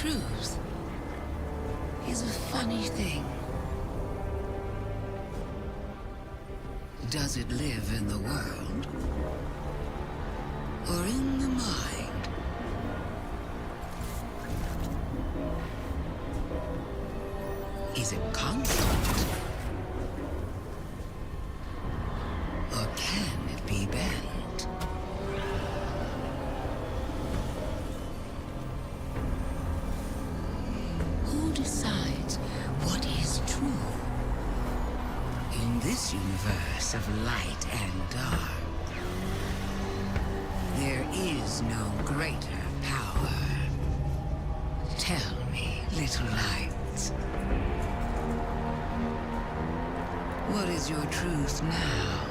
truth is a funny thing. Does it live in the world? Or in the mind? Is it constant? Or can it be bent? Who decides what is true? In this universe of light and dark, there is no greater power. Tell me, little lights. What is your truth now?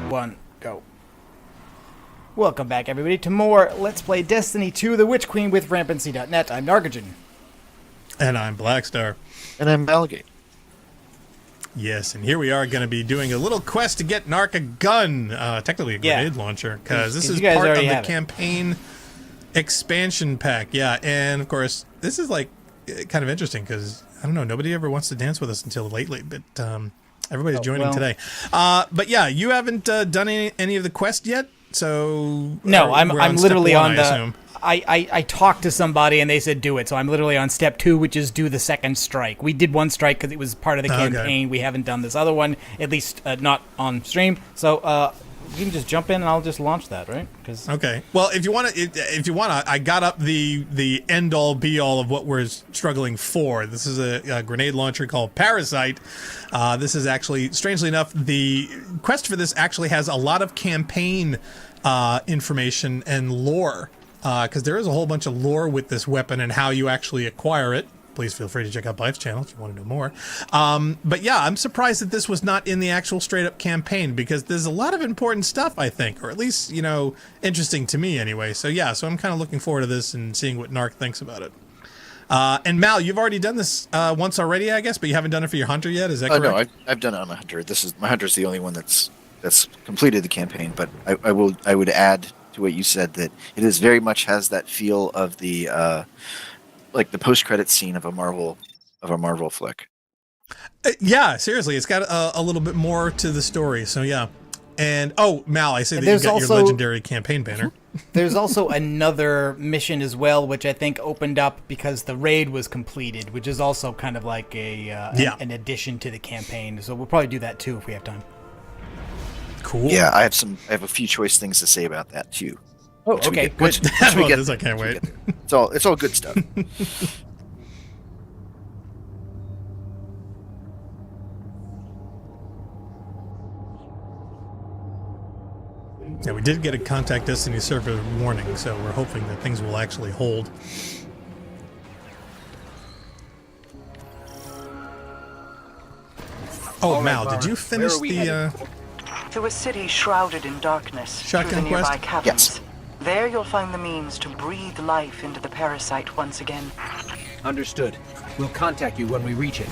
One, go. Welcome back, everybody, to more Let's Play Destiny 2, The Witch Queen with Rampancy.net. I'm Nargajan. And I'm Blackstar. And I'm Malgate. Yes, and here we are going to be doing a little quest to get Narc a gun, technically a grenade launcher, because this is part of the campaign expansion pack. Yeah, and of course, this is like kind of interesting because, I don't know, nobody ever wants to dance with us until lately, but everybody's joining today. But yeah, you haven't done any of the quest yet, so... No, I'm literally one, on the... I talked to somebody and they said do it, so I'm literally on step 2, which is do the second strike. We did one strike because it was part of the campaign. Okay. We haven't done this other one, at least not on stream. So you can just jump in and I'll just launch that, right? Okay. Well, if you want to, I got up the end all be all of what we're struggling for. This is a grenade launcher called Parasite. This is actually, strangely enough, the quest for this actually has a lot of campaign information and lore. Because there is a whole bunch of lore with this weapon and how you actually acquire it. Please feel free to check out Blythe's channel if you want to know more. But yeah, I'm surprised that this was not in the actual straight-up campaign, because there's a lot of important stuff, I think, or at least, you know, interesting to me anyway. So yeah, so I'm kind of looking forward to this and seeing what Narc thinks about it. And Mal, you've already done this once already, I guess, but you haven't done it for your Hunter yet, is that correct? No, I've done it on my Hunter. My Hunter's the only one that's completed the campaign, but I would add to what you said that it is very much has that feel of the like the post-credit scene of a Marvel flick. Yeah, seriously, it's got a little bit more to the story. So yeah, and Mal, I say that you got your legendary campaign banner. There's also another mission as well, which I think opened up because the raid was completed, which is also kind of like an addition to the campaign. So we'll probably do that too if we have time. Cool. Yeah, I have a few choice things to say about that too. Oh, okay, good. I can't wait. It's all good stuff. Yeah, we did get a Contact Destiny server warning, so we're hoping that things will actually hold. Oh, Mal, did you finish the... To a city shrouded in darkness through the nearby caverns. Yes. There you'll find the means to breathe life into the parasite once again. Understood. We'll contact you when we reach it.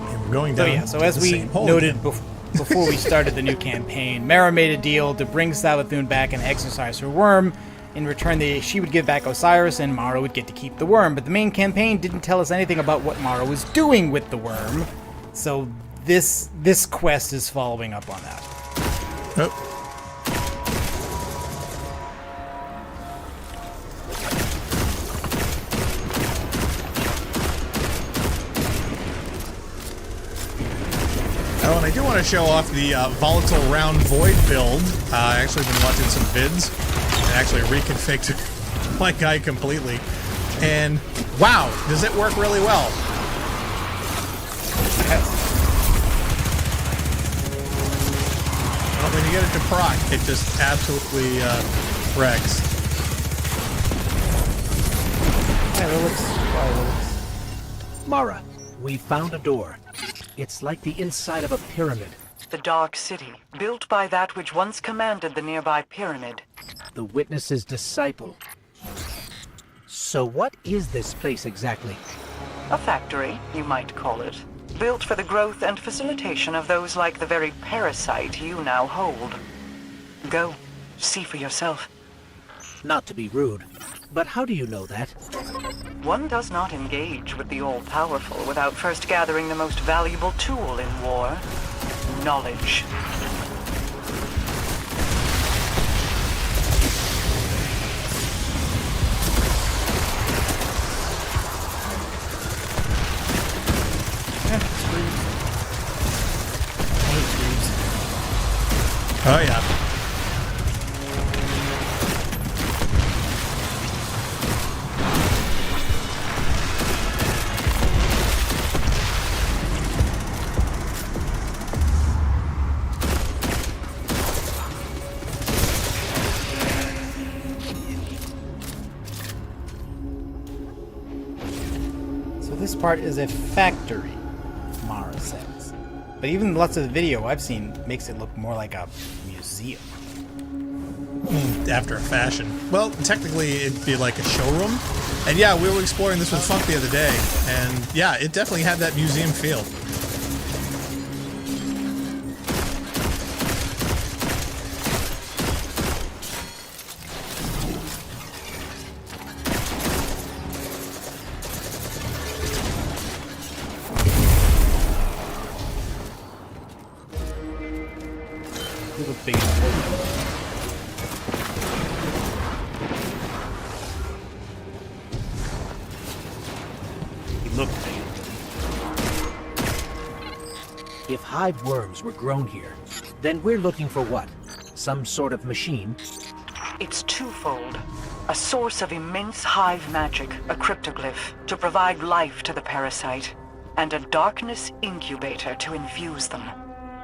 And we're going down. So as we noted before we started the new campaign, Mara made a deal to bring Savathun back and exorcise her worm. In return, she would give back Osiris, and Mara would get to keep the worm. But the main campaign didn't tell us anything about what Mara was doing with the worm. So this quest is following up on that. Oh. do want to show off the volatile round void build. I actually been watching some vids and actually reconfigured my guy completely. And wow, does it work really well? Well, when you get it to proc, it just absolutely wrecks. Hi, Lilix. Bye, Lilix. Mara, we found a door. It's like the inside of a pyramid. The Dark City, built by that which once commanded the nearby pyramid. The Witness's disciple. So what is this place exactly? A factory, you might call it. Built for the growth and facilitation of those like the very parasite you now hold. Go, see for yourself. Not to be rude, but how do you know that? One does not engage with the all-powerful without first gathering the most valuable tool in war. Knowledge. Oh yeah. So this part is a factory, Mara says. But even lots of the video I've seen makes it look more like a museum. After a fashion. Well, technically it'd be like a showroom. And yeah, we were exploring this with Funk the other day, and yeah, it definitely had that museum feel. Look at big photo. Look big. If hive worms were grown here, then we're looking for what? Some sort of machine? It's twofold. A source of immense hive magic, a cryptoglyph, to provide life to the parasite, and a darkness incubator to infuse them.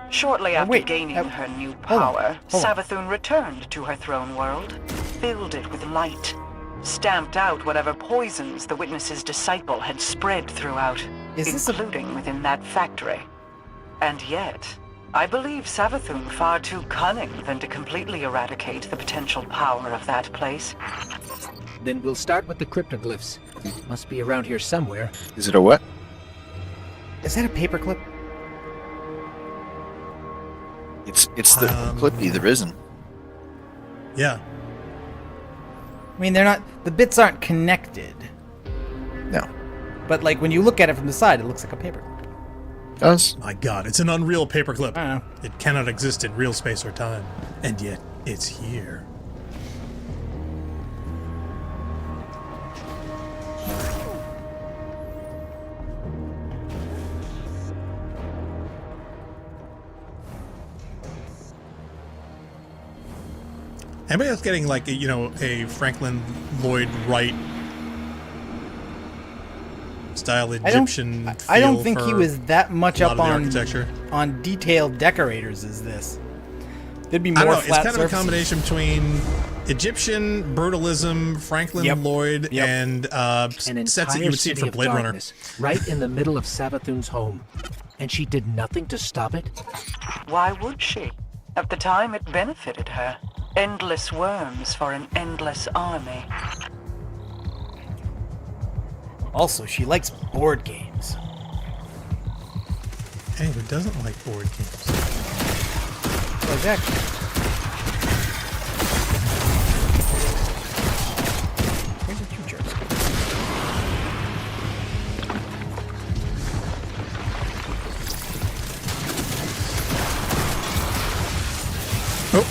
Shortly after wait, gaining her new hold on, power, hold on. Savathun returned to her throne world, filled it with light, stamped out whatever poisons the Witness's disciple had spread throughout, Is this a- including within that factory. And yet, I believe Savathun far too cunning than to completely eradicate the potential power of that place. Then we'll start with the cryptoglyphs. Must be around here somewhere. Is it a what? Is that a paperclip? It's the Clippy, the Risen. Yeah. I mean, they're not. The bits aren't connected. No. But like when you look at it from the side, it looks like a paperclip. Does? My god, it's an unreal paperclip. I don't know. It cannot exist in real space or time. And yet, it's here. Anybody else getting like a Franklin Lloyd Wright style Egyptian I don't feel think he for was that much a lot up of the on architecture? on detailed decorators as this. There'd be I more don't know. It's flat kind of a surfaces. combination between Egyptian brutalism, Franklin Yep. Lloyd, Yep. and An sets that entire you would see city from of Blade Runner. darkness, right in the middle of Savathun's home. And she did nothing to stop it? Why would she? At the time, it benefited her. Endless worms for an endless army. Also, she likes board games. Hey, who doesn't like board games? Oh, exactly. Where's the two jerks? Oh,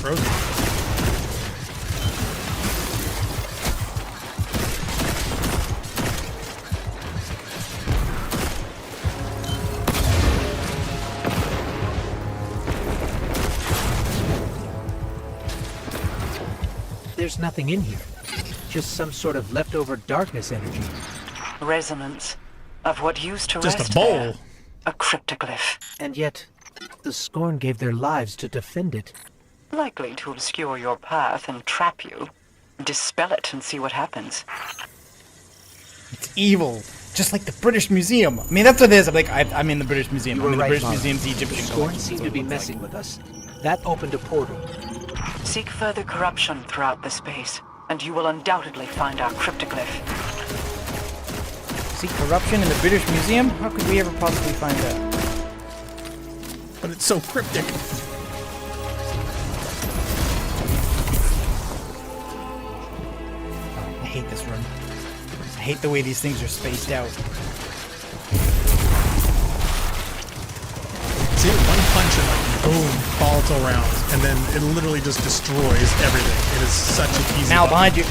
frozen. there's nothing in here. Just some sort of leftover darkness energy. Resonance of what used to Just a rest bowl. there. A cryptoglyph. And yet, the Scorn gave their lives to defend it. Likely to obscure your path and trap you. Dispel it and see what happens. It's evil. Just like the British Museum. I mean, that's what it is. I'm in the British Museum. You I'm were in the right, British Mom. Museum's The Egyptian Scorn collection. seemed That's to what it be looks messing with us. That opened a portal. Seek further corruption throughout the space, and you will undoubtedly find our cryptoglyph. See corruption in the British Museum? How could we ever possibly find that? But it's so cryptic. I hate this room. I hate the way these things are spaced out. See, one punch and like boom, volatile rounds, and then it literally just destroys everything. It is such an easy. Now button. behind you.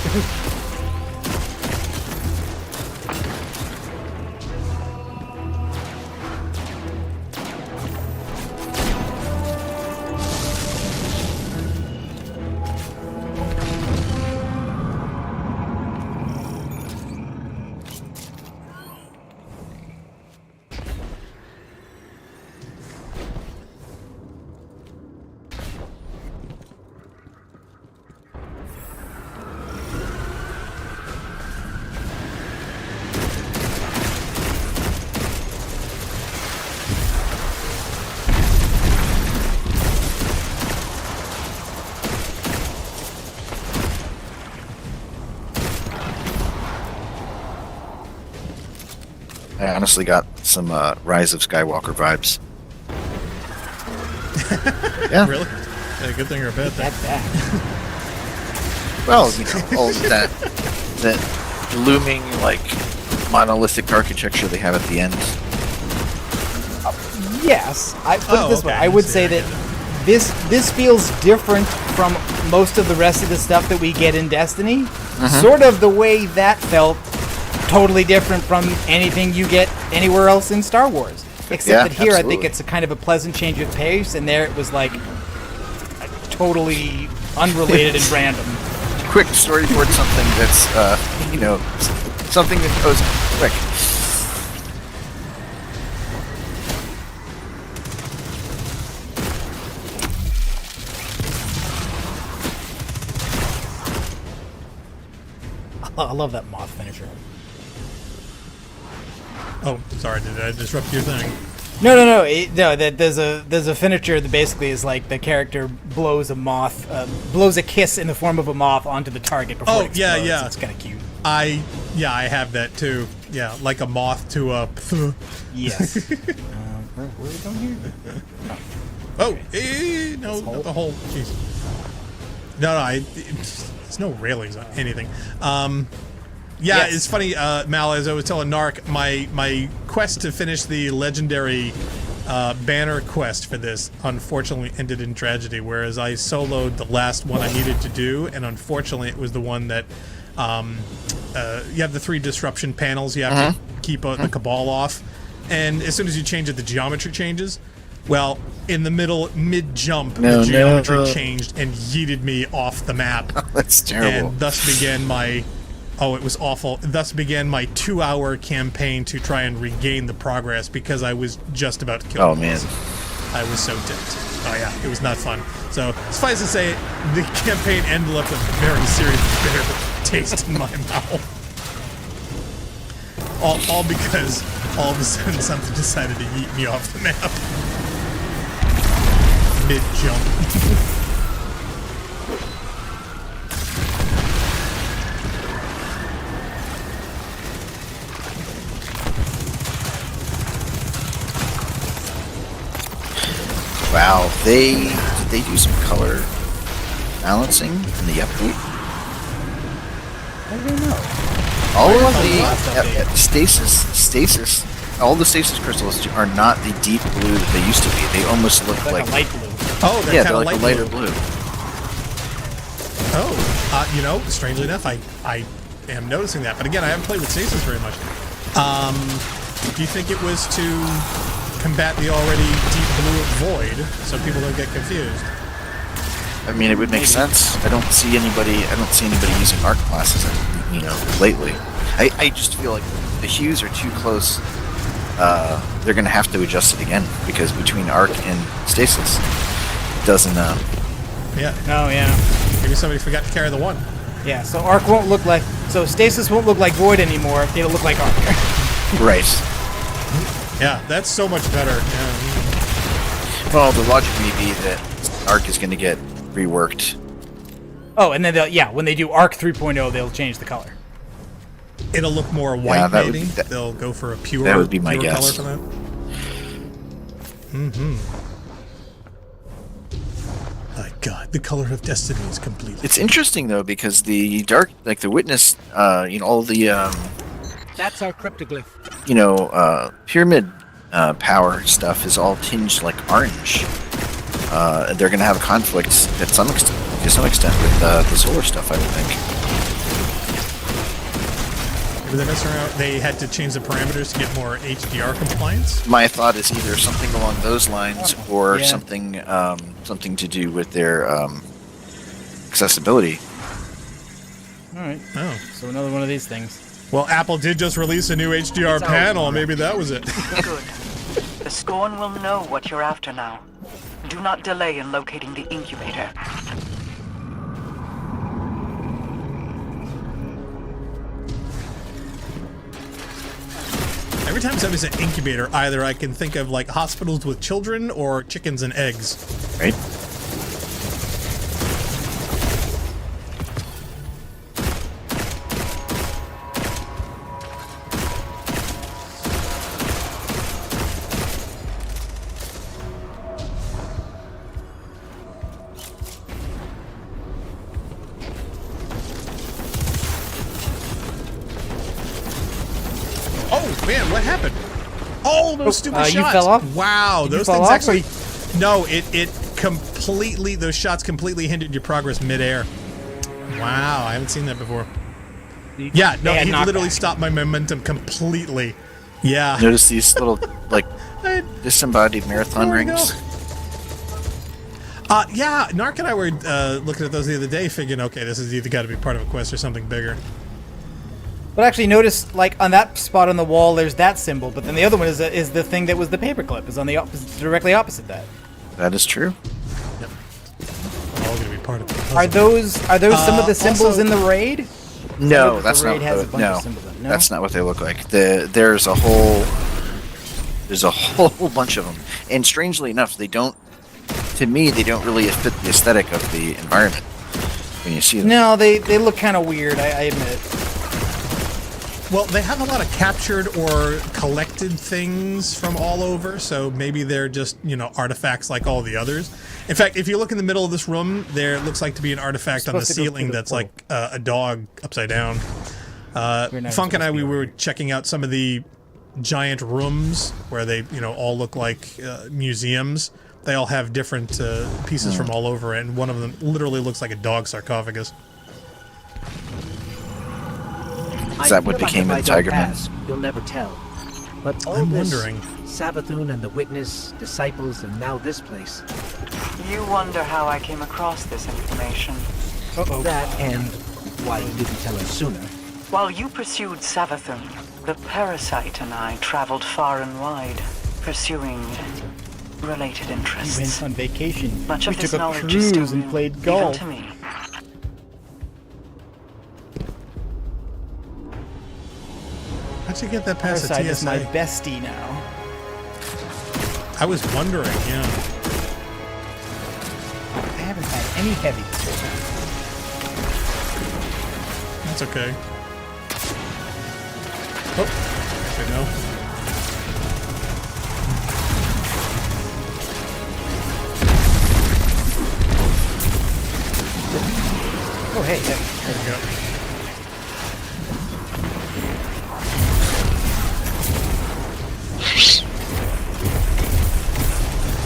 I honestly got some Rise of Skywalker vibes. Yeah. Really? Yeah, good thing or a bad thing. That's bad. Well, you know, all of that looming like monolithic architecture they have at the end. Yes, I put it this way. okay. I would See, say I get that this feels different from most of the rest of the stuff that we get in Destiny. Sort of the way that felt totally different from anything you get anywhere else in Star Wars. Except Yeah, that here I think absolutely. it's a kind of a pleasant change of pace, and there it was like totally unrelated and random. Quick storyboard something that's something that goes quick. I love that moth finisher. Oh, sorry, did I disrupt your thing? No. That there's a finisher that basically is like the character blows a kiss in the form of a moth onto the target before Oh, it yeah, explodes. yeah. It's kind of cute. I have that too. Yeah, like a moth to a. Yes. Where are we going here? Oh, no, not the hole. Jeez. No, there's no railings on anything. Yeah, Yes. it's funny, Mal, as I was telling Narc, my quest to finish the legendary banner quest for this unfortunately ended in tragedy, whereas I soloed the last one I needed to do, and unfortunately it was the one that you have the 3 disruption panels, you have to keep the Cabal off, and as soon as you change it, the geometry changes. Well, in the mid-jump, the geometry changed and yeeted me off the map. That's terrible. And thus began my... Oh, it was awful. Thus began my 2-hour campaign to try and regain the progress because I was just about to kill Oh the man. boss. I was so ticked. Oh yeah, it was not fun. So, suffice to say, the campaign end left a very serious bitter taste in my mouth. All because all of a sudden something decided to yeet me off the map. Mid-jump. Wow, did they do some color balancing in the update? I don't know. All of last the update. stasis, all the stasis crystals are not the deep blue that they used to be. They almost look Like like, a light blue. Oh, they're yeah, kind they're of like a lighter blue. Oh, strangely enough, I am noticing that. But again, I haven't played with stasis very much. Do you think it was to combat the already deep blue void so people don't get confused? I mean, it would make sense. I don't see anybody using arc classes, lately. I just feel like the hues are too close. They're going to have to adjust it again because between arc and stasis, it doesn't. Yeah. Oh yeah. Maybe somebody forgot to carry the 1. Yeah. So arc won't look like. So stasis won't look like void anymore. It'll look like arc. Right. Yeah, that's so much better. Yeah. Well, the logic may be that arc is going to get reworked. Oh, and then when they do arc 3.0, they'll change the color. It'll look more white, Yeah, that would maybe. be- They'll go for a pure, that would be my pure guess. color for that. Mm-hmm. My God, the color of destiny is complete. It's interesting though because the dark, like the witness, all the That's our cryptoglyph. pyramid power stuff is all tinged like orange. They're going to have a conflict to some extent with the solar stuff, I would think. Maybe they're messing around. They had to change the parameters to get more HDR compliance. My thought is either something along those lines or Yeah. something to do with their accessibility. All right. Oh. So another one of these things. Well, Apple did just release a new HDR It's panel. out. Maybe that was it. Good. The Scorn will know what you're after now. Do not delay in locating the incubator. Every time somebody says incubator, either I can think of like hospitals with children or chickens and eggs. Right? Oh man, what happened? Oh, those stupid shots! you fell off? Wow, Did you those fall things off, actually. No, it completely. Those shots completely hindered your progress midair. Wow, I haven't seen that before. Yeah, no, They had he literally knockback. stopped my momentum completely. Yeah. Notice these little like I- disembodied marathon There we go. rings. Yeah, Narc and I were looking at those the other day, figuring, okay, this has either got to be part of a quest or something bigger. But actually, notice like on that spot on the wall, there's that symbol, but then the other one is the thing that was the paperclip. Is on the directly opposite that. That is true. All going to be part of the puzzle. Are those some of the symbols also- in the raid? No, the that's not. raid has a bunch of symbols in it. No? That's not what they look like. There's a whole bunch of them, and strangely enough, they don't. To me, they don't really fit the aesthetic of the environment when you see them. No, they look kind of weird. I admit. Well, they have a lot of captured or collected things from all over, so maybe they're just, artifacts like all the others. In fact, if you look in the middle of this room, there looks like to be an artifact on the Supposed to go ceiling through the that's like a dog upside down. We're not Funk and I, supposed to we be were checking out some of the giant rooms where they, all look like museums. They all have different pieces from all over, and one of them literally looks like a dog sarcophagus. Is that what I feel became like of if I don't Tigerman? ask, you'll never tell. But all I'm this wondering. Savathun and the Witness, Disciples, and now this place. You wonder how I came across this information. That and why you didn't tell us sooner. While you pursued Savathun, the parasite and I traveled far and wide, pursuing related We interests. went on vacation. Much we of this took a knowledge is still cruise and new, played even golf. to me. How'd you get that past the Parasite is my TSA? bestie now. I was wondering, yeah. I haven't had any heavy this whole time. That's okay. Oh, actually no. Oh hey, hey. There we go.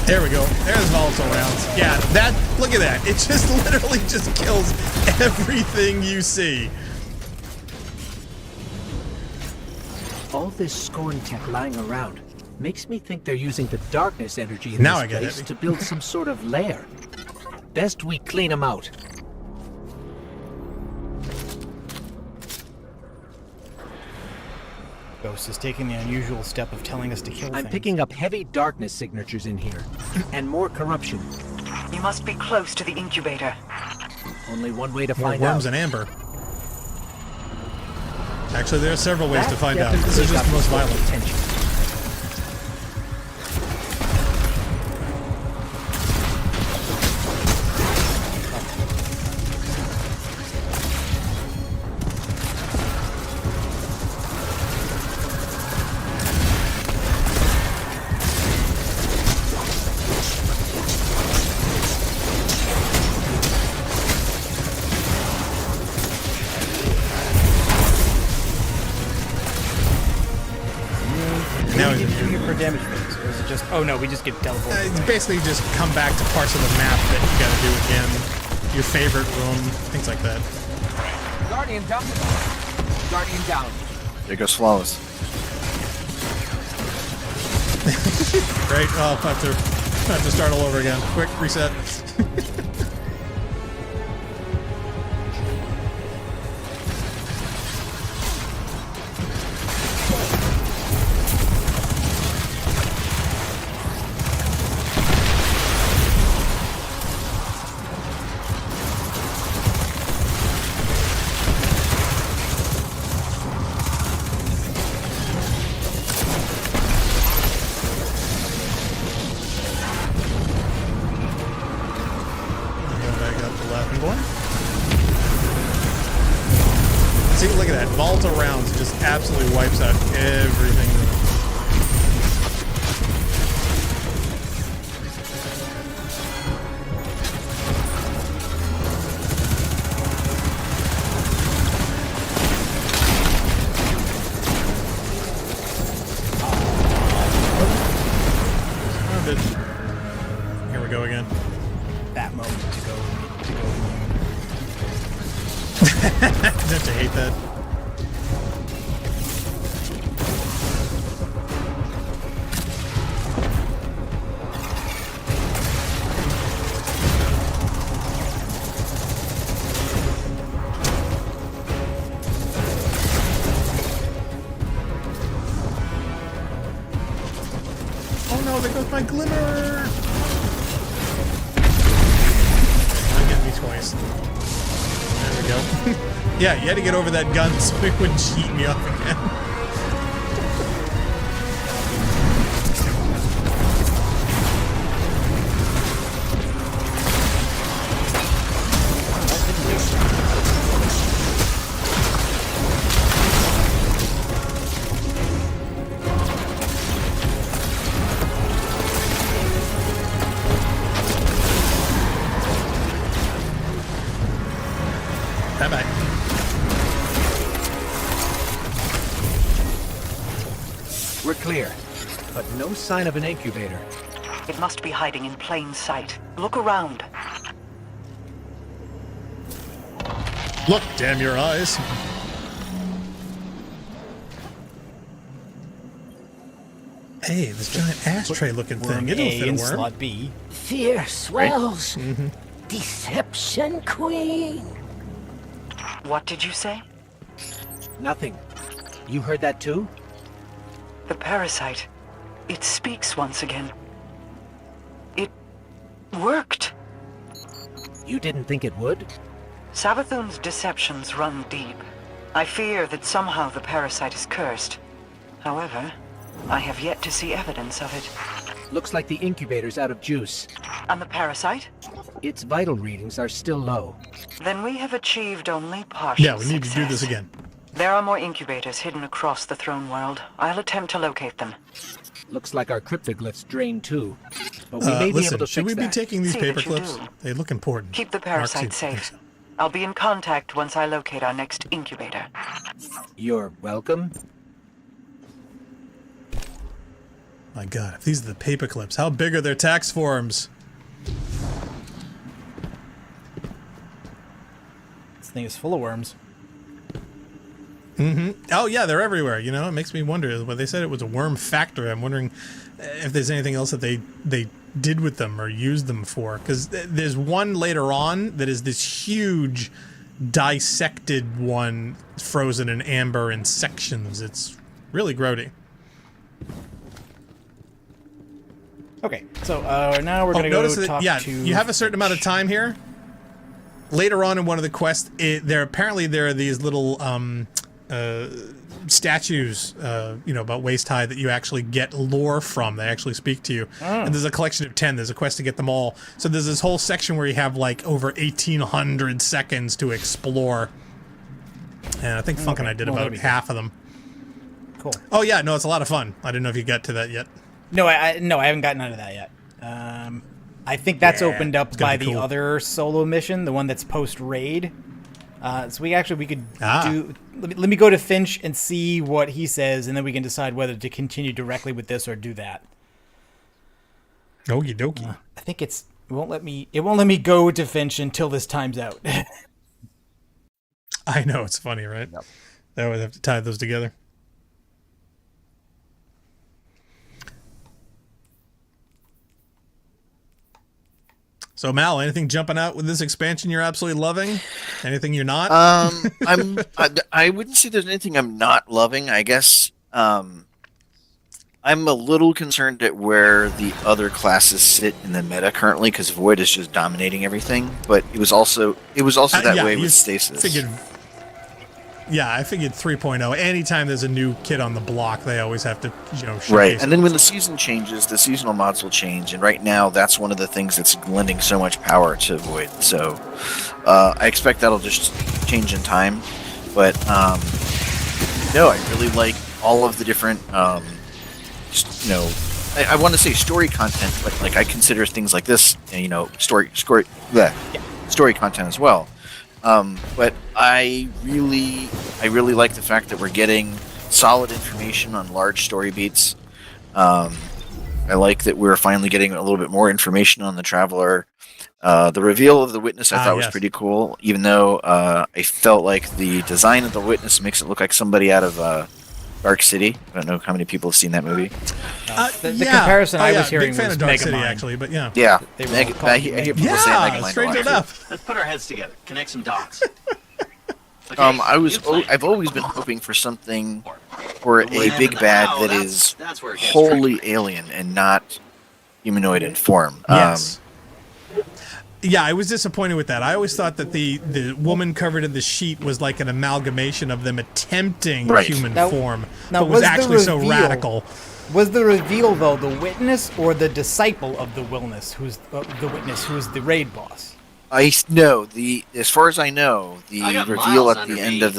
There we go. There's volatile rounds. Yeah, look at that. It just literally just kills everything you see. All this Scorn tech lying around makes me think they're using the darkness energy in Now this I get place it. to build some sort of lair. Best we clean them out. Ghost is taking the unusual step of telling us to kill I'm things. picking up heavy darkness signatures in here, and more corruption. You must be close to the incubator. Only one way to More find worms out. and amber. Actually, there are several ways That to find out. This definitely is just got the most people's violent. attention. Now Do he's we immune. get for damage phase, or is it just? Oh no, we just get teleported. It's basically just come back to parts of the map that you got to do again. Your favorite room, things like that. Guardian down. Guardian down. There goes Flawless. Great. Oh, I'll have to start all over again. Quick reset. Going back up to laughing boy. See, look at that. Vault of rounds just absolutely wipes out everything. Oh, bitch. Here we go again. That moment to go. Don't you hate that? Oh no, there goes my glimmer! Don't get me twice. There we go. Yeah, you had to get over that gun so it wouldn't cheat me off again. Bye-bye. We're clear, but no sign of an incubator. It must be hiding in plain sight. Look around. Look, damn your eyes. Hey, this giant ashtray-looking thing. Worm It'll A fit a in worm. slot B. Fear swells. Deception queen. What did you say? Nothing. You heard that too? The parasite. It speaks once again. It worked. You didn't think it would? Savathun's deceptions run deep. I fear that somehow the parasite is cursed. However, I have yet to see evidence of it. Looks like the incubator's out of juice. And the parasite? Its vital readings are still low. Then we have achieved only partial Yeah, we need to do success. this again. There are more incubators hidden across the throne world. I'll attempt to locate them. Looks like our cryptoglyphs drain too. But we may be Listen, able to should fix we be that. taking these See that paper you clips? do. They look important. Keep the Mark parasite seems to think safe. so. I'll be in contact once I locate our next incubator. You're welcome. My God, if these are the paper clips, how big are their tax forms? This thing is full of worms. Oh yeah, they're everywhere. You know, it makes me wonder. When they said it was a worm factory, I'm wondering if there's anything else that they did with them or used them for. Because there's one later on that is this huge dissected one, frozen in amber in sections. It's really grody. Okay, so now we're gonna go talk to. You have a certain amount of time here. Later on in one of the quests, there are these little statues, about waist high that you actually get lore from. They actually speak to you, and there's a collection of 10. There's a quest to get them all. So there's this whole section where you have like over 1,800 seconds to explore. And I think Funk and I did about half of them. Cool. Oh yeah, no, it's a lot of fun. I didn't know if you got to that yet. No, I haven't gotten none of that yet. I think that's opened up by the cool. other solo mission, the one that's post raid. So we could do. Let me go to Finch and see what he says, and then we can decide whether to continue directly with this or do that. Okie dokie. I think it won't let me go to Finch until this time's out. I know, it's funny, right? Yep. I would have to tie those together. So Mal, anything jumping out with this expansion you're absolutely loving? Anything you're not? I wouldn't say there's anything I'm not loving. I guess I'm a little concerned at where the other classes sit in the meta currently, because Void is just dominating everything. But it was also that way with Stasis. I figured 3.0. Anytime there's a new kid on the block, they always have to, showcase right. And then when the season changes, the seasonal mods will change. And right now, that's one of the things that's lending so much power to Void. So I expect that'll just change in time. But no, I really like all of the different, I want to say story content, but like I consider things like this, story content as well. But I really like the fact that we're getting solid information on large story beats. I like that we're finally getting a little bit more information on the Traveler. The reveal of the Witness I thought was pretty cool, even though I felt like the design of the Witness makes it look like somebody out of Dark City. I don't know how many people have seen that movie. The comparison I was hearing big fan was of Dark Megamind. City, actually, but yeah. Yeah, I hear people say Megamind. Strange enough. Let's put our heads together, connect some dots. Okay, I've always been hoping for something, for a big bad that is that's where it gets wholly alien and not humanoid in form. Yes. Yeah, I was disappointed with that. I always thought that the woman covered in the sheet was like an amalgamation of them attempting human form, but was actually so radical. Was the reveal, though, the Witness or the disciple of the Witness, who's the raid boss? As far as I know, the got reveal miles at the under end me. of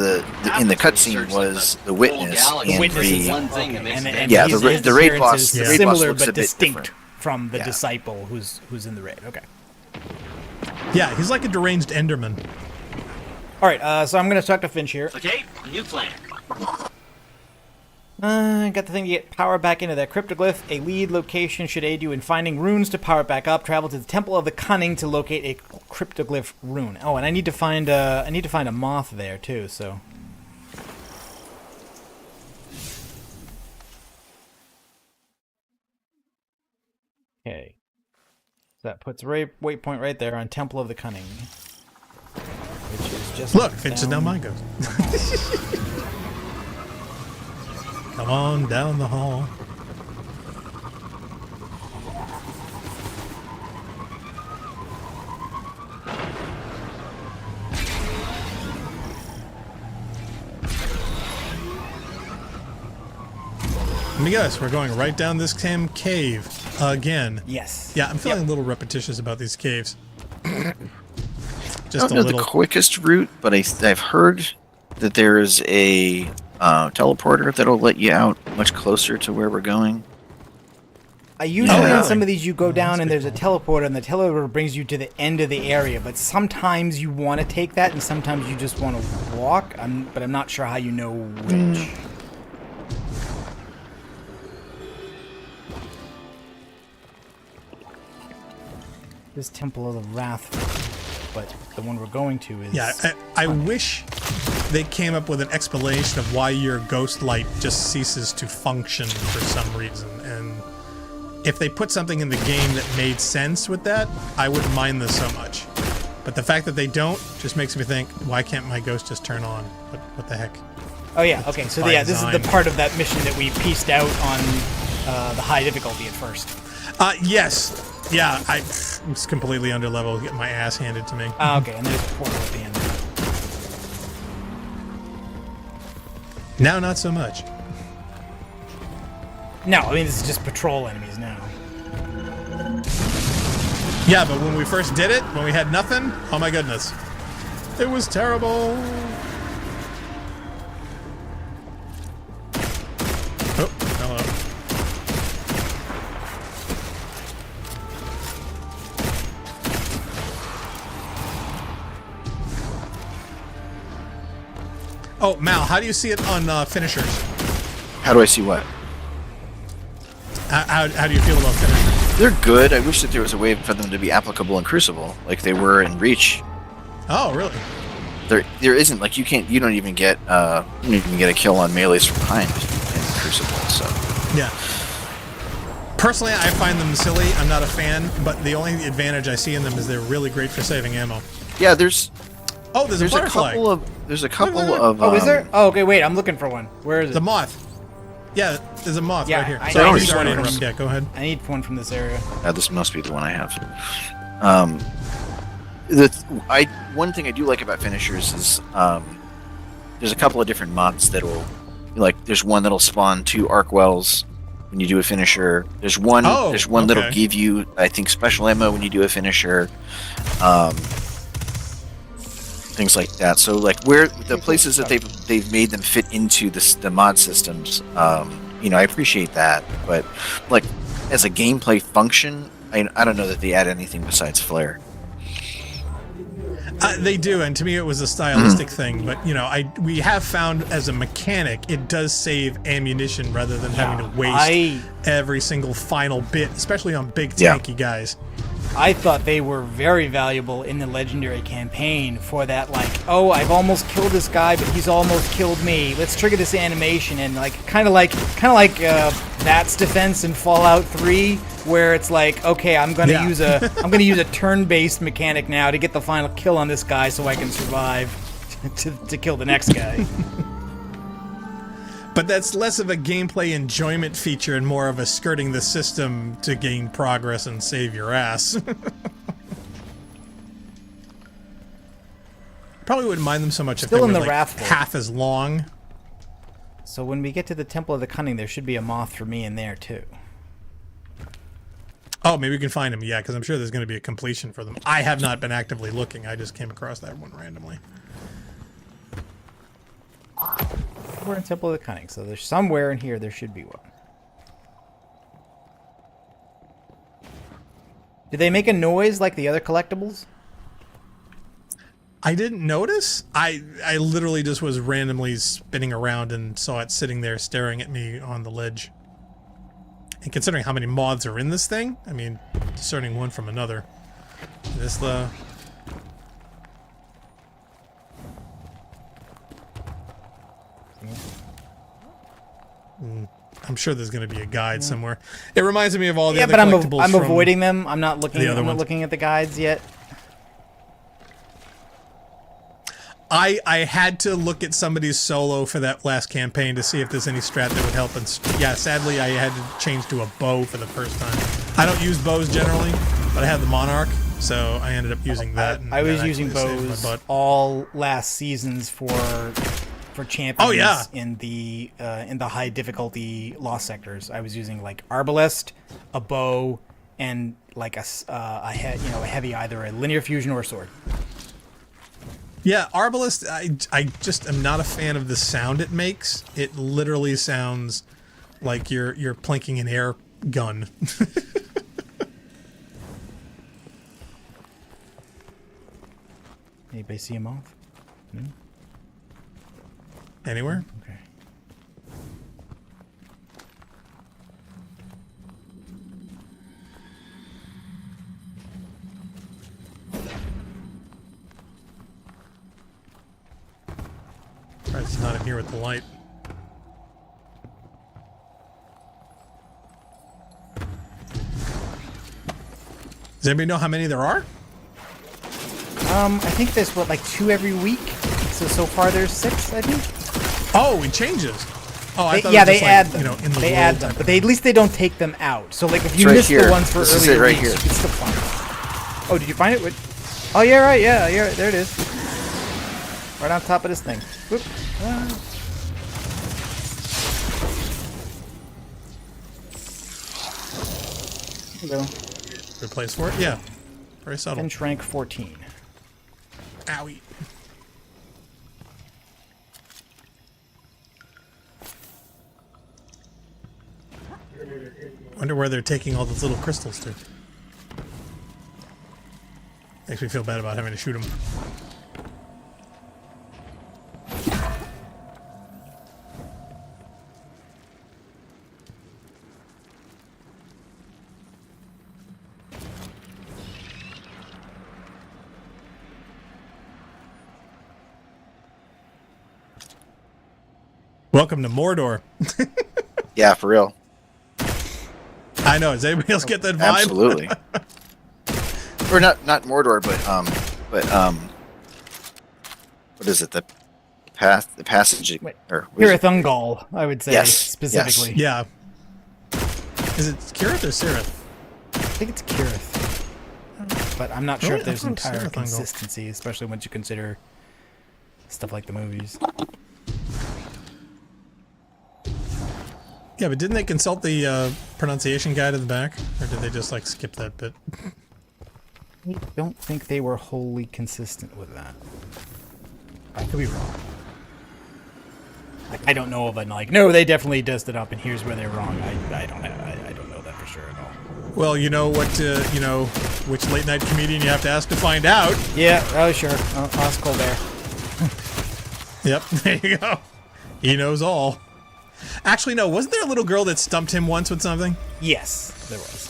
in the cutscene was the Witness, galaxy. and is one thing that makes it yeah, his the raid boss. appearance The is raid boss similar looks a but bit distinct different. from the disciple who's in the raid. Okay. Yeah, he's like a deranged Enderman. All right, so I'm going to talk to Finch here. Okay, new plan. Got the thing to get power back into that cryptoglyph. A lead location should aid you in finding runes to power it back up. Travel to the Temple of the Cunning to locate a cryptoglyph rune. Oh, and I need to find a moth there too. So. Okay. That puts waypoint right there on Temple of the Cunning. Which is just Look, Finch is now mine goes. Come on down the hall. Let me guess, we're going right down this cave again. Yes. Yeah, I'm feeling a little repetitious about these caves. I Just don't know the quickest route, but I've heard that there is a teleporter that'll let you out much closer to where we're going. Usually in some of these you go down and there's a teleporter, and the teleporter brings you to the end of the area, but sometimes you want to take that and sometimes you just want to walk, but I'm not sure how you know which. This Temple of the Wrath, but the one we're going to is... Yeah, I wish they came up with an explanation of why your ghost light just ceases to function for some reason, and if they put something in the game that made sense with that, I wouldn't mind this so much. But the fact that they don't just makes me think, why can't my ghost just turn on? What the heck? Oh yeah, okay, so by yeah, this is the design. part of that mission that we pieced out on the high difficulty at first. Yes. Yeah, I was completely under level, getting my ass handed to me. Okay, and there's a portal at the end. Now, not so much. No, I mean, this is just patrol enemies now. Yeah, but when we first did it, when we had nothing, oh my goodness. It was terrible. Oh, hello. Oh, Mal, how do you see it on finishers? How do I see what? How do you feel about finishers? They're good. I wish that there was a way for them to be applicable in Crucible, like they were in Reach. Oh, really? There isn't, like, you don't even get a kill on melees from behind in Crucible. So Yeah. Personally, I find them silly. I'm not a fan, but the only advantage I see in them is they're really great for saving ammo. yeah, there's Oh, there's a a butterfly. couple of Oh, is there? Oh, okay, wait, I'm looking for one. Where is it? The moth. Yeah, there's a moth Yeah, right here. I Sorry, know. I'm sorry to interrupt. Yeah, go ahead. I need one from this area. this must be the one I have. One thing I do like about finishers is there's a couple of different mods that'll, like, there's one that'll spawn 2 arc wells when you do a finisher. There's one that'll okay. give you, I think, special ammo when you do a finisher. Things like that. So, like, where the places that they've made them fit into the mod systems, I appreciate that. But, like, as a gameplay function, I don't know that they add anything besides flare. They do, and to me it was a stylistic thing. But we have found as a mechanic, it does save ammunition rather than having to waste every single final bit, especially on big tanky guys. I thought they were very valuable in the Legendary campaign for that, like, oh, I've almost killed this guy, but he's almost killed me. Let's trigger this animation, and kind of like That's Defense in Fallout 3, where it's like, okay, I'm gonna use a turn-based mechanic now to get the final kill on this guy, so I can survive to kill the next guy. But that's less of a gameplay enjoyment feature and more of a skirting the system to gain progress and save your ass. Probably wouldn't mind them so much if they were half as long. So when we get to the Temple of the Cunning, there should be a moth for me in there too. Oh, maybe we can find them. Yeah, because I'm sure there's going to be a completion for them. I have not been actively looking. I just came across that one randomly. We're in Temple of the Cunning, so there's somewhere in here there should be one. Did they make a noise like the other collectibles? I didn't notice. I literally just was randomly spinning around and saw it sitting there staring at me on the ledge. And considering how many moths are in this thing, I mean, discerning one from another. Is this the... I'm sure there's going to be a guide somewhere. It reminds me of all the other collectibles. Yeah, but I'm avoiding them. I'm not looking. The other I'm not ones. looking at the guides yet. I had to look at somebody's solo for that last campaign to see if there's any strat that would help. And yeah, sadly, I had to change to a bow for the first time. I don't use bows generally, but I have the Monarch, so I ended up using that. I was using saved my bows butt. all last seasons for champions in the high difficulty lost sectors. I was using like Arbalest, a bow, and like a heavy, either a linear fusion or a sword. Yeah, Arbalest, I just am not a fan of the sound it makes. It literally sounds like you're plinking an air gun. Anybody see a moth? No? Anywhere? Okay. It's not in here with the light. Does anybody know how many there are? I think there's what, like 2 every week. So far there's 6, I think. Oh, it changes. Oh, I thought Yeah, it was they just like, add them. you know, in the They world add them, type but of at least they don't take them out. So like if you right miss the here. ones for This is earlier it right weeks, here. you can still find it. Oh, did you find it? Oh, yeah, right. Yeah, there it is. Right on top of this thing. Whoop. There you go. Good place for it? Yeah. Very subtle. Bench rank 14. Owie. Wonder where they're taking all those little crystals to. Makes me feel bad about having to shoot them. Welcome to Mordor. Yeah, for real. I know. Does anybody else get that vibe? Absolutely. Or not Mordor, but what is it? The passage. Wait, Or what is it? Ungol, I would say, Yes, specifically. Yeah. Is it Kirith or Sirith? I think it's Kirith. But I'm not sure Really? if there's I thought it was entire Savathun. consistency, especially once you consider stuff like the movies. Yeah, but didn't they consult the pronunciation guide at the back? Or did they just, like, skip that bit? I don't think they were wholly consistent with that. I could be wrong. Like, I don't know of it. Like, no, they definitely dusted up, and here's where they're wrong. I don't know that for sure at all. Well, you know what, you know, which late night comedian you have to ask to find out. Yeah, oh sure. I'll ask Colbert. Yep, there you go. He knows all. Actually, no, wasn't there a little girl that stumped him once with something? Yes, there was.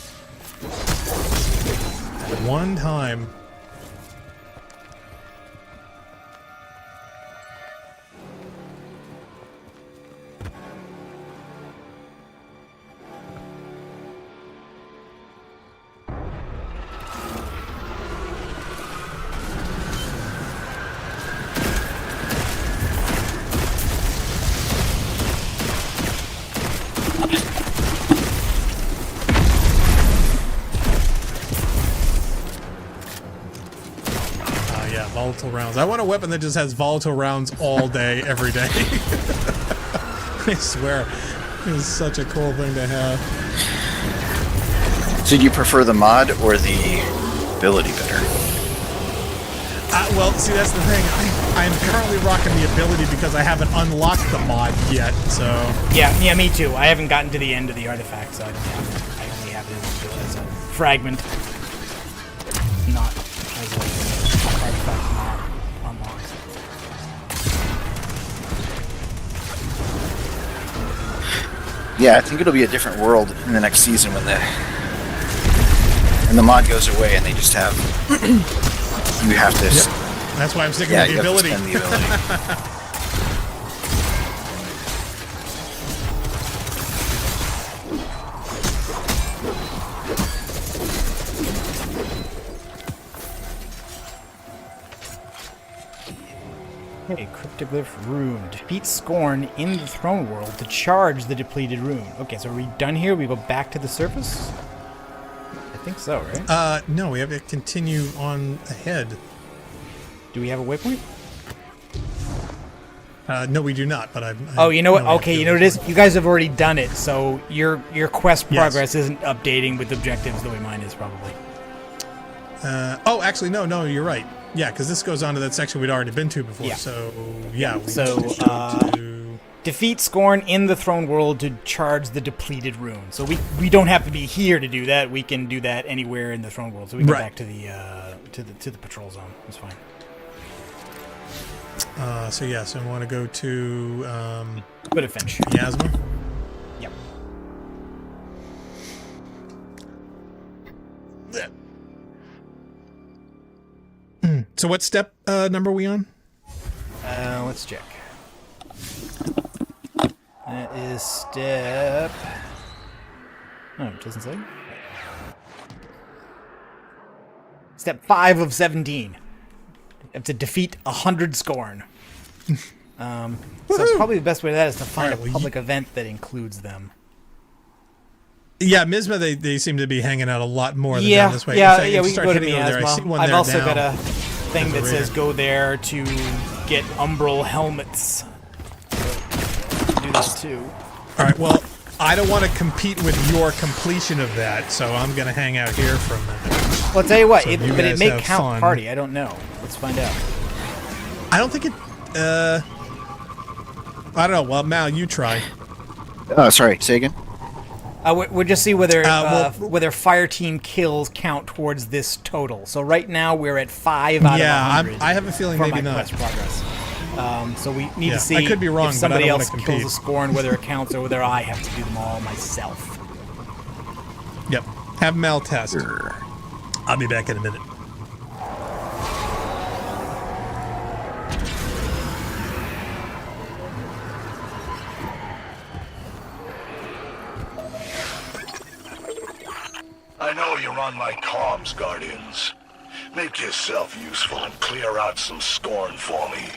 One time. Yeah, volatile rounds. I want a weapon that just has volatile rounds all day, every day. I swear. It's such a cool thing to have. So do you prefer the mod or the ability better? Well, see, that's the thing. I'm currently rocking the ability because I haven't unlocked the mod yet, so... Yeah, me too. I haven't gotten to the end of the artifact, so I don't have it. I only have it as a fragment. Not as an artifact mod unlocked. Yeah, I think it'll be a different world in the next season when the mod goes away and they just have you have to. Yep. That's why I'm sticking Yeah, with the you have to ability. spend the ability. Okay, Cryptoglyph Rune. Defeat Scorn in the Throne World to charge the depleted rune. Okay, so are we done here? We go back to the surface? I think so, right? No, we have to continue on ahead. Do we have a waypoint? No, we do not, but I'm... Oh, you know what? no, we have Okay, to you do know what it is? You guys have already done it, so your quest Yes. progress isn't updating with objectives the way mine is, probably. Oh, actually, no, you're right. Yeah, because this goes on to that section we'd already been to before, Yeah. so... Yeah, we So, need to... Defeat Scorn in the Throne World to charge the depleted rune. So we don't have to be here to do that. We can do that anywhere in the Throne World. So we go Right. back to the patrol zone. It's fine. So yeah, so I want to go to... Go to Finch. Miasma. Yep. So what step number are we on? Let's check. That is step... Oh, it doesn't say. step 5 of 17. You have to defeat 100 Scorn. So probably the best way to that is to find Alright, a public event that includes them. Yeah, Misma, they seem to be hanging out a lot more than Yeah, down this way. yeah, In fact, yeah. if We you can start go to heading over there, I see Miasma. one I've there also now. got a thing As a that says raider. go there to get umbral helmets. So, do this too. All right, well, I don't want to compete with your completion of that, so I'm going to hang out here for a minute. Well, I'll tell you what, So but you it guys may have count fun. party. I don't know. Let's find out. I don't think it... I don't know. Well, Mal, you try. Oh, sorry. Say again. We'll just see whether well- whether fire team kills count towards this total. So right now we're at 5 out Yeah, of 100. I have a feeling for maybe my not. quest progress. So we need Yeah, to see I could be wrong, if but I somebody don't else wanna kills compete. a Scorn, whether it counts or whether I have to do them all myself. Yep. Have Mal test. I'll be back in a minute. I know you're on my comms, Guardians. Make yourself useful and clear out some Scorn for me.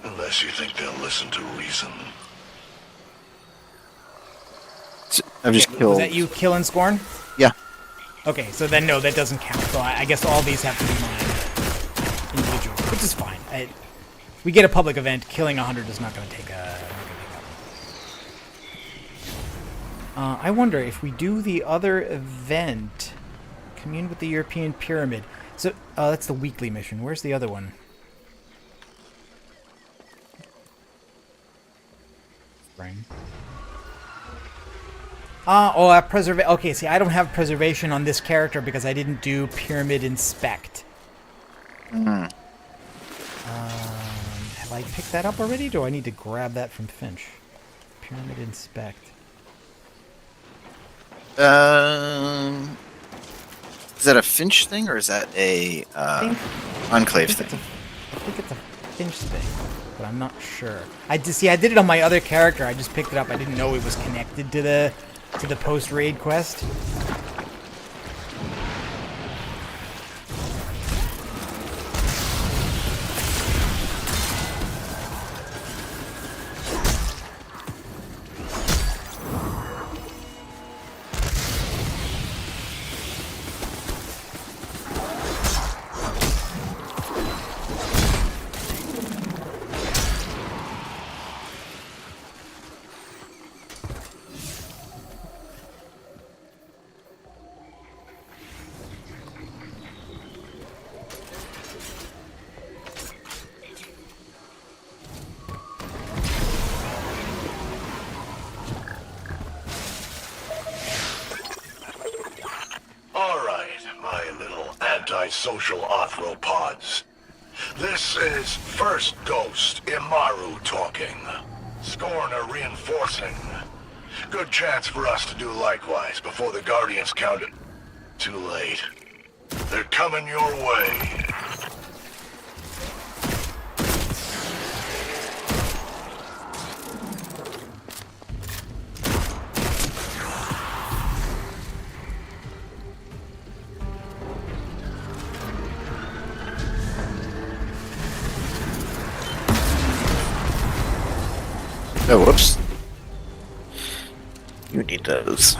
Unless you think they'll listen to reason. I've just Was killed. that you killing Scorn? Yeah. Okay, so then no, that doesn't count. So I guess all these have to be mine individually, which is fine. We get a public event. Killing 100 is not going to take a. I wonder if we do the other event, commune with the European Pyramid. So that's the weekly mission. Where's the other one? Spring. Preservation. Okay, see, I don't have preservation on this character because I didn't do Pyramid Inspect. Have I picked that up already? Do I need to grab that from Finch? Pyramid Inspect. Is that a Finch thing or is that a Enclave thing? I think it's a Finch thing, but I'm not sure. I did it on my other character. I just picked it up. I didn't know it was connected to the post raid quest. Alright, my little antisocial arthropods. This is First Ghost Imaru talking. Scorn are reinforcing. Good chance for us to do likewise before the Guardians count it. Too late. They're coming your way. Oh, whoops. You need those.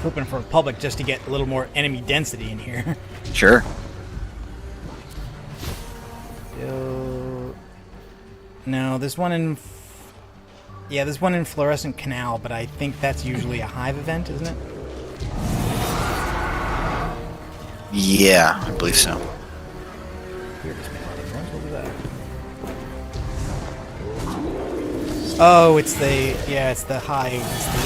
Hoping for a public just to get a little more enemy density in here. Sure. No, there's one in... Yeah, there's one in Fluorescent Canal, but I think that's usually a hive event, isn't it? Yeah, I believe so. Oh, it's the... Yeah, it's the hive. It's the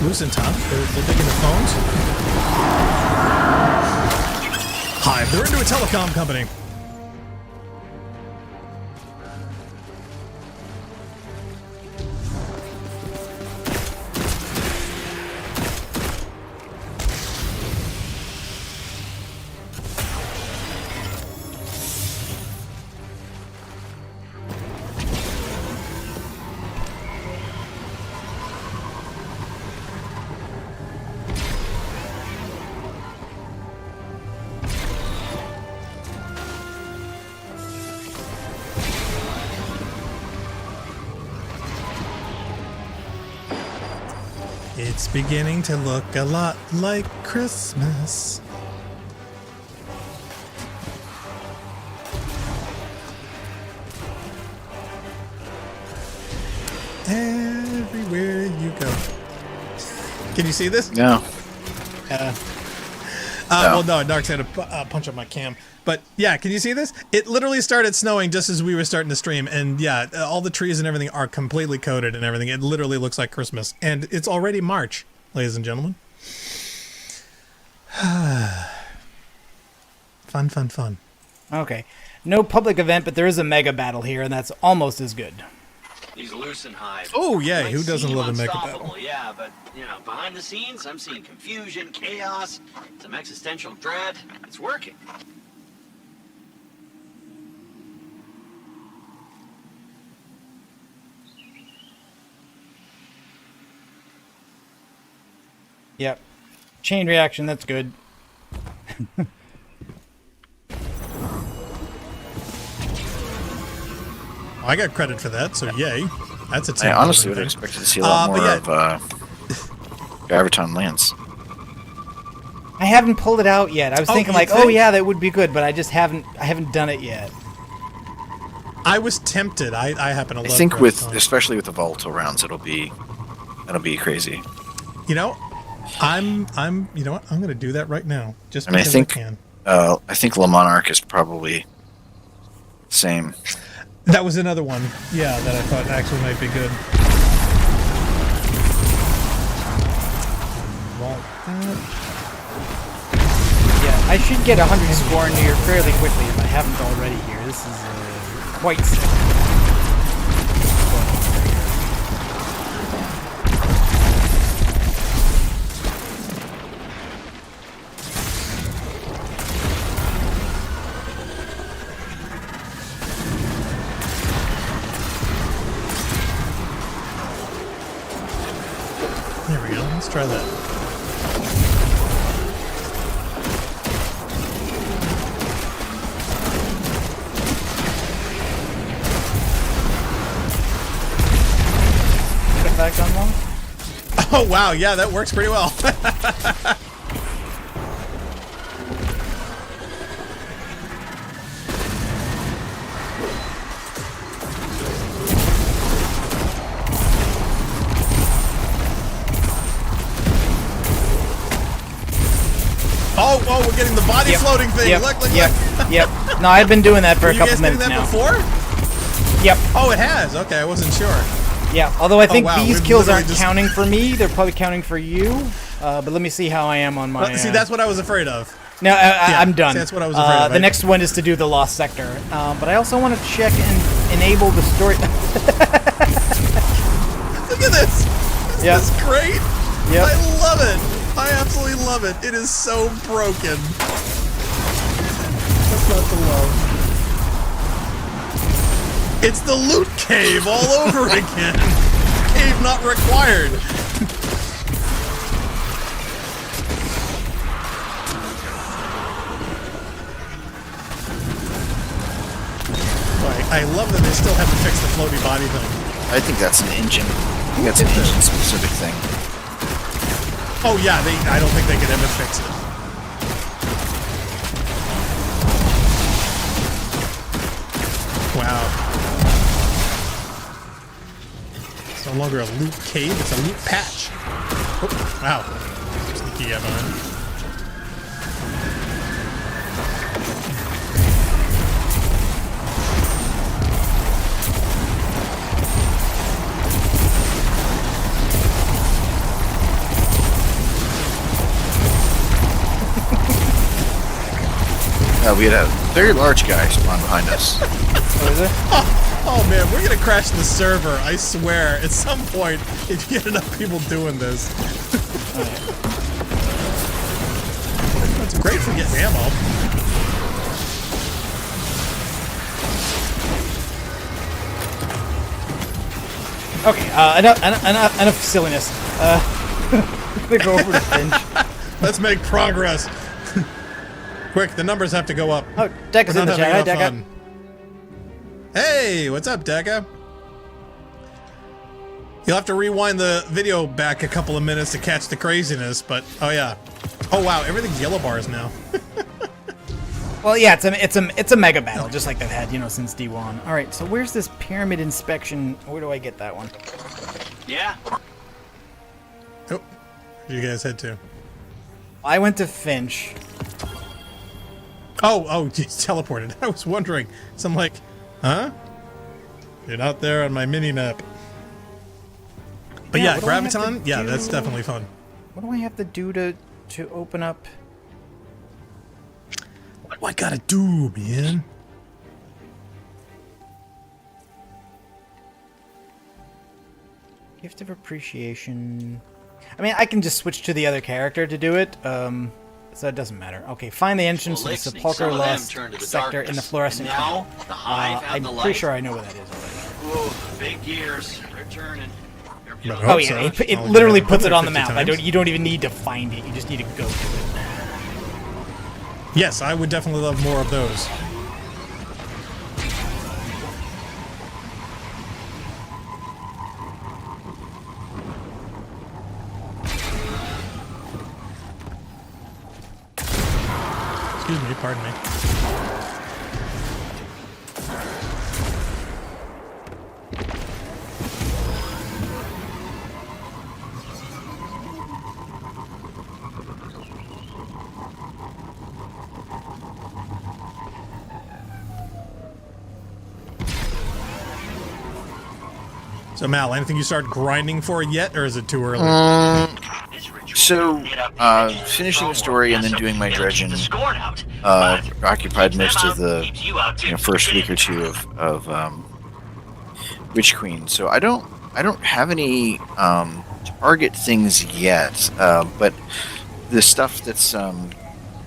Lucent, huh? They're digging the phones? Hive, they're into a telecom company. It's beginning to look a lot like Christmas. Everywhere you go. Can you see this? No. Well, no, Dark's had to punch up my cam. But yeah, can you see this? It literally started snowing just as we were starting to stream. And yeah, all the trees and everything are completely coated and everything. It literally looks like Christmas. And it's already March, ladies and gentlemen. Fun, fun, fun. Okay. No public event, but there is a mega battle here, and that's almost as good. These Lucent hives. Oh, yeah, might who doesn't seem love a mega unstoppable, battle? Yeah, but, behind the scenes, I'm seeing confusion, chaos, some existential dread. It's working. Yep. Chain reaction, that's good. I got credit for that, so yay. That's a I honestly would have expected to see a lot more of Graviton lands. I haven't pulled it out yet. I was thinking you like, think? oh yeah, that would be good, but I just haven't done it yet. I was tempted. I happen to love I think Graviton. especially with the volatile rounds, that'll be crazy. You know, you know what? I'm going to do that right now. Just I mean, because I think can. I think Le Monarch is probably the same. That was another one, yeah, that I thought actually might be good. Yeah, I should get 100 score into here fairly quickly if I haven't already here. This is quite sick. There we go. Let's try that. Effect on one? Oh, wow. Yeah, that works pretty well. Oh, we're getting the body floating thing. Yep. Look. Yep. No, I've been doing that for a You couple guys doing minutes that now. before? Yep. Oh, it has. Okay, I wasn't sure. Yeah. Although I think wow, these we've kills literally aren't just- counting for me. They're probably counting for you. But let me see how I am on my. See, that's what I was afraid of. No, I'm done. See, that's what I was afraid of. The next one is to do the lost sector. But I also want to check and enable the story. Look at this. Yep. This is great. Yep. I love it. I absolutely love it. It is so broken. That's not the love. It's the loot cave all over again. Cave not required. I love that they still haven't fixed the floaty body thing. I think that's an engine. I think that's an engine specific thing. Oh yeah, I don't think they could ever fix it. Wow. It's no longer a loot cave, it's a loot patch. Oh, wow. Sneaky behind. We had a very large guy spawn behind us. What is it? Oh man, we're gonna crash the server. I swear. At some point, if you get enough people doing this, that's great for getting ammo. Okay, enough silliness. Gonna go over to Finch. Let's make progress. Quick, the numbers have to go up. Oh, Deca's in the chat. Hi, Deca. Hey, what's up, Deca? You'll have to rewind the video back a couple of minutes to catch the craziness, but oh yeah. Oh wow, everything's yellow bars now. Well, yeah, it's a mega battle, just like they've had, since D1. All right, so where's this pyramid inspection? Where do I get that one? Yeah. Oh, where'd you guys head to? I went to Finch. Oh, he's teleported. I was wondering. So I'm like, huh? You're not there on my mini map. But yeah, what do I have Graviton, to yeah, do? that's definitely fun. What do I have to do to open up? What do I gotta do, man? Gift of Appreciation. I mean, I can just switch to the other character to do it, so it doesn't matter. Okay, find the entrance to the Sepulchre Lost sector in the fluorescent Now, cone. the hive have I'm the pretty light. sure I know where that is already. Ooh, big gears. Returning. Oh yeah, it literally puts it on the map. You don't even need to find it. You just need to go to it. Yes, I would definitely love more of those. Excuse me, pardon me. So Mal, anything you start grinding for yet, or is it too early? So, finishing the story and then doing my dredging occupied most of the first week or two of Witch Queen. So I don't have any target things yet, but the stuff that's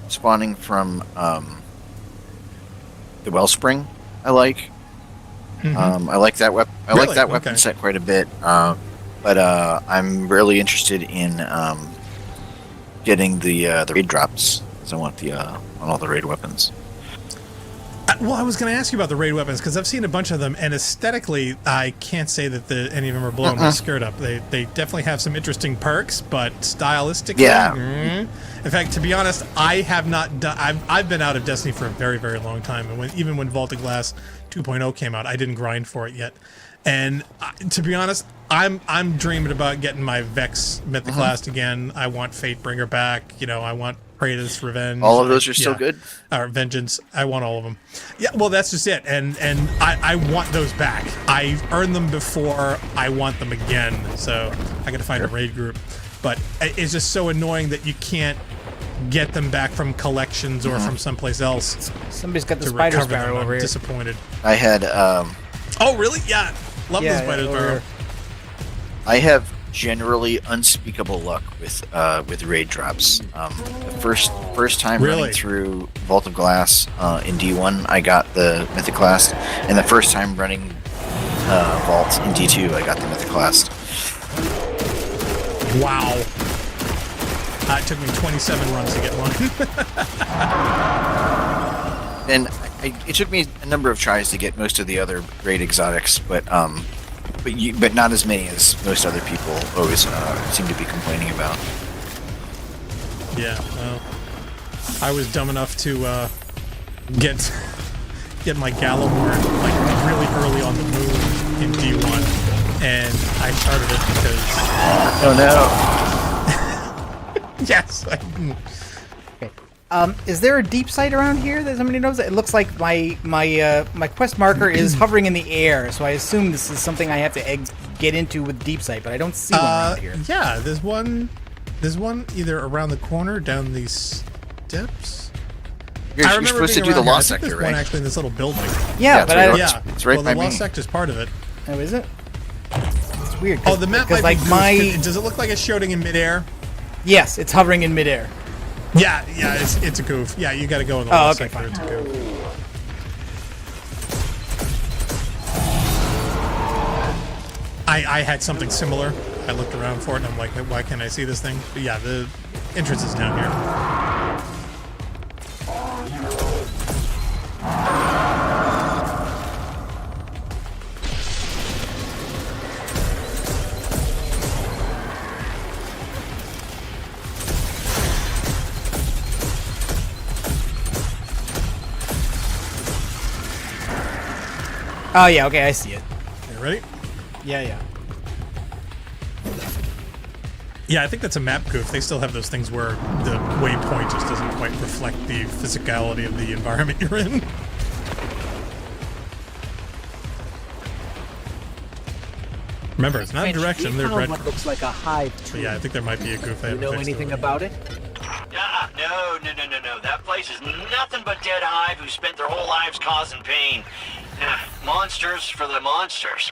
spawning from the Wellspring, I like. I like that weapon. I like that weapon set quite a bit. But I'm really interested in getting the raid drops. So I want all the raid weapons. Well, I was going to ask you about the raid weapons because I've seen a bunch of them, and aesthetically, I can't say that any of them are blowing my skirt up. They definitely have some interesting perks, but stylistically, yeah. In fact, to be honest, I have not done. I've been out of Destiny for a very, very long time, and even when Vaulted Glass 2.0 came out, I didn't grind for it yet. And to be honest, I'm dreaming about getting my Vex Mythoclast again. I want Fatebringer back. I want Kratos Revenge. All of those are still good. Or Vengeance. I want all of them. Yeah, well, that's just it. And I want those back. I earned them before. I want them again. So I got to find a raid group. But it's just so annoying that you can't get them back from collections or from someplace else. Somebody's got the Spider Sparrow over here. Disappointed. I had. Oh, really? Yeah. Love the Spider Sparrow. I have generally unspeakable luck with raid drops. The first time running through Vault of Glass in D1, I got the Mythoclast, and the first time running Vault in D2, I got the Mythoclast. Wow. It took me 27 runs to get one. And it took me a number of tries to get most of the other raid exotics, but not as many as most other people always seem to be complaining about. Yeah, well, I was dumb enough to get my Gallimore like really early on the move in D1, and I started it because. Oh no! Yes. Is there a deep site around here that somebody knows? It looks like my quest marker is hovering in the air, so I assume this is something I have to get into with deep site, but I don't see one around here. Yeah, there's one either around the corner down these steps. You're I remember supposed to being do the around here. lost I think sector, there's one right? actually in this little building. Yeah, it's but right I. on- Yeah, It's right well, by the me. lost sector's part of it. Oh, is it? It's weird. Oh, the map might like be goofed. my. Does it look like it's shooting in midair? Yes, it's hovering in midair. Yeah, it's a goof. Yeah, you got to go in the Oh, lost okay, sector. It's a goof. I had something similar. I looked around for it and I'm like, why can't I see this thing? But yeah, the entrance is down here. Oh yeah, okay, I see it. Okay, ready? Yeah. Yeah, I think that's a map goof. They still have those things where the waypoint just doesn't quite reflect the physicality of the environment you're in. Remember, it's not a direction, they're found red. what looks like a hive But tree. yeah, I think there might be a goof. I You haven't know fixed anything over. about it? No. That place is nothing but dead hive who spent their whole lives causing pain. Monsters for the monsters.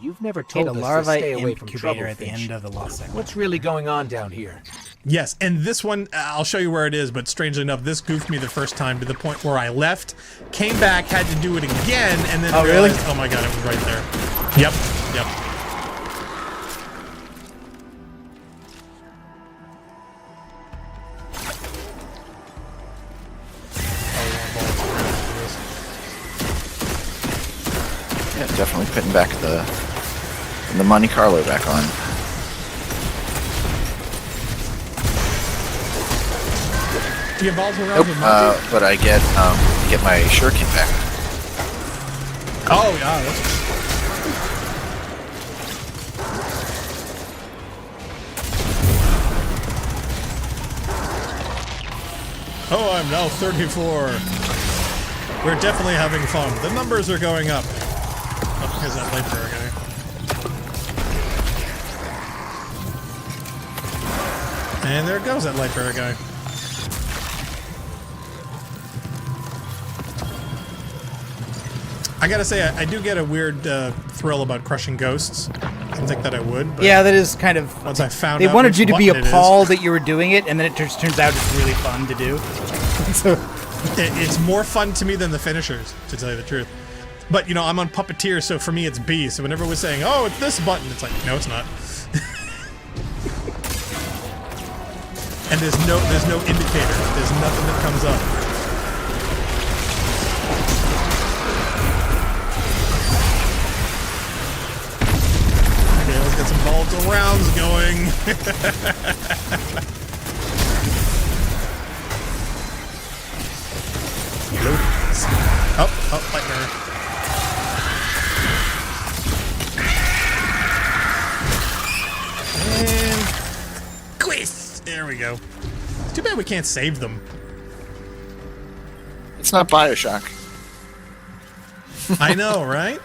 You've never Hate told a us to larvae stay away from trouble, incubator at the Finch. end of the lost sector. What's really going on down here? Yes, and this one, I'll show you where it is, but strangely enough, this goofed me the first time to the point where I left, came back, had to do it again, and then Oh, really? realized, oh my god, it was right there. Yep. Yeah, definitely putting back the Monte Carlo back on. Do you have balls around Nope, with Monty? but I get my shuriken back. Oh, yeah, that's... Oh, I'm now 34. We're definitely having fun. The numbers are going up. Oh, here's that light bearer guy. And there goes that light bearer guy. I gotta say, I do get a weird thrill about crushing ghosts. I didn't think that I would, but Yeah, that is kind of. once I found They out wanted which you to be button it is- appalled that you were doing it, and then it just turns out it's really fun to do. So, It's more fun to me than the finishers, to tell you the truth. But, you know, I'm on Puppeteer, so for me it's B. So whenever we're saying, oh, it's this button, it's like, no, it's not. And there's no indicator. There's nothing that comes up. Okay, let's get some volatile rounds going. Oh, light burner. And quiz. There we go. It's too bad we can't save them. It's not Bioshock. I know, right?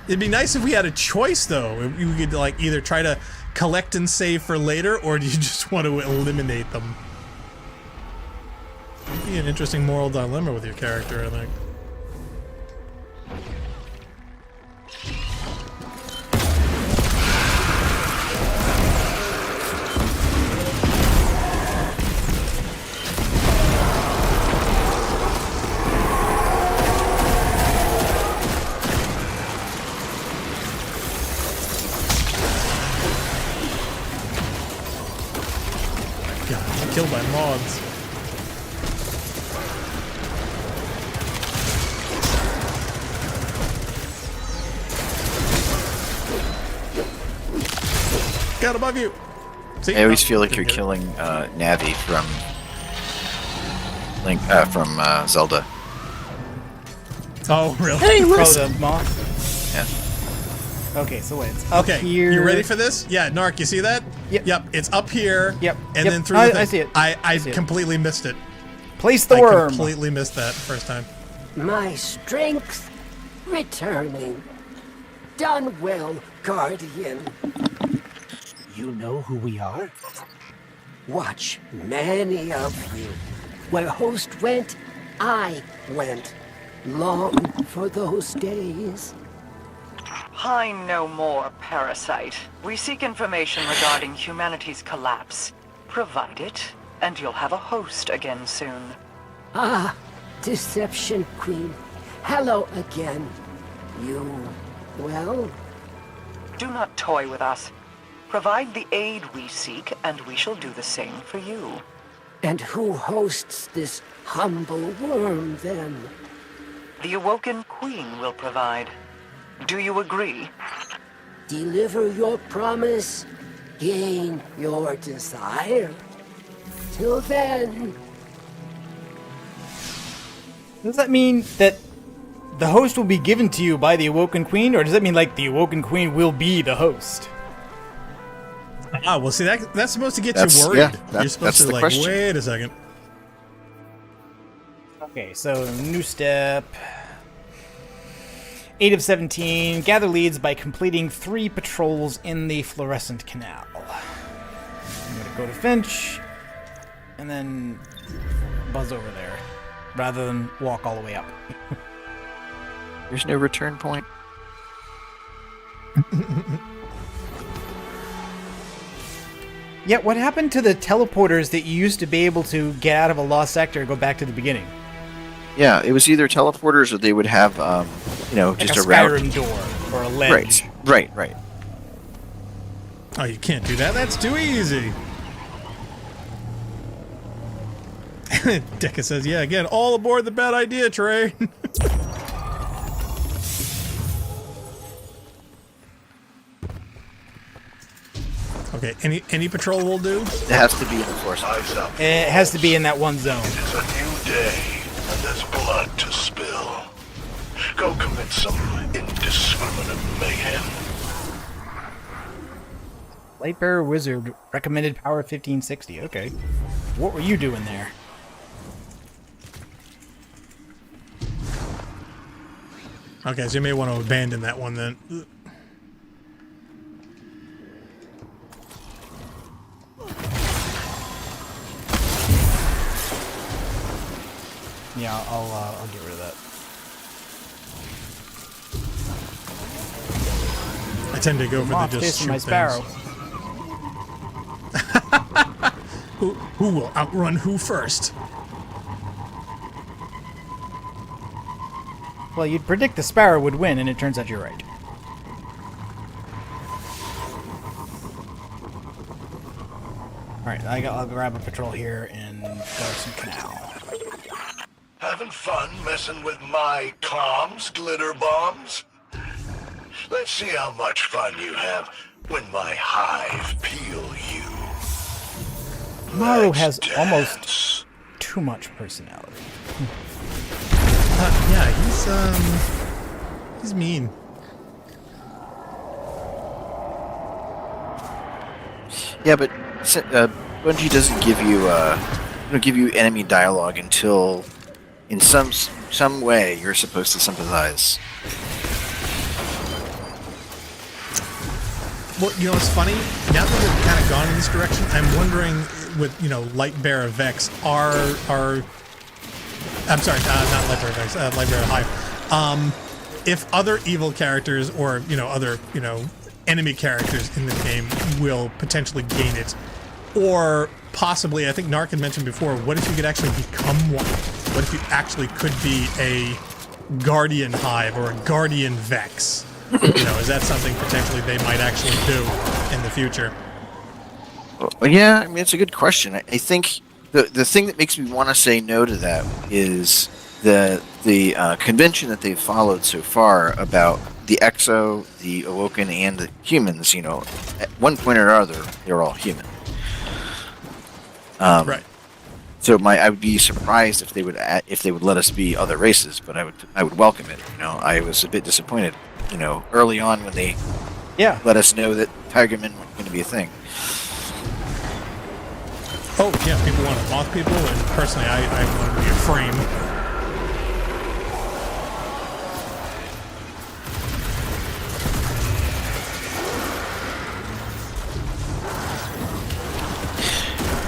It'd be nice if we had a choice, though. You could like either try to collect and save for later, or do you just want to eliminate them? It'd be an interesting moral dilemma with your character, I think. God, I'm killed by mods. Got above you. See? I always Oh, feel like didn't you're get it. killing Navi from Zelda. Oh, really? Hey, oh, listen! the moth. Yeah. Okay, so wait, it's up Okay, here. you ready for this? Yeah, Narc, you see that? Yep. Yep, it's up here. Yep, And yep. then through I the thing. see it. I I see it. completely missed it. Place the I worm. completely missed that first time. My strength returning. Done well, Guardian. You know who we are? Watch many of you Where host went, I went. Long for those days. I know more, Parasite. We seek information regarding humanity's collapse. Provide it, and you'll have a host again soon. Ah, Deception Queen. Hello again. You, well? Do not toy with us. Provide the aid we seek, and we shall do the same for you. And who hosts this humble worm, then? The Awoken Queen will provide. Do you agree? Deliver your promise, gain your desire. Till then... Does that mean that the host will be given to you by the Awoken Queen, or does that mean, like, the Awoken Queen will be the host? Ah, well, see, that's supposed to get That's- you worried. yeah, You're supposed to, the like, question. wait a second. Okay, so new step. 8 of 17. Gather leads by completing 3 patrols in the fluorescent canal. I'm going to go to Finch, and then buzz over there, rather than walk all the way up. There's no return point. Yeah, what happened to the teleporters that you used to be able to get out of a lost sector and go back to the beginning? Yeah, it was either teleporters or they would have, Like just a a route. Skyrim door or a ledge. Right. Oh, you can't do that. That's too easy. Deca says, yeah, again, all aboard the bad idea train. Okay, any patrol will do? It has to be in the force. Eyes up. It has to be in that one zone. It's a new day, and there's blood to spill. Go commit some indiscriminate mayhem. Lightbearer Wizard, recommended power 1560. Okay. What were you doing there? Okay, so you may want to abandon that one then. Yeah, I'll get rid of that. I tend to go for the Moth just chasing shoot my sparrow. things. Who will outrun who first? Well, you'd predict the sparrow would win, and it turns out you're right. Alright, I'll grab a patrol here and go to some canal. Having fun messing with my comms, glitter bombs? Let's see how much fun you have when my hive peel you. Maru Let's has dance. almost too much personality. Yeah, he's mean. Yeah, but Bungie doesn't give you enemy dialogue until, in some way, you're supposed to sympathize. Well, you know what's funny? Now that we've kind of gone in this direction, I'm wondering with, Lightbearer Vex, I'm sorry, not Lightbearer Vex, Lightbearer Hive. If other evil characters or, other, enemy characters in the game will potentially gain it. Or possibly, I think Nark had mentioned before, what if you could actually become one? What if you actually could be a Guardian Hive or a Guardian Vex? Is that something potentially they might actually do in the future? Well, yeah, I mean, it's a good question. I think the thing that makes me want to say no to that is the convention that they've followed so far about the Exo, the Awoken, and the humans. At one point or other, they're all human. Right. So I would be surprised if they would let us be other races, but I would welcome it. I was a bit disappointed. Early on when they let us know that Tigermen were going to be a thing. Oh, yeah, people want to moth people, and personally, I want to be a frame.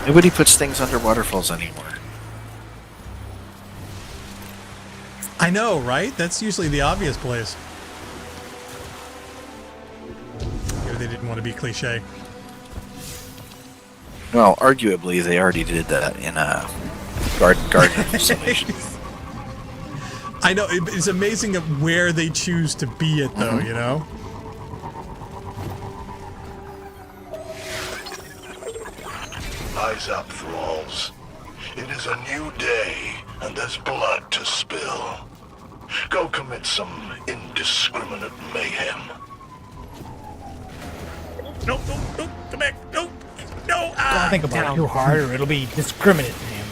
Nobody puts things under waterfalls anymore. I know, right? That's usually the obvious place. Maybe they didn't want to be cliche. Well, arguably, they already did that in Garden of Salvation. I know, it's amazing of where they choose to be it, though, you know? Eyes up, thralls. It is a new day, and there's blood to spill. Go commit some indiscriminate mayhem. No, come back, no, Don't think about it too hard, or it'll be discriminate, man.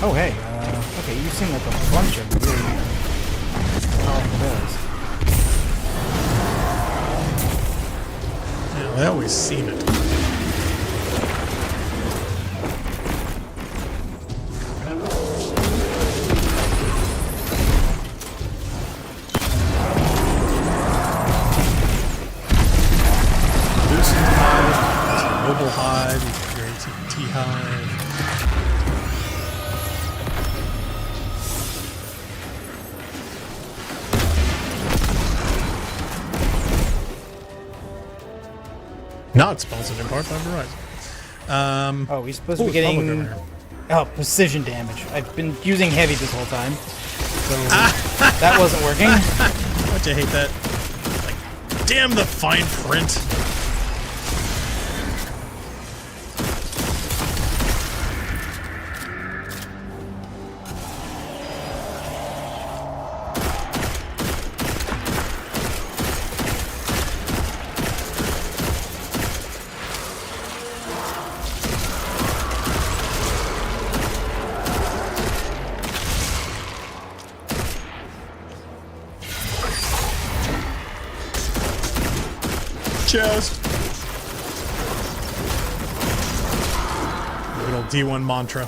Oh, hey, okay, you seem like a bunch of really powerful guys. Yeah, they always seem it. Mobile hive, your AT&T hive. Not sponsored in part by Verizon. Oh, he's supposed to be getting precision damage. I've been using heavy this whole time, so that wasn't working. Don't you hate that? Like, damn the fine print. Chest. Good old D1 mantra.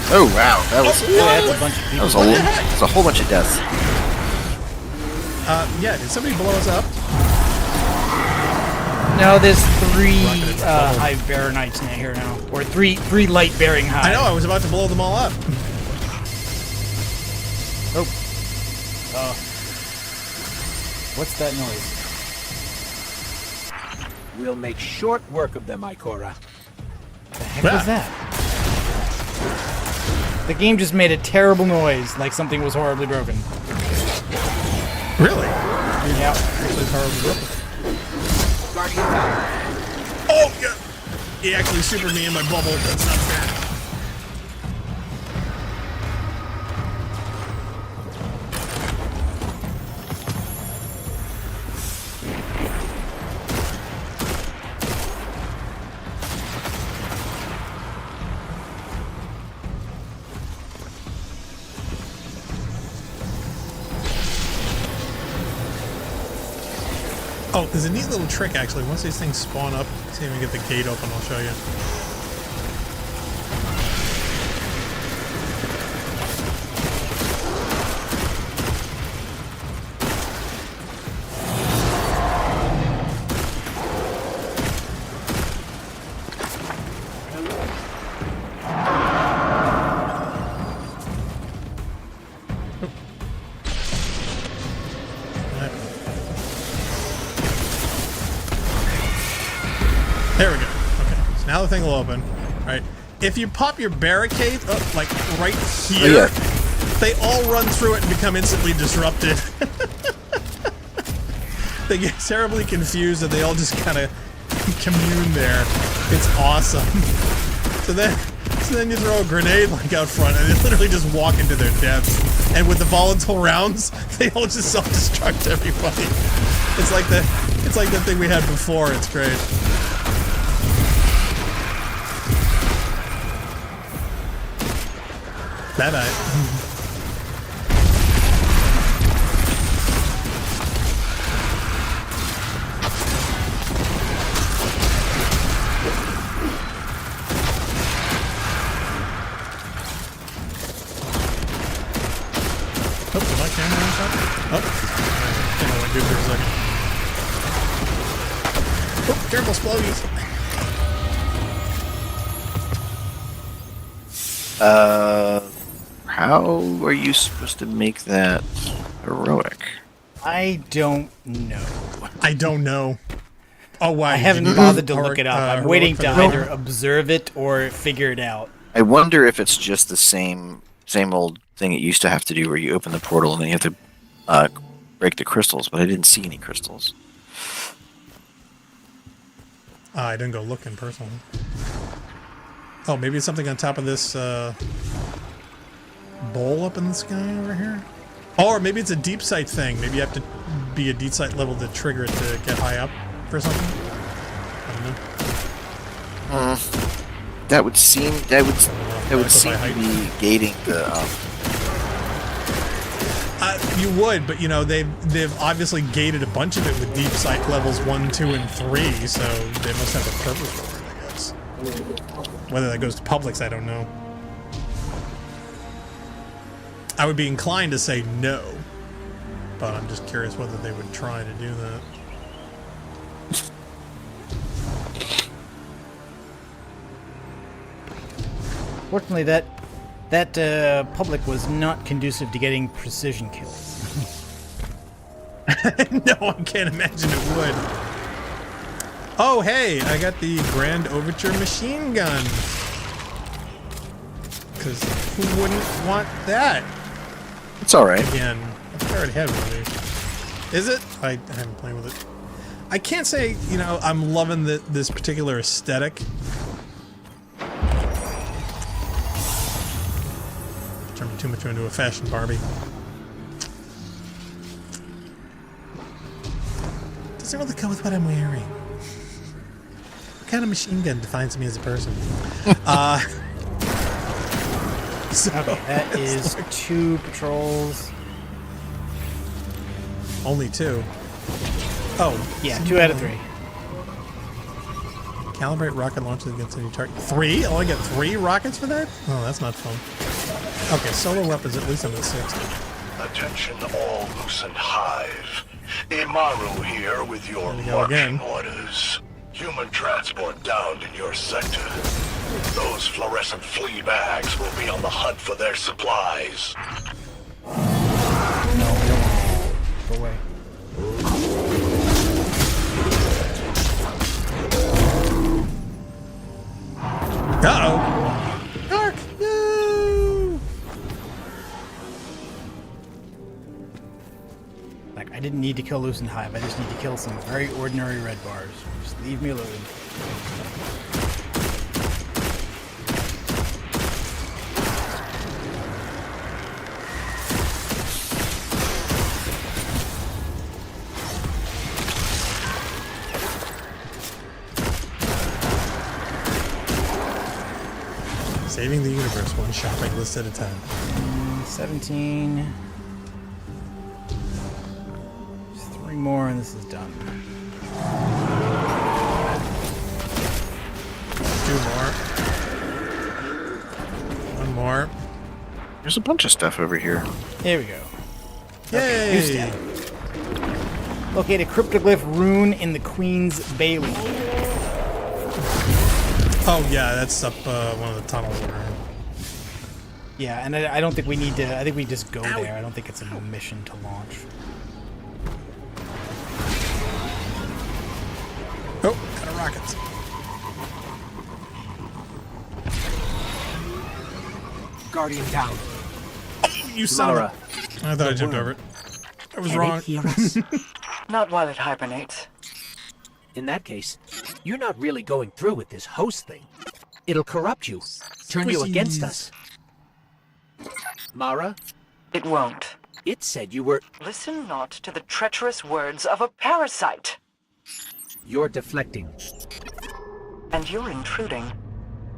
Oh wow, that was That's a bunch of people. that was a whole bunch of deaths. Yeah, did somebody blow us up? No, there's 3 hive bearer knights in here now, or three light bearing hive. I know, I was about to blow them all up. Oh. What's that noise? We'll make short work of them, Ikora. The heck was that? The game just made a terrible noise, like something was horribly broken. Really? Yeah, actually horribly broken. Oh, yeah. He actually supered me in my bubble. That's not fair. Oh, there's a neat little trick actually. Once these things spawn up, see if we can get the gate open, I'll show you. There we go. Okay, so now the thing will open. Right. If you pop your barricade up, like right here, they all run through it and become instantly disrupted. They get terribly confused and they all just kind of commune there. It's awesome. So then you throw a grenade like out front and they literally just walk into their deaths. And with the volatile rounds, they all just self-destruct everybody. It's like the thing we had before. It's great. Bye-bye. Oh, did my camera on top? Oh, I don't know what I did for a second. Oh, careful, Splogies. How are you supposed to make that heroic? I don't know. I don't know. Oh, wow. I haven't bothered to look it up. I'm waiting to either observe it or figure it out. I wonder if it's just the same old thing it used to have to do where you open the portal and then you have to break the crystals, but I didn't see any crystals. I didn't go looking personally. Oh, maybe it's something on top of this bowl up in the sky over here? Or maybe it's a deep sight thing. Maybe you have to be a deep sight level to trigger it to get high up for something. I don't know. That would seem to be gating the. You would, but you know they've obviously gated a bunch of it with deep sight levels 1, 2, and 3, so they must have a purpose for it, I guess. Whether that goes to Publix, I don't know. I would be inclined to say no, but I'm just curious whether they would try to do that. Fortunately, that public was not conducive to getting precision kills. No, I can't imagine it would. Oh, hey, I got the Grand Overture machine gun. Because who wouldn't want that? It's alright. Again, I think I already have one of these. Is it? I haven't played with it. I can't say, you know, I'm loving this particular aesthetic. Turned too much into a fashion Barbie. Doesn't really go with what I'm wearing. What kind of machine gun defines me as a person? So, Okay, that is 2 patrols. Only 2. Oh. Yeah, 2 out of 3. Calibrate rocket launches against any target. 3? Oh, I get 3 rockets for that? Oh, that's not fun. Okay, solo weapons, at least I'm at 60. Attention all loosened hive. Imaru here with your There we go marching again. orders. Human transport downed in your sector. Those fluorescent flea bags will be on the hunt for their supplies. No, we don't want to. Go away. Uh-oh. Dark! No! Like, I didn't need to kill Lucent Hive. I just need to kill some very ordinary red bars. Just leave me alone. Saving the universe one shopping list at a time. 17. Just 3 more and this is done. 2 more. 1 more. There's a bunch of stuff over here. Here we go. Yay! New step. Locate a Cryptoglyph Rune in the Queen's Bailey. Oh yeah, that's up one of the tunnels over here. Yeah, and I don't think we need to. I think we just go there. I don't think it's a mission to launch. Oh, got a rocket. Guardian down. You son of a... Mara. I thought I jumped over it. I was wrong. Not while it hibernates. In that case, you're not really going through with this host thing. It'll corrupt you, turn you against us. Mara, It won't. it said you were... Listen not to the treacherous words of a parasite. You're deflecting. And you're intruding.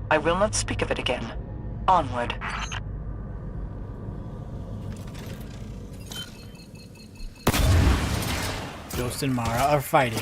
I will not speak of it again. Onward. Ghost and Mara are fighting.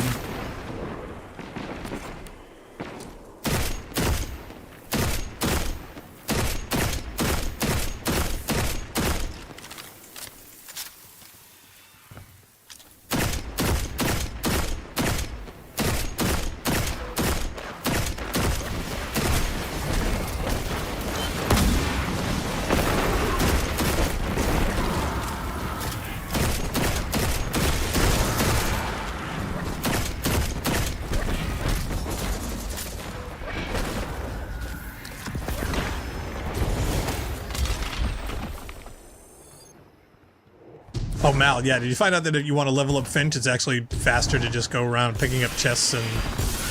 Oh, Mal, yeah, did you find out that if you want to level up Finch, it's actually faster to just go around picking up chests and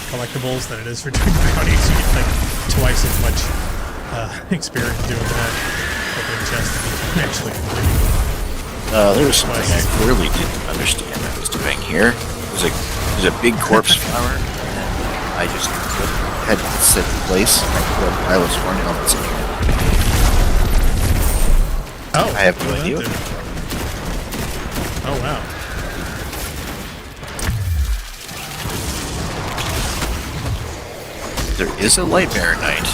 collectibles than it is for doing bounties? You get like twice as much experience doing that, opening chests than you actually complete. There was something I clearly didn't understand I was doing here. There's a big corpse flower, and I just had to set in place, and I put a pile of sworn helmets in here. Oh, I have no idea. Oh, wow. There is a Lightbearer Knight.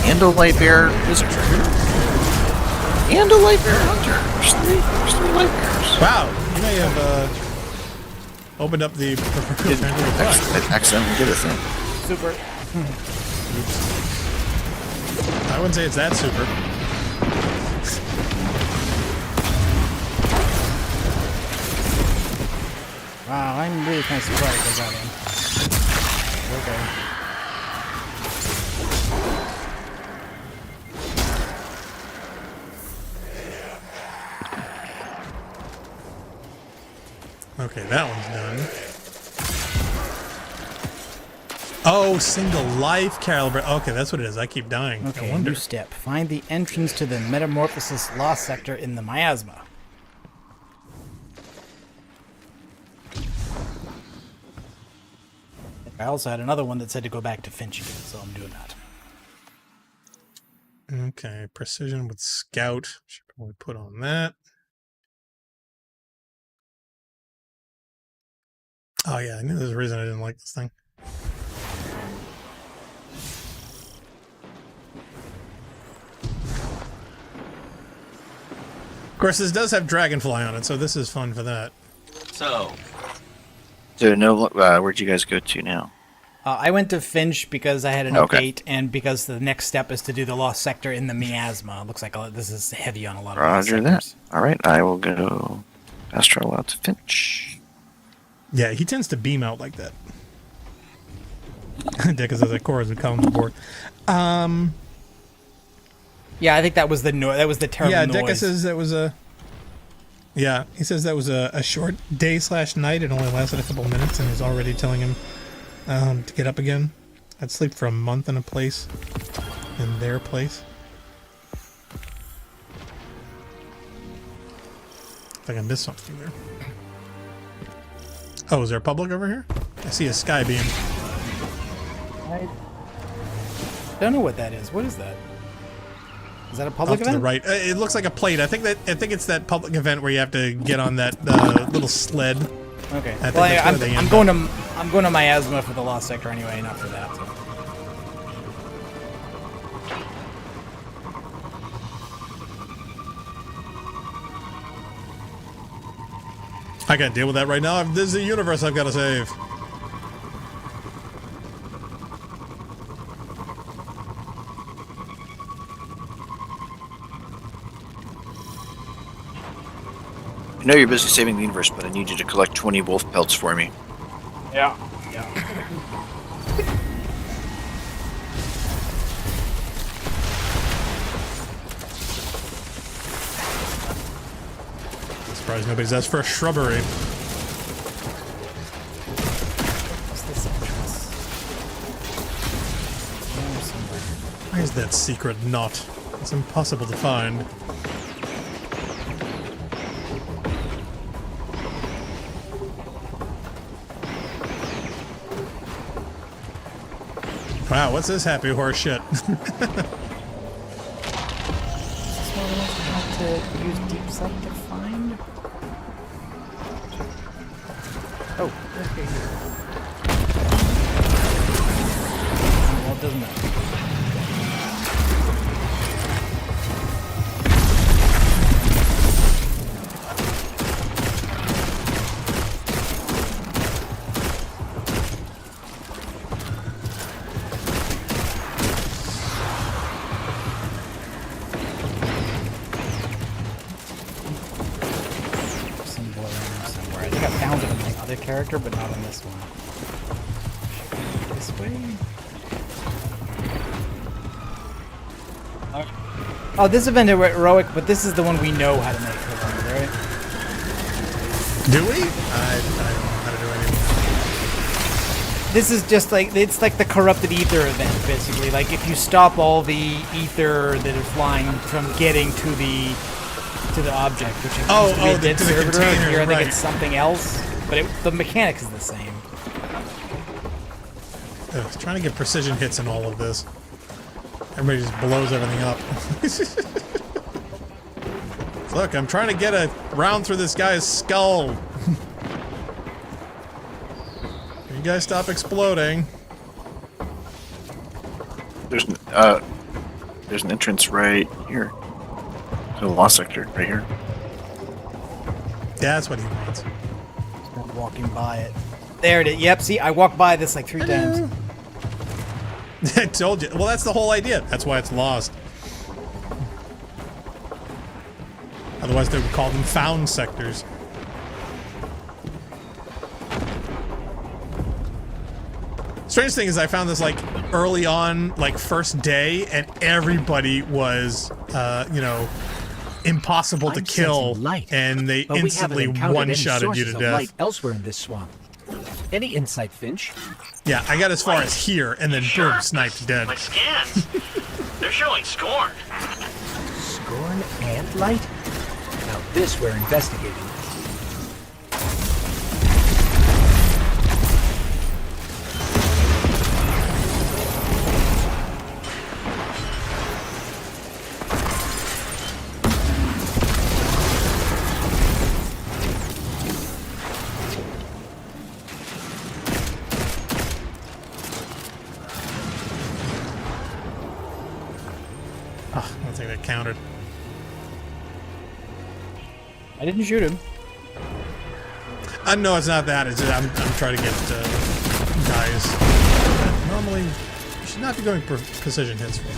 And a Lightbearer Wizard. And a Lightbearer Hunter. There's three Lightbearers. Wow, you may have opened up the I accidentally did a thing. Super. I wouldn't say it's that super. Wow, I'm really kind of surprised I got in. Okay. Okay, that one's done. Oh, single life caliber. Okay, that's what it is. I keep dying. Okay, I wonder. new step. Find the entrance to the Metamorphosis Lost Sector in the Miasma. I also had another one that said to go back to Finch again, so I'm doing that. Okay, precision with scout. Should probably put on that. Oh yeah, I knew there's a reason I didn't like this thing. Of course, this does have Dragonfly on it, so this is fun for that. So, Where'd you guys go to now? I went to Finch because I had an Okay. update, and because the next step is to do the Lost Sector in the Miasma. Looks like this is heavy on a lot of Roger sectors. that. Alright, I will go fast travel out to Finch. Yeah, he tends to beam out like that. Because as a core as we call him the board. Yeah, I think that was the terrible Yeah, noise. Deka says that was a. Yeah, he says that was a short day/night. It only lasted a couple minutes, and he's already telling him to get up again. I'd sleep for a month in a place, in their place. I think I missed something there. Oh, is there a public over here? I see a sky beam. I don't know what that is. What is that? Is that a Off public to the event? right. It looks like a plate. I think it's that public event where you have to get on that little sled. Okay. I think Well, that's where they I'm end going to Miasma for the Lost Sector anyway, not for that. So. I gotta deal with that right now. This is the universe I've got to save. I know you're busy saving the universe, but I need you to collect 20 wolf pelts for me. Yeah. Surprised nobody's asked for a shrubbery. What's this entrance? There somewhere. Where's that secret knot? It's impossible to find. Wow, what's this happy horse shit? Is this one of the ones we have to use deep sight to find? Oh, okay. Well, it doesn't matter. Symbol around somewhere. I think I found it in my other character, but not in this one. This way? Oh, this event is heroic, but this is the one we know how to make heroic, right? Do we? I don't know how to do anything. This is just like, it's like the corrupted ether event, basically. Like, if you stop all the ether that is flying from getting to the object, which is to be a dead to the servitor, container, here I think right. it's something else, but the mechanics is the same. Ugh, trying to get precision hits in all of this. Everybody just blows everything up. Look, I'm trying to get a round through this guy's skull. You guys stop exploding. There's an entrance right here. To the lost sector, right here. That's what he wants. Just walking by it. There it is. Yep, see, I walked by this like 3 times. I told you. Well, that's the whole idea. That's why it's lost. Otherwise, they would call them found sectors. Strange thing is, I found this like early on, like first day, and everybody was, you know, impossible to I'm kill, sensing light, and they but we haven't instantly encountered any one-shotted you sources to of death. light elsewhere in this swamp. Any insight, Finch? Yeah, I got as far as here, and then Sure. boom, sniped dead. My scans. They're showing Scorn. Scorn and light? Now this we're investigating. I don't think that counted. I didn't shoot him. No, it's not that. It's just, I'm trying to get guys that normally you should not be going for precision hits for.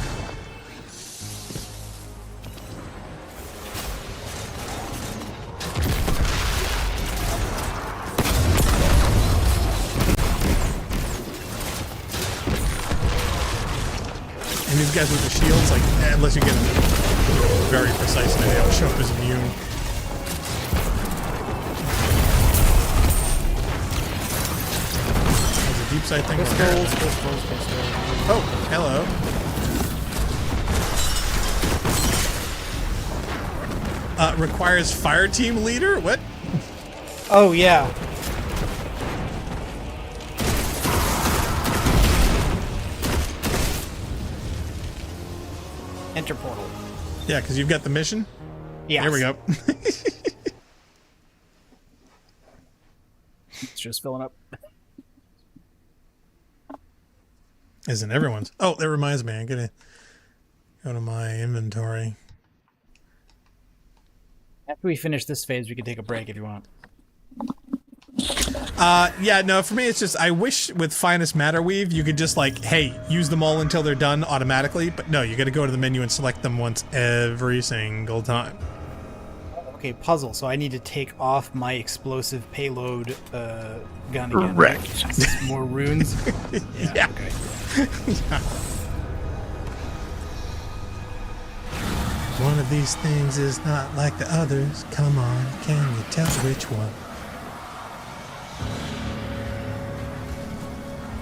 And these guys with the shields, like, unless you get very precise, they don't show up as immune. There's a deep sight thing over there. Pistols. Oh, hello. Requires fire team leader? What? Oh, yeah. Enter portal. Yeah, because you've got the mission. Yeah. Here we go. It's just filling up. Isn't everyone's? Oh, that reminds me. I'm gonna go to my inventory. After we finish this phase, we can take a break if you want. Yeah, no, for me it's just, I wish with Finest Matter Weave you could just like, hey, use them all until they're done automatically, but no, you gotta go to the menu and select them once every single time. Okay, puzzle. So I need to take off my explosive payload gun again. Correct. Is this more runes? Yeah. Okay. Yeah. One of these things is not like the others. Come on, can you tell which one?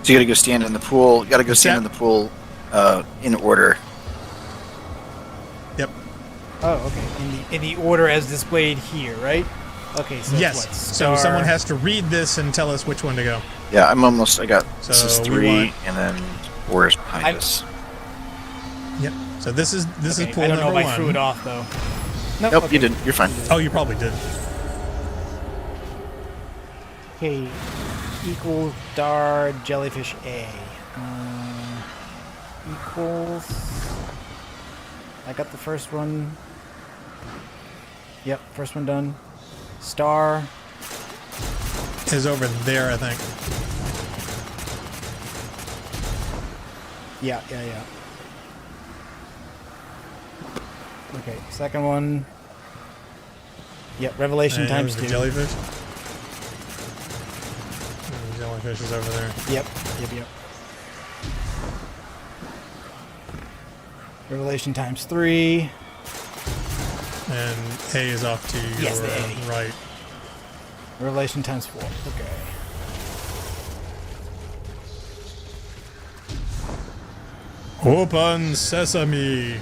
So you gotta go stand in the pool. You gotta go stand in the pool in order. Yep. Oh, okay. In the order as displayed here, right? Okay, so Yes. what? So Star- someone has to read this and tell us which one to go. Yeah, I got this is So we 3, want- and then 4 is behind us. Yep. So this is Okay, pool I don't know number if I 1. threw it off though. Nope, Nope, okay. you didn't. You're fine. Oh, you probably did. Okay, equals star jellyfish A. Equals. I got the first one. Yep, first one done. Star. Is over there, I think. Yeah. Okay, second one. Yep, revelation That times was the 2. jellyfish. The jellyfish is over there. Yep. Revelation times 3. And A is off to your Yes, the A. right. Revelation times 4. Okay. Open sesame.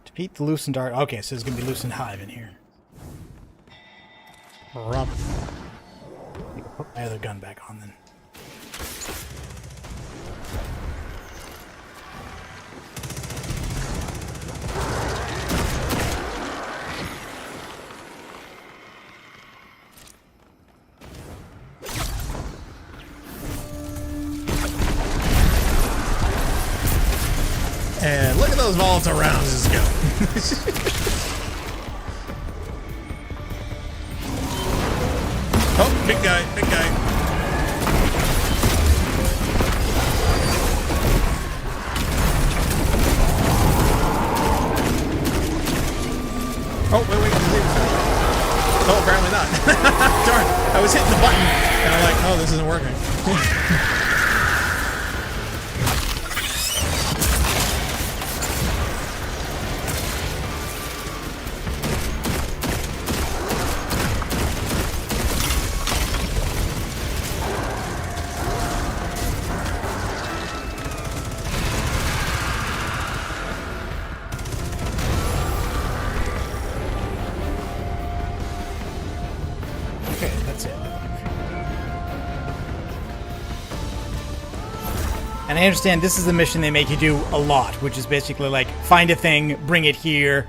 Defeat the Loosened Dart. Okay, so there's going to be Loosened Hive in here. Robin. Put my other gun back on then. And look at those volatile rounds just go. Oh, big guy, big guy. Oh, wait. Oh, apparently not. Darn, I was hitting the button, and I'm like, oh, this isn't working. Okay, that's it. And I understand this is the mission they make you do a lot, which is basically like find a thing, bring it here,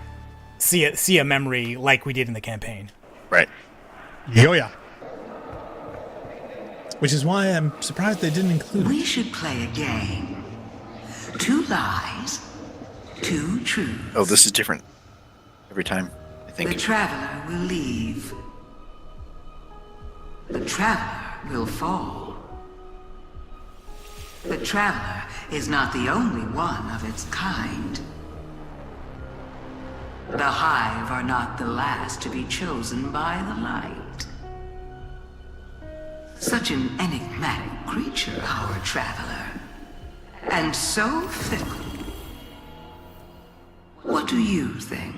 see a memory like we did in the campaign. Right. Oh yeah. Which is why I'm surprised they didn't include it. We should play a game. 2 lies, 2 truths. Oh, this is different every time, I think. The traveler will leave. The traveler will fall. The traveler is not the only one of its kind. The Hive are not the last to be chosen by the light. Such an enigmatic creature, our traveler. And so fickle. What do you think?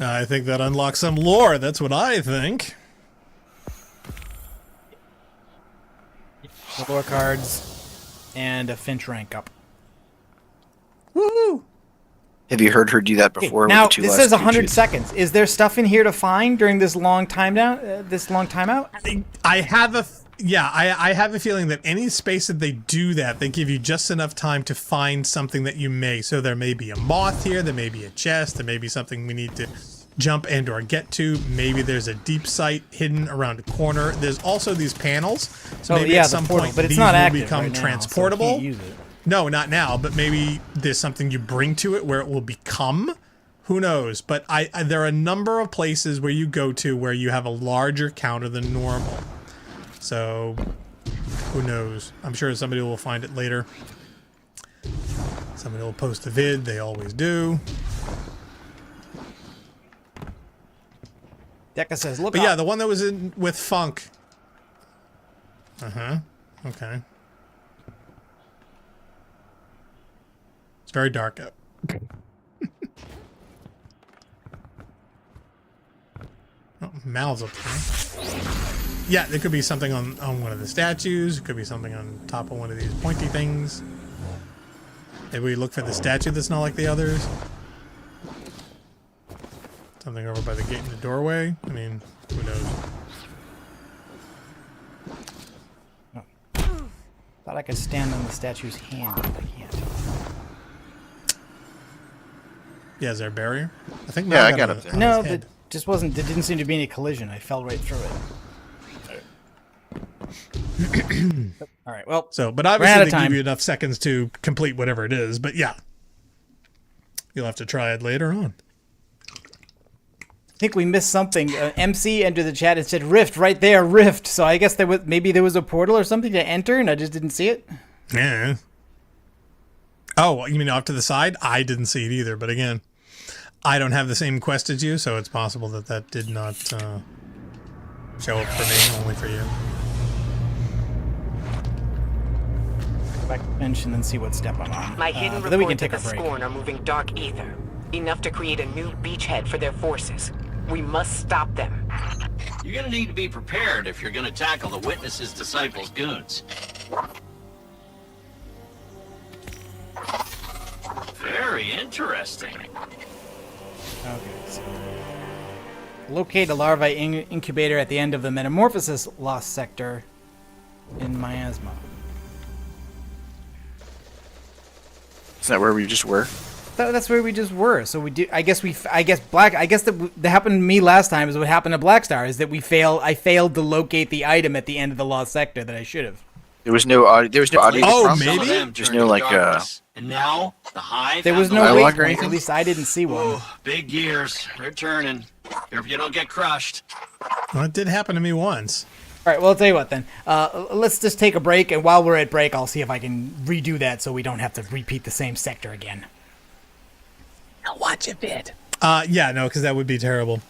I think that unlocks some lore. That's what I think. The lore cards and a Finch rank up. Woohoo! Have you heard her do that Okay, before? now with the 2 this last says 100 creatures? seconds. Is there stuff in here to find during this long time down? This long timeout? I have I have a feeling that any space that they do that, they give you just enough time to find something that you may. So there may be a moth here, there may be a chest, there may be something we need to jump and or get to. Maybe there's a deep site hidden around a corner. There's also these panels. So maybe yeah, at the some portal, point but it's these not will active become right now, transportable. So we can't use it. No, not now, but maybe there's something you bring to it where it will become. Who knows? But there are a number of places where you go to where you have a larger counter than normal. So, who knows? I'm sure somebody will find it later. Somebody will post a vid. They always do. Deca says, look But up. yeah, the one that was in with Funk. Uh-huh. Okay. It's very dark out. Oh, Mal's up there. Yeah, there could be something on one of the statues. It could be something on top of one of these pointy things. Maybe we look for the statue that's not like the others. Something over by the gate in the doorway. I mean, who knows? Thought I could stand on the statue's hand, but I can't. Yeah, is there a barrier? I think. Yeah, Mal I got it up there. on No, his there head. just wasn't. There didn't seem to be any collision. I fell right through it. All right. Well, So, but ran out obviously of they time. give you enough seconds to complete whatever it is. But yeah, you'll have to try it later on. I think we missed something. MC entered the chat and said Rift right there, Rift. So I guess maybe there was a portal or something to enter, and I just didn't see it. Yeah. Oh, you mean off to the side? I didn't see it either. But again, I don't have the same quest as you, so it's possible that did not show up for me, only for you. Go back to the bench and then see what step I'm on. My hidden but then we can report take that a the break. Scorn are moving dark ether, enough to create a new beachhead for their forces. We must stop them. You're gonna need to be prepared if you're gonna tackle the Witness's disciples' goons. Very interesting. Okay. So locate a larvae incubator at the end of the Metamorphosis Lost Sector in Miasma. Is that where we just were? That's where we just were. So we do. I guess that happened to me last time. Is what happened to Blackstar. Is that I failed to locate the item at the end of the Lost Sector that I should have. There was no audio. There was no audio. Oh, prompt? maybe? There's no like. And now the Hive. There was has no the- dialogue or waypoint. anything? At least I didn't see one. Oh, big gears. They're turning. If you don't get crushed. Well, it did happen to me once. All right. Well, I'll tell you what then. Let's just take a break, and while we're at break, I'll see if I can redo that so we don't have to repeat the same sector again. I'll watch a bit. Yeah, no, because that would be terrible.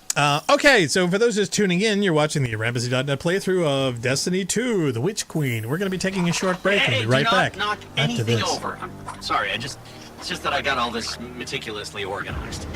Okay, so for those just tuning in, you're watching the Rambacy.net playthrough of Destiny 2, The Witch Queen. We're going to be taking a short break and Hey, be right do not back knock after anything this. over. I'm sorry. It's just that I got all this meticulously organized.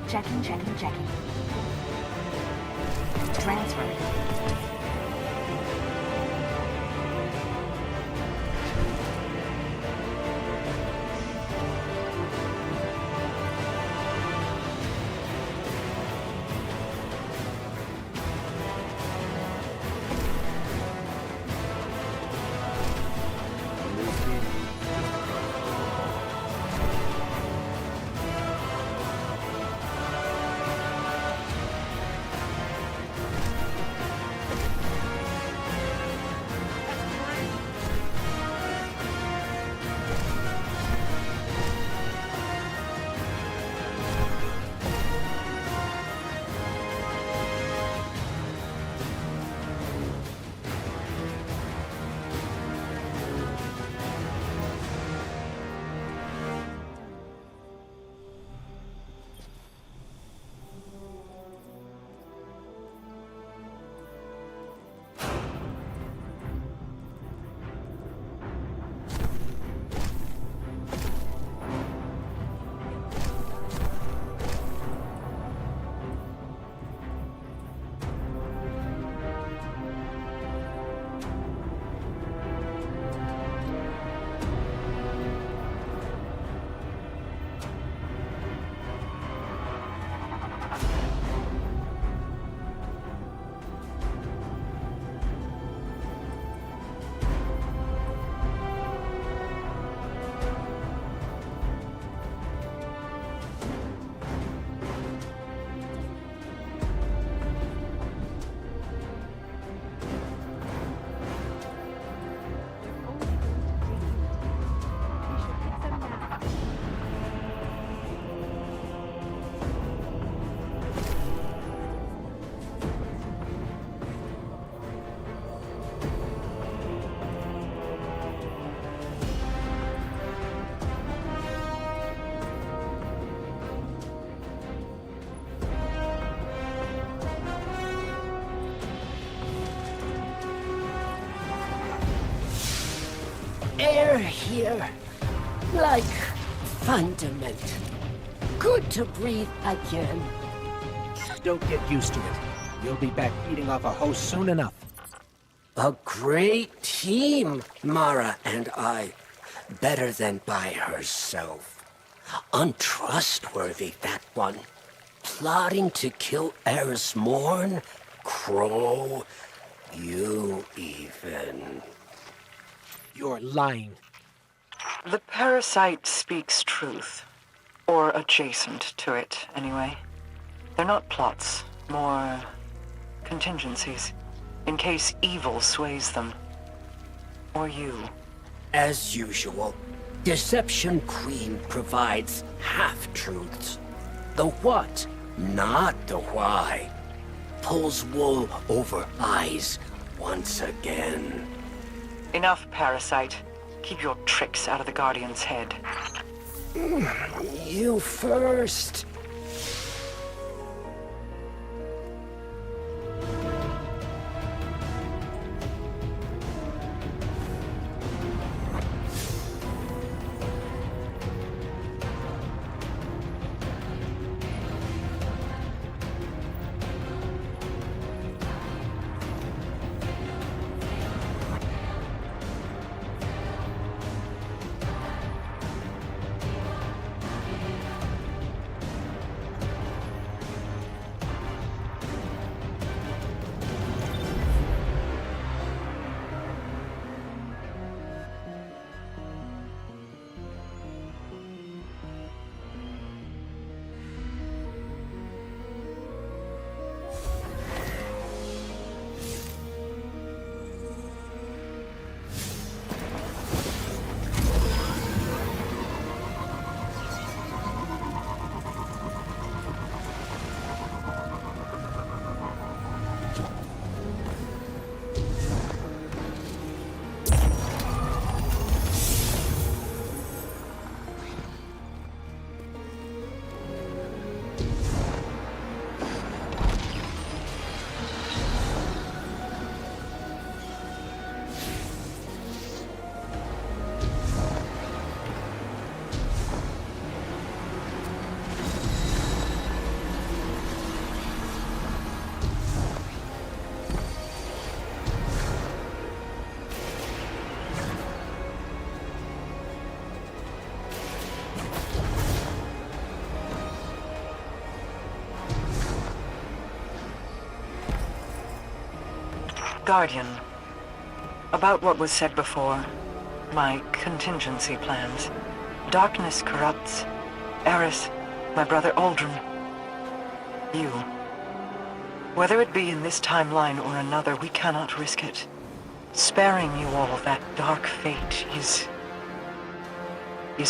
Checking. Transfer. air here. Like fundament. Good to breathe again. Don't get used to it. You'll be back feeding off a host soon enough. A great team, Mara and I. Better than by herself. Untrustworthy, that one. Plotting to kill Eris Morn, Crow, you even. You're lying. The parasite speaks truth. Or adjacent to it, anyway. They're not plots, more contingencies. In case evil sways them. Or you. As usual, Deception Queen provides half-truths. The what, not the why. Pulls wool over eyes once again. Enough, parasite. Keep your tricks out of the Guardian's head. You first. Guardian, about what was said before, my contingency plans. Darkness corrupts. Eris, my brother Aldrin. You. Whether it be in this timeline or another, we cannot risk it. Sparing you all that dark fate is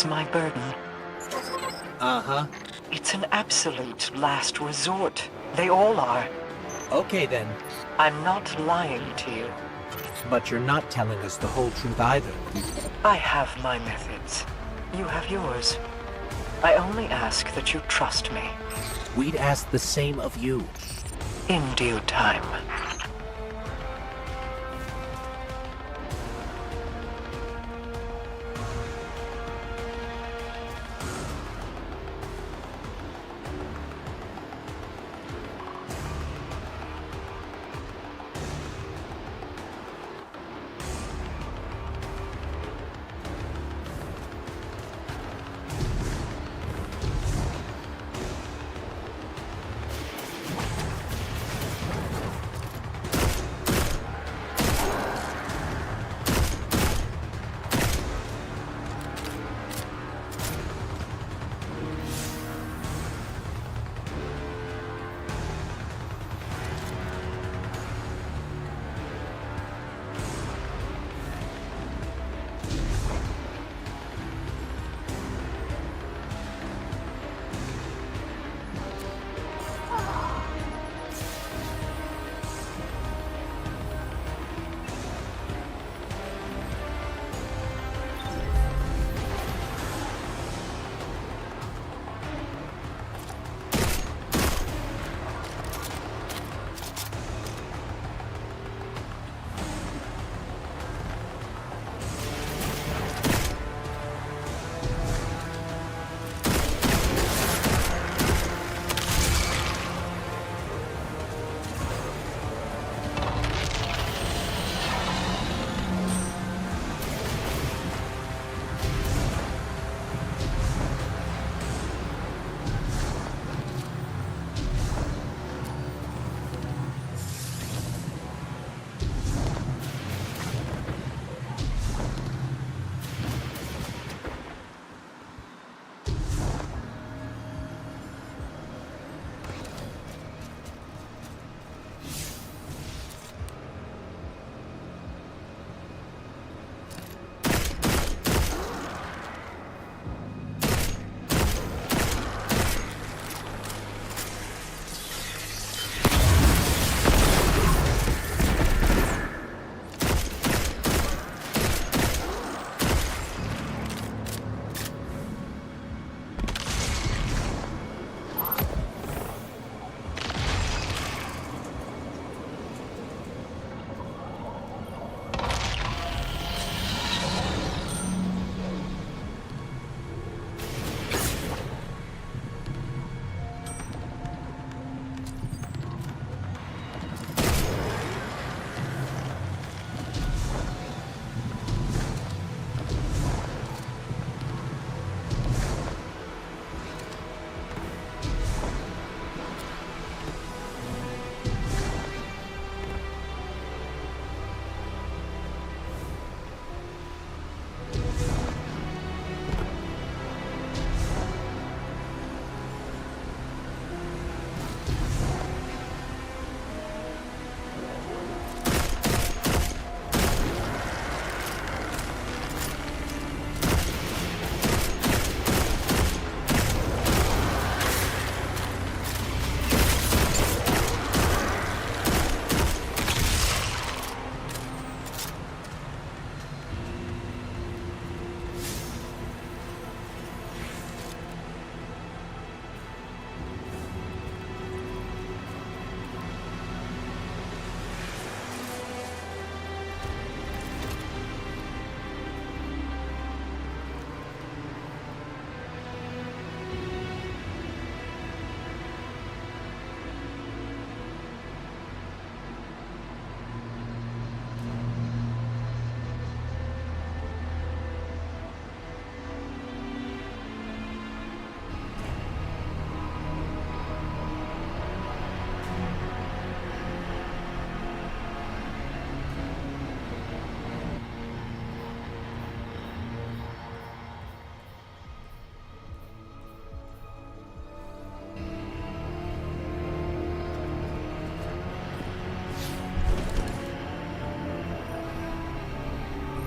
my burden. Uh-huh. It's an absolute last resort. They all are. Okay then. I'm not lying to you. But you're not telling us the whole truth either. I have my methods. You have yours. I only ask that you trust me. We'd ask the same of you. In due time.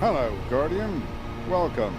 Hello, Guardian. Welcome.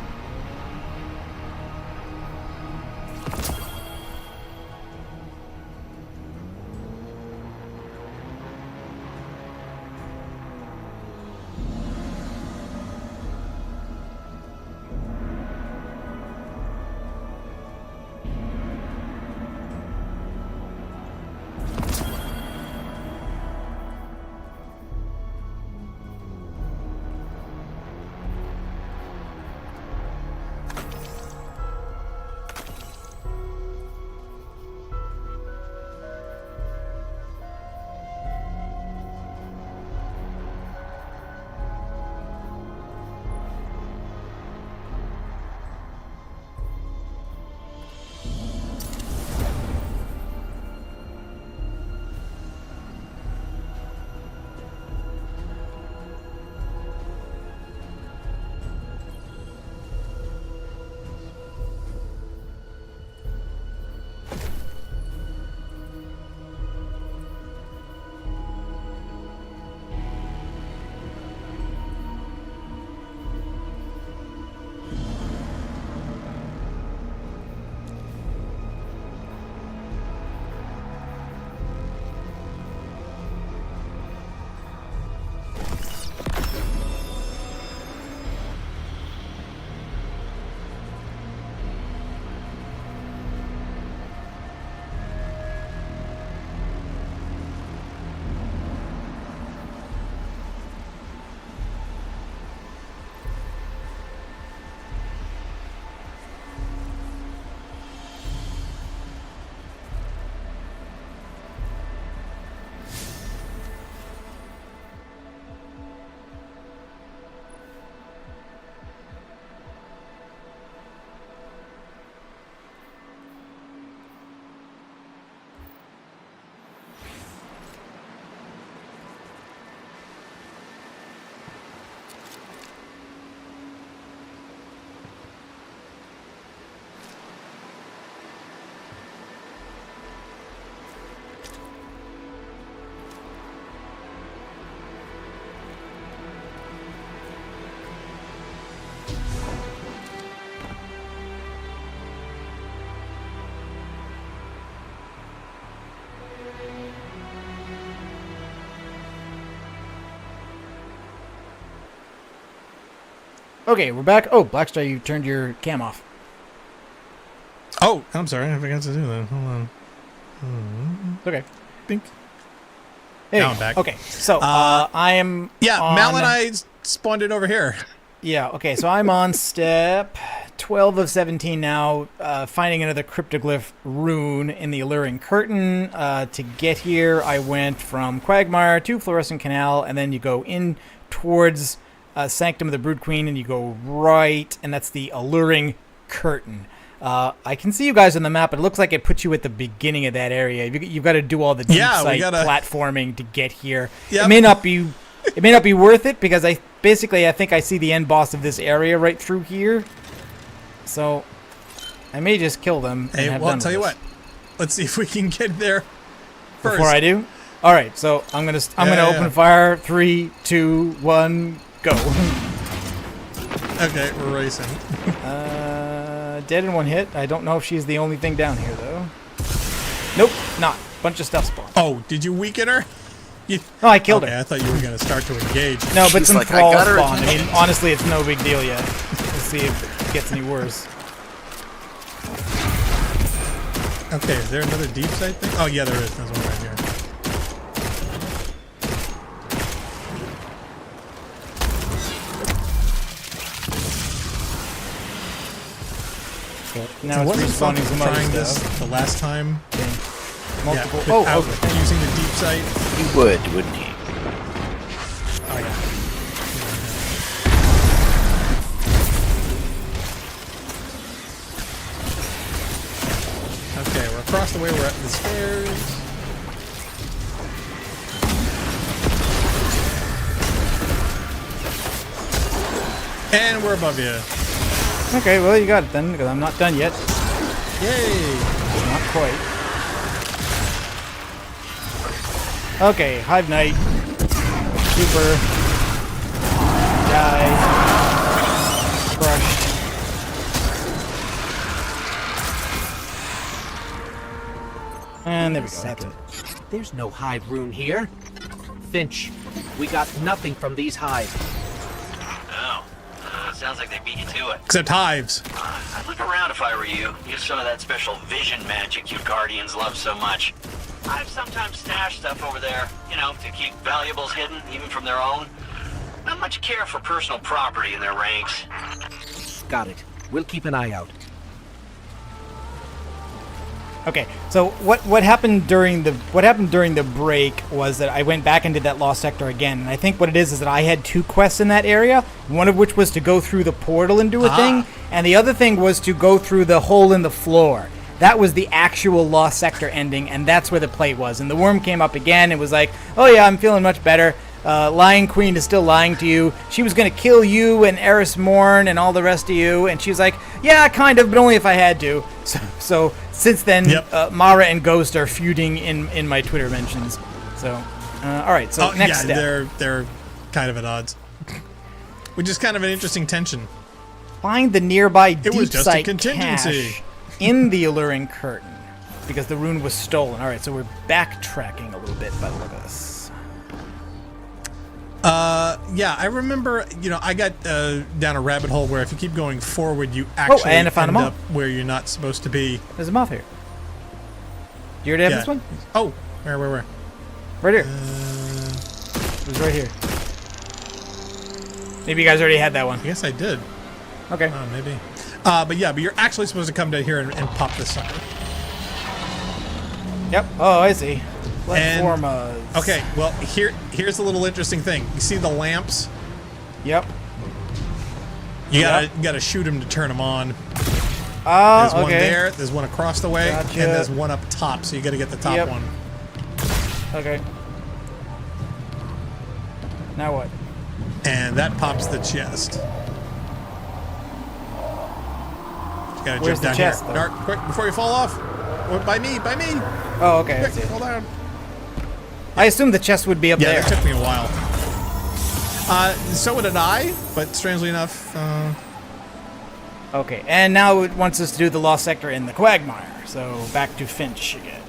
Okay, we're back. Oh, Blackstar, you turned your cam off. Oh, I'm sorry. I forgot to do that. Hold on. Okay. Bink. Hey, Now I'm back. Okay, so I am. Yeah, on, Mal and I spawned it over here. Yeah. Okay, so I'm on step 12 of 17 now, finding another Cryptoglyph Rune in the Alluring Curtain. To get here, I went from Quagmire to Fluorescent Canal, and then you go in towards Sanctum of the Brood Queen, and you go right, and that's the Alluring Curtain. I can see you guys on the map. It looks like it puts you at the beginning of that area. You've got to do all the deep site platforming to get here. Yep. It may not be worth it because I think I see the end boss of this area right through here. So I may just kill them. Hey, well, I'll tell you what. Let's see if we can get there first. Before I do. All right. So I'm gonna open fire. 3, 2, 1, go. Okay, we're racing. Dead in one hit. I don't know if she's the only thing down here, though. Nope, not. Bunch of stuff spawned. Oh, did you weaken her? No, I killed her. I thought you were going to start to engage. No, but some thralls spawned. I mean, honestly, it's no big deal yet. We'll see if it gets any worse. Okay, is there another deep site thing? Oh, yeah, there is. There's one right here. Now it's respawning some other trying stuff. this the last time. Okay. Multiple. Yeah, okay. Using the deep site. He would, wouldn't he? Oh yeah. Okay, we're across the way. We're at the stairs. And we're above you. Okay, well, you got it then, because I'm not done yet. Yay! Not quite. Okay, Hive Knight. Super. Die. crushed. And there we go. That's it. There's no hive rune here. Finch, we got nothing from these hives. Oh, sounds like they beat you to it. Except hives. I'd look around if I were you. Use some of that special vision magic you Guardians love so much. I've sometimes stashed stuff over there, you know, to keep valuables hidden, even from their own. Not much care for personal property in their ranks. Got it. We'll keep an eye out. Okay, so what happened during the break was that I went back into that lost sector again, and I think what it is that I had 2 quests in that area, one of which was to go through the portal and do a thing, and the other thing was to go through the hole in the floor. That was the actual lost sector ending, and that's where the plate was. And the worm came up again and was like, "Oh yeah, I'm feeling much better. Lion Queen is still lying to you. She was going to kill you and Eris Morn and all the rest of you." And she was like, "Yeah, kind of, but only if I had to." So since then, Mara and Ghost are feuding in my Twitter mentions. So, all right. So next step. They're kind of at odds, which is kind of an interesting tension. Find the nearby deep It was just a site contingency. cache in the alluring curtain because the rune was stolen. All right, so we're backtracking a little bit by the look of this. Yeah, I remember, I got down a rabbit hole where if you keep going forward, you actually and I found end a up moth. where you're not supposed to be. There's a moth here. Do you already have this one? Oh, where? Right here. It was right here. Maybe you guys already had that one. I guess I did. Okay. Maybe. But you're actually supposed to come down here and pop this sucker. Yep. Oh, I see. Platformas. Okay, well, here's a little interesting thing. You see the lamps? Yep. You gotta shoot them to turn them on. There's one there, there's one across the way, Gotcha. and there's one up top, so you gotta get the top one. Okay. Now what? And that pops the chest. You gotta Where's jump the down chest, here. though? Dart, quick, before you fall off. By me. Oh, okay. I Quick, see it. hold on. I assumed the chest would be up there. Yeah, it took me a while. So did I, but strangely enough, Okay, and now it wants us to do the lost sector in the Quagmire. So back to Finch again.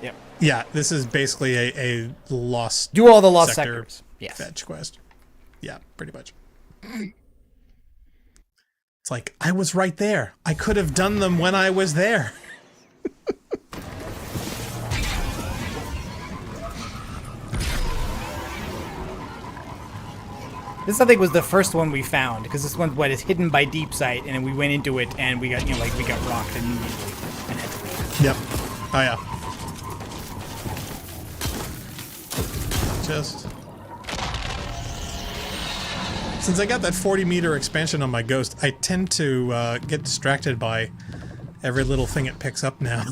Yep. Yeah, this is basically a lost. Do all the lost sector sectors. Yes. Fetch quest. Yeah, pretty much. It's like I was right there. I could have done them when I was there. This, I think, was the first one we found, because this one is hidden by deep sight, and then we went into it, and we got, we got rocked immediately, and had to leave. Yep. Oh, yeah. Just... Since I got that 40-meter expansion on my Ghost, I tend to get distracted by every little thing it picks up now.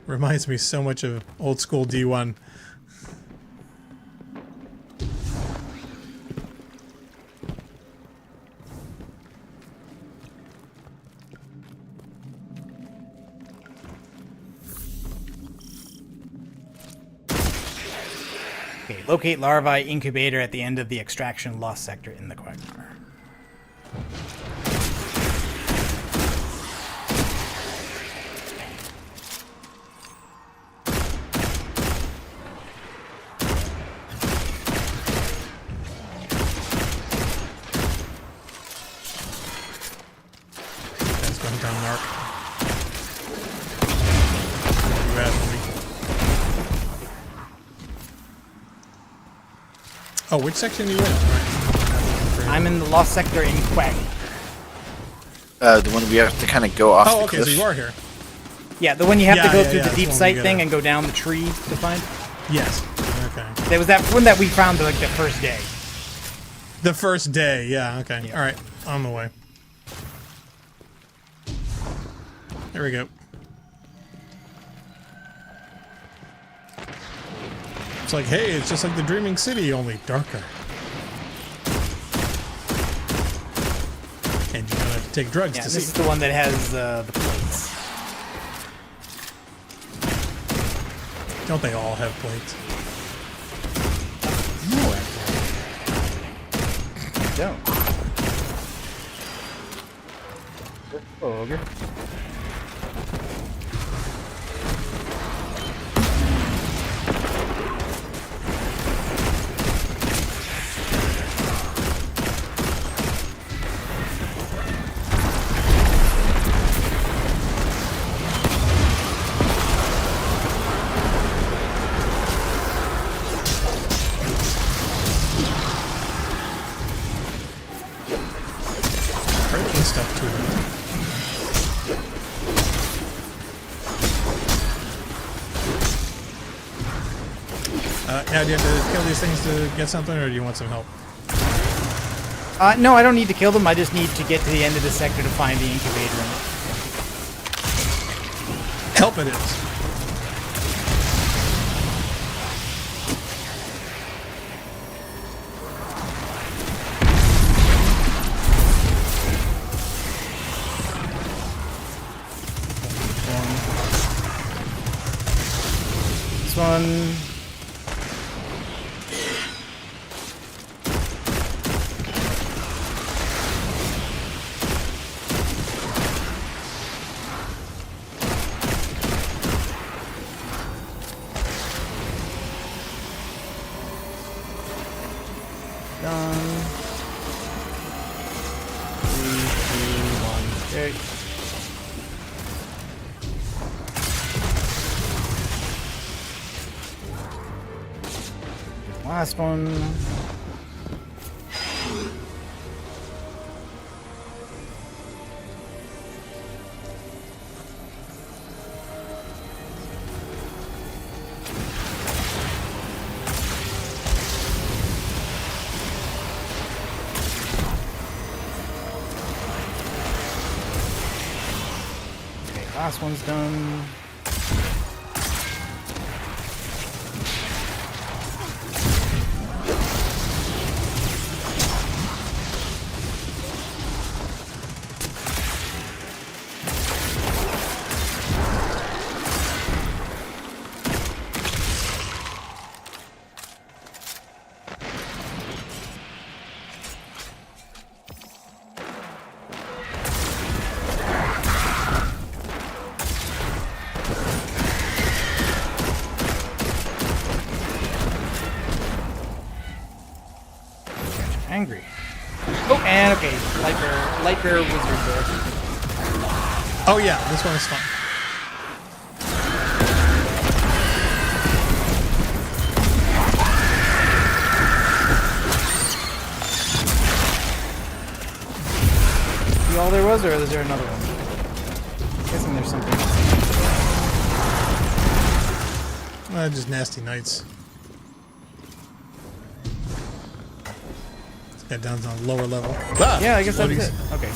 Reminds me so much of old school D1. Okay, locate larvae incubator at the end of the extraction lost sector in the Quagmire. That's going down, Mark. You asked me. Oh, which section are you in? Right. I'm in the lost sector in Quag. The one we have to kind of go off Oh, the okay, cliff. so you are here. Yeah, the one you have to go through the that's deep the one we sight gotta- thing and go down the tree to find. Yes. Okay. There was that one that we found like the first day. The first day, yeah, okay. Yeah. Alright, on the way. There we go. It's like, hey, it's just like the Dreaming City, only darker. And you don't have to take drugs Yeah, to this see. is the one that has the plates. Don't they all have plates? No, actually. Don't. Oh, ogre. Breaking stuff too. Now, do you have to kill these things to get something, or do you want some help? No, I don't need to kill them. I just need to get to the end of the sector to find the incubator in it. Help it is. This one. Done. 3, 2, 1, okay. Last one. Okay, last one's done. Angry. Oh, and okay, light bear wizard there. Oh yeah, this one is fun. Is that all there was, or is there another one? I'm guessing there's something else. Just nasty knights. Got down to a lower level. Ah, Yeah, I guess that's floaties. it. Okay.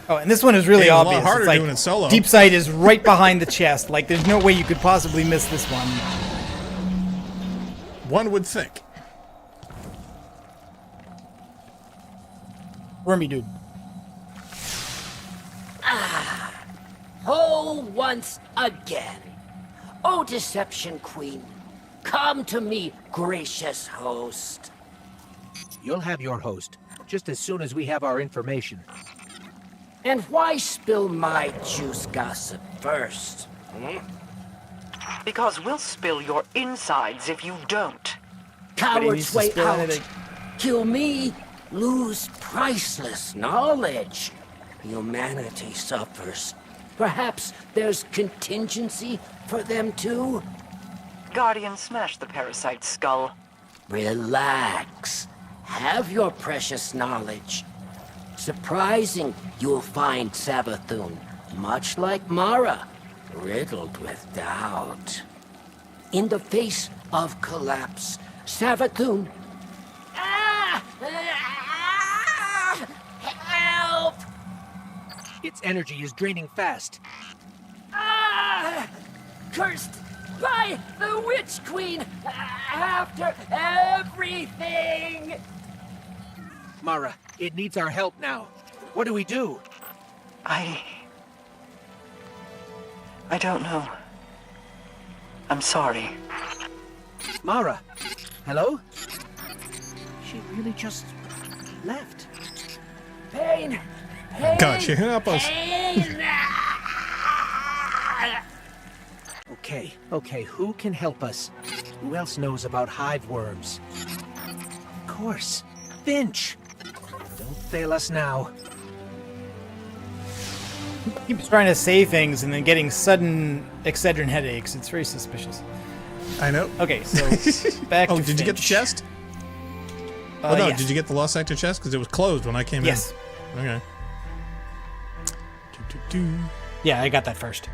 Oh, and this one is really Yeah, it was a lot obvious. harder It's like doing it solo. deep sight is right behind the chest. Like, there's no way you could possibly miss this one. One would think. Wormy dude. Oh, once again. O Deception Queen, come to me, gracious host. You'll have your host, just as soon as we have our information. And why spill my juice gossip first? Because we'll spill your insides if you don't. Cowards way out. Kill me, lose priceless knowledge. Humanity suffers. Perhaps there's contingency for them too? Guardian, smash the parasite's skull. Relax. Have your precious knowledge. Surprising, you'll find Savathun, much like Mara, riddled with doubt. In the face of collapse, Savathun... Help! Its energy is draining fast. Cursed by the Witch Queen after everything! Mara, it needs our help now. What do we do? I don't know. I'm sorry. Mara, hello? She really just left. Pain! Pain! God, she help us. Pain! Okay, who can help us? Who else knows about hive worms? Of course, Finch. Don't fail us now. He keeps trying to say things and then getting sudden Excedrin headaches. It's very suspicious. I know. Okay, so back to did you get the Finch. chest? Oh, no, yes. did you get the Lost Sector chest? Because it was closed when I came Yes. in. Okay. Do. Yeah, I got that first.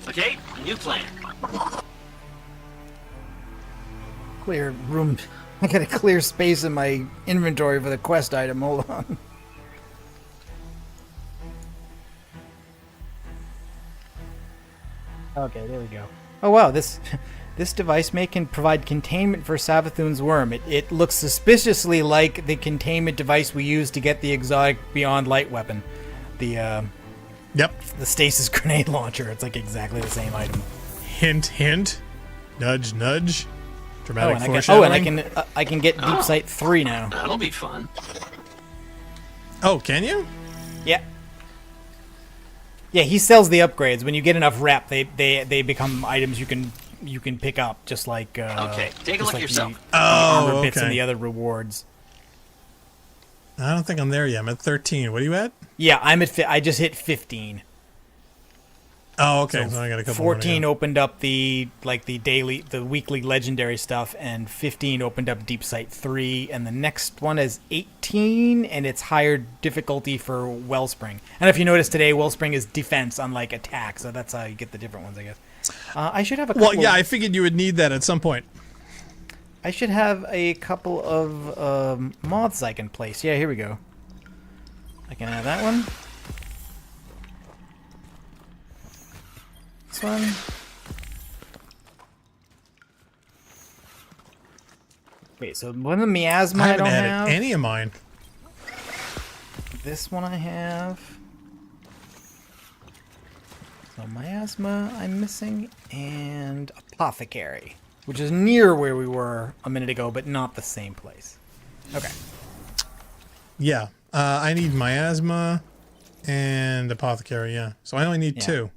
Okay, new plan. Clear room. I gotta clear space in my inventory for the quest item. Hold on. Okay, there we go. Oh wow, this device can provide containment for Savathun's worm. It looks suspiciously like the containment device we used to get the exotic Beyond Light weapon. The the stasis grenade launcher. It's like exactly the same item. Hint, hint. Nudge, nudge. Dramatic and foreshadowing. I can get Deep Sight 3 now. That'll be fun. Oh, can you? Yeah. Yeah, he sells the upgrades. When you get enough rep, they become items you can pick up, just like Okay, take a look yourself. The armor bits okay. and the other rewards. I don't think I'm there yet. I'm at 13. What are you at? Yeah, I just hit 15. Oh, okay. So I got a couple more to 14 go. opened up the weekly legendary stuff, and 15 opened up Deep Sight 3, and the next one is 18, and it's higher difficulty for Wellspring. And if you notice today, Wellspring is defense, unlike attack, so that's how you get the different ones, I guess. I should have a couple. Well, yeah, I figured you would need that at some point. I should have a couple of moths I can place. Yeah, here we go. I can have that one. This one. Wait, so one of the miasma I haven't don't added have. any of mine. This one I have. So miasma I'm missing, and apothecary, which is near where we were a minute ago, but not the same place. Okay. Yeah. I need miasma and apothecary, yeah. So I only need 2.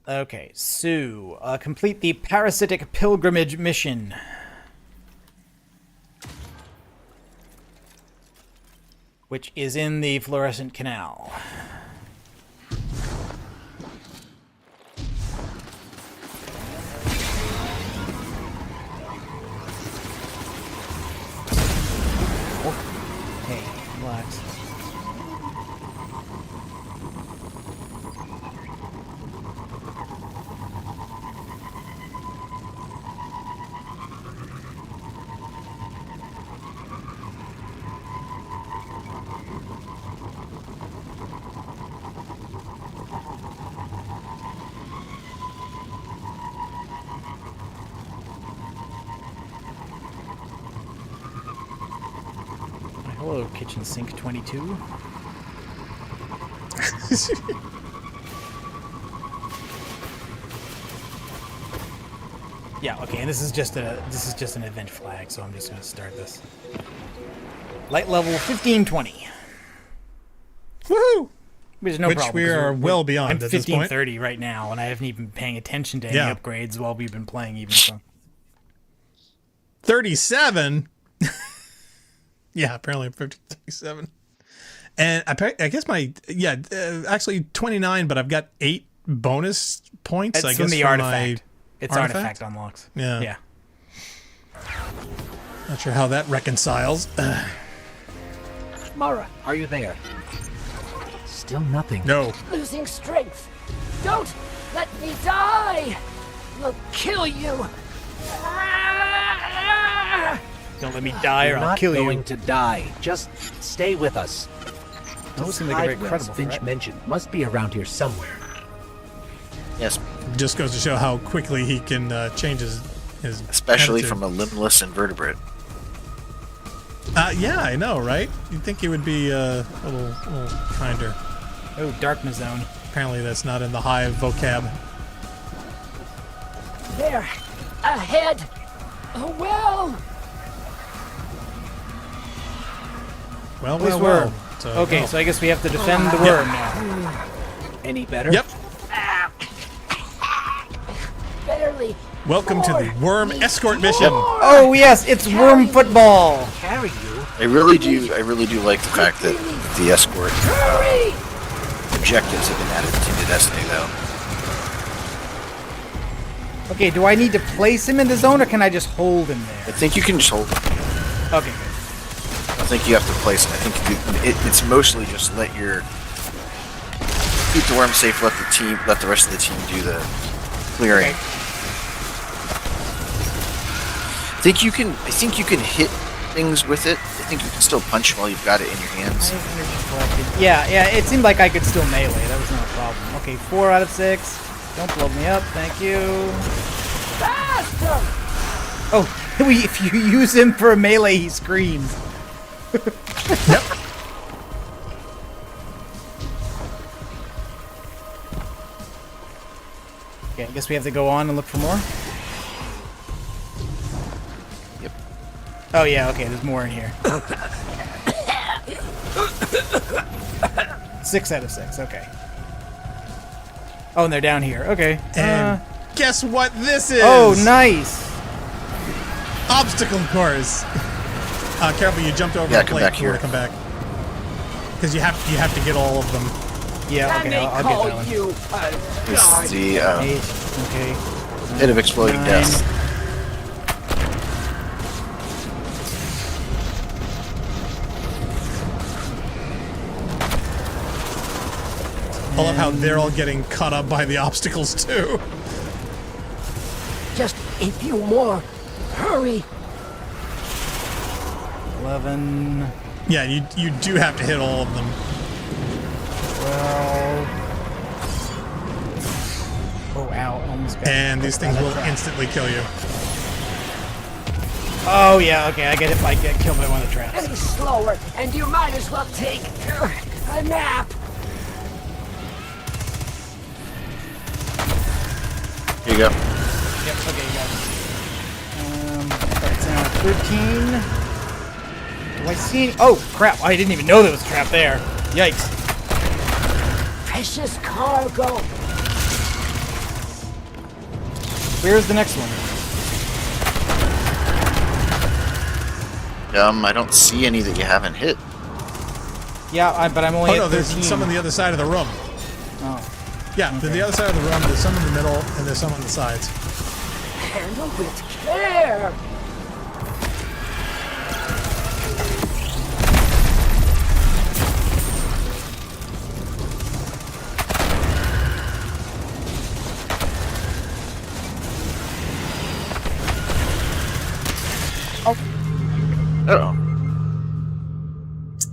Okay, so complete the parasitic pilgrimage mission. Which is in the fluorescent canal. Hey, relax. Hello, Kitchen Sink 22. Yeah, okay, and this is just an event flag, so I'm just gonna start this. Light level 1520. Woohoo! Which is no Which problem. we 'cause are well beyond I'm at this point. 1530 right now, and I haven't even been paying attention to any Yeah. upgrades while we've been playing even so. 37? Yeah, apparently I'm 37. And I guess actually 29, but I've got 8 bonus points. It's I guess from the for artifact. My It's artifact unlocks. Yeah. Yeah. Not sure how that reconciles. Mara, are you there? Still nothing. No. Losing strength. Don't let me die. We'll kill you. Don't let me die or You're I'll not kill going you. to die. Just stay with us. Those Those seem like a very hive wells credible Finch threat. mentioned must be around here somewhere. Yes, just goes to show how quickly he can change his Especially attitude. from a limbless invertebrate. Yeah, I know, right? You'd think he would be a little kinder. Oh, Darkness Zone. Apparently that's not in the Hive vocab. There, ahead. Oh well. Well. Okay, so I guess we have to defend the worm now. Any better? Yep. Barely. Welcome to the worm escort mission. Oh yes, it's worm football. Carry you. I really do like the fact that the escort objectives have been added to Destiny, though. Okay, do I need to place him in the zone, or can I just hold him there? I think you can just hold him. Okay. I think you have to place him. I think it's mostly just keep the worm safe. Let the rest of the team do the clearing. Okay. I think you can hit things with it. I think you can still punch while you've got it in your hands. Yeah, it seemed like I could still melee. That was not a problem. Okay, 4 out of 6. Don't blow me up, thank you. Faster! Oh, if you use him for a melee, he screams. Yep. Okay, I guess we have to go on and look for more. Yep. Oh yeah, okay, there's more in here. 6 out of 6, okay. Oh, and they're down here, okay. And guess what this is? Oh, nice! Obstacle course. Careful, you jumped over Yeah, the come plate back if you were here. to come back. Because you have to get all of them. Yeah, okay, I'll get that one. You It's the 8, okay. pit of exploding 9. death. I love how they're all getting caught up by the obstacles too. Just a few more. Hurry. 11, Yeah, you do have to hit all of them. 12. Oh, ow, almost got And these things will trap. instantly kill you. Oh, yeah, okay, I get killed by one of the traps. Any slower, and you might as well take a nap. Here you go. Yep, okay, got it. That's now 13. Do I see any? Oh, crap, I didn't even know there was a trap there. Yikes. Precious cargo. Where's the next one? I don't see any that you haven't hit. Yeah, but I'm only Oh no, at there's 13. some on the other side of the room. Oh. Yeah, Okay. there's the other side of the room, there's some in the middle, and there's some on the sides. Handle with care. Uh-oh.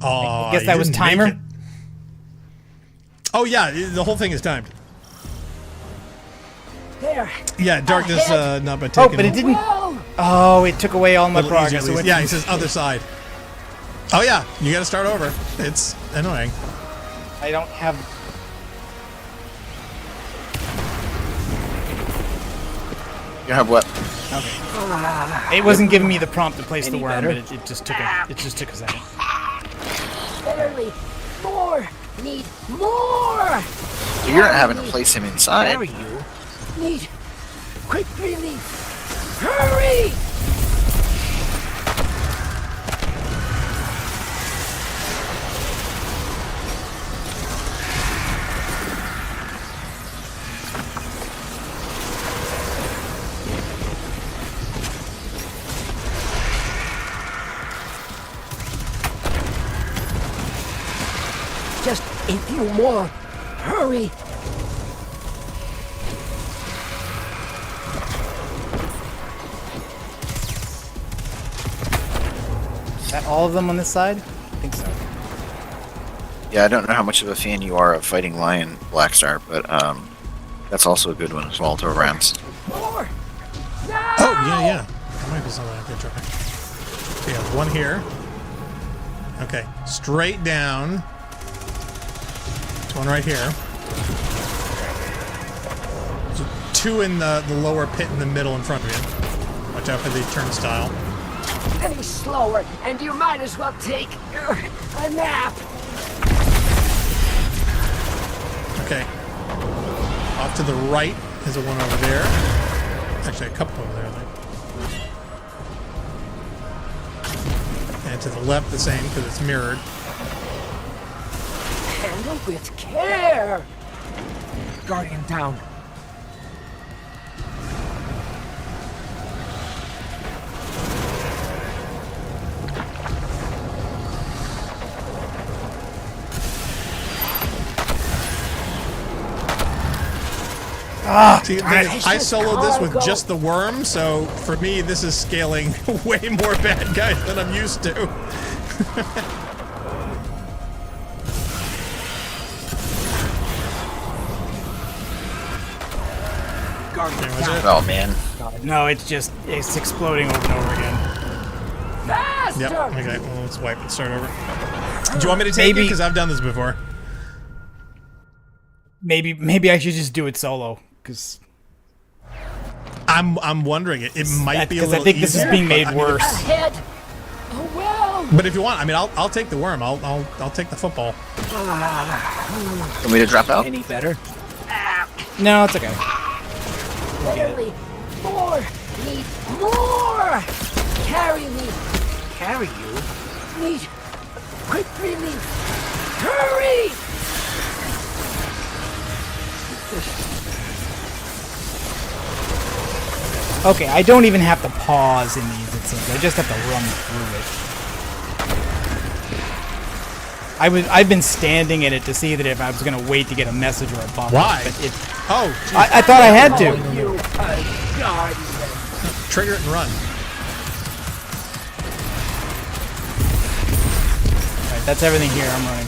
Oh, I guess that was timer? Oh yeah, the whole thing is timed. There. Yeah, darkness Ahead. not but Oh, taken. but it didn't. Well, Oh, it took away all my a little easier, progress. at It least. went Yeah, from- he says other side. Oh yeah, you got to start over. It's annoying. I don't have. You have what? Okay. It wasn't giving me the prompt to place the Any worm, better? but it just took a second. barely. More. Need more. So you're not having to place him inside. Carry you. Need quick relief. Hurry. Just a few more. Hurry. Is that all of them on this side? I think so. Yeah, I don't know how much of a fan you are of fighting Lion Blackstar, but That's also a good one as well to rams. Oh, yeah. That might be something I could try. So yeah, one here. Okay, straight down. There's one right here. So two in the lower pit in the middle in front of you. Watch out for the turnstile. Any slower, and you might as well take a nap. Okay. Off to the right is a one over there. Actually, a couple over there, I think. And to the left, the same, because it's mirrored. Handle with care. Guardian down. See, I soloed this with just the worm, so for me, this is scaling way more bad guys than I'm used to. Oh man. No, it's exploding over and over again. Faster! Yep. Okay. Well, let's wipe and start over. Do you want me to take it? Because I've done this before. Maybe I should just do it solo. Because I'm wondering it might be a little I think this easier, is being made worse. Ahead. Oh well. But if you want, I mean, I'll take the worm. I'll take the football. Want me to drop out? Any better? No, it's okay. Barely. More. Need more. Carry me. Carry you? Need quick relief. Hurry. Okay, I don't even have to pause in these, it seems. I just have to run through it. I've been standing in it to see that if I was going to wait to get a message or a bump. Why? But I thought I had to. Trigger it and run. Alright, that's everything here. I'm running.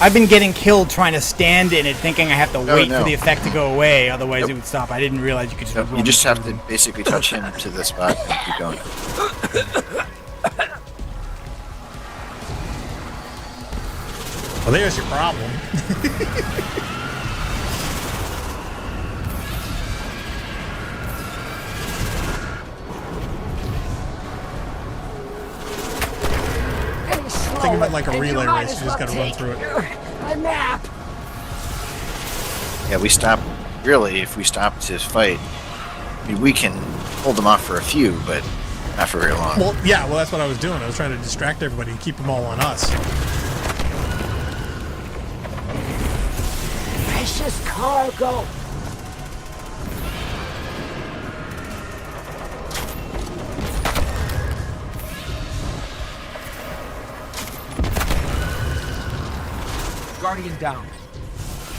I've been getting killed trying to stand in it, thinking I have to wait for the effect to go away, otherwise it would stop. I didn't realize you could just run. You just have to basically touch him to the spot and keep going. Well, there's your problem. Think of it like a relay race. You just gotta run through it. A nap. Yeah, we stop. Really, if we stop to fight, I mean, we can hold them off for a few, but not for very long. Well, yeah, well, that's what I was doing. I was trying to distract everybody and keep them all on us. Precious cargo. Guardian down.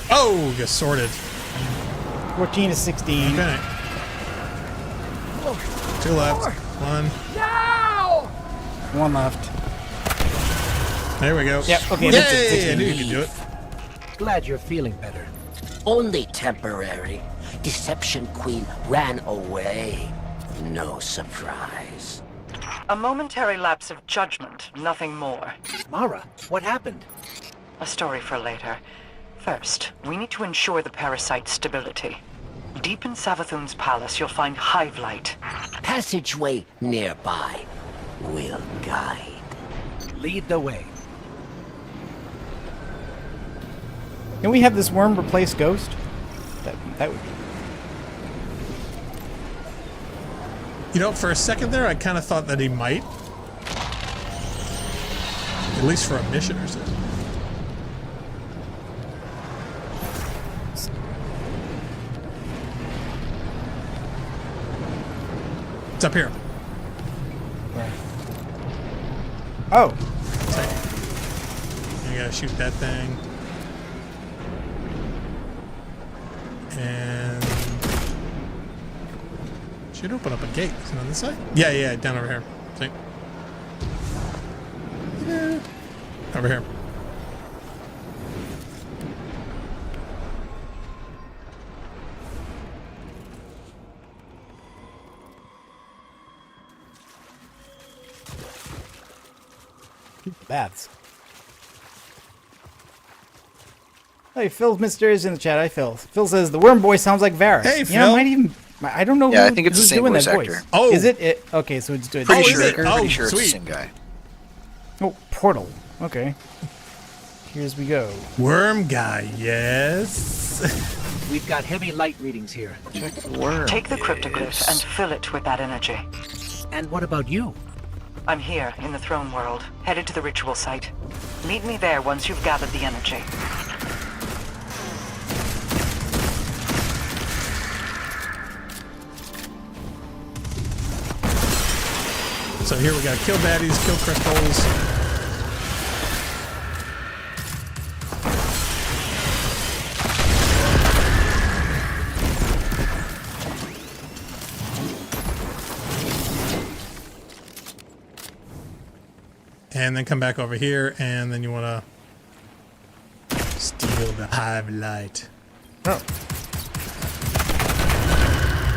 Oh, you sorted. 14 to 16. Okay. 2 left. 1. Now! 1 left. There we go. Yep, okay, Yay! that's it. 16. I knew you could do it. Glad you're feeling better. Only temporary. Deception Queen ran away. No surprise. A momentary lapse of judgment, nothing more. Mara, what happened? A story for later. First, we need to ensure the parasite's stability. Deep in Savathun's palace, you'll find hive light. Passageway nearby. Will guide. Lead the way. Can we have this worm replace Ghost? That would be. You know, for a second there, I kind of thought that he might. At least for a mission or something. It's up here. Where? Oh. You gotta shoot that thing. And should open up a gate. Is it on this side? Yeah, down over here. See? Yeah. Over here. Baths. Hey, Phil Mysterious in the chat. Hi, Phil. Phil says the Worm Boy sounds like Varys. Hey, You Phil. know, might even. I don't know. Yeah, who, I think it's the who's same doing voice that actor. voice. Oh. Is it? Okay, so it's doing. Pretty is sure. it? Pretty sure Sweet. it's the same guy. Oh, Portal. Okay. Here's we go. Worm guy, yes. We've got heavy light readings here. Check the worm. Take the cryptoglyph and fill it with that energy. And what about you? I'm here in the throne world, headed to the ritual site. Meet me there once you've gathered the energy. So here we got kill baddies, kill crystals. And then come back over here, and then you want to steal the hive light. Oh.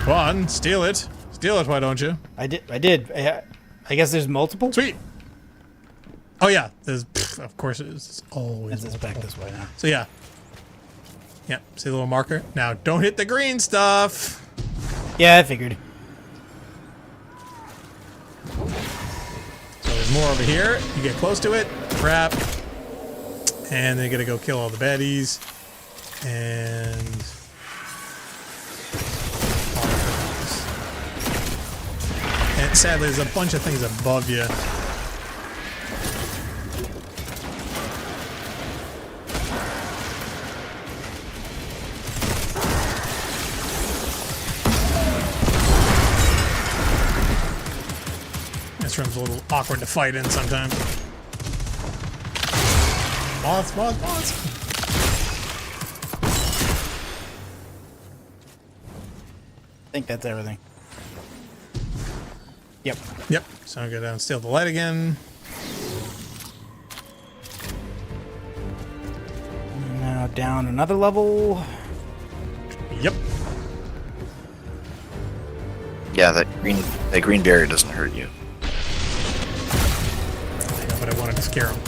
Come on, steal it. Steal it, why don't you? I did. I guess there's multiple. Sweet. Oh yeah, there's of course it's always. It's back this way now. So yeah. Yep. See the little marker? Now don't hit the green stuff. Yeah, I figured. So there's more over here. You get close to it, crap, and then you gotta go kill all the baddies. And sadly, there's a bunch of things above you. This room's a little awkward to fight in sometimes. Moths, moths, moths. I think that's everything. Yep. Yep. So I go down and steal the light again. Now down another level. Yep. Yeah, that green barrier doesn't hurt you. I know, but I wanted to scare him.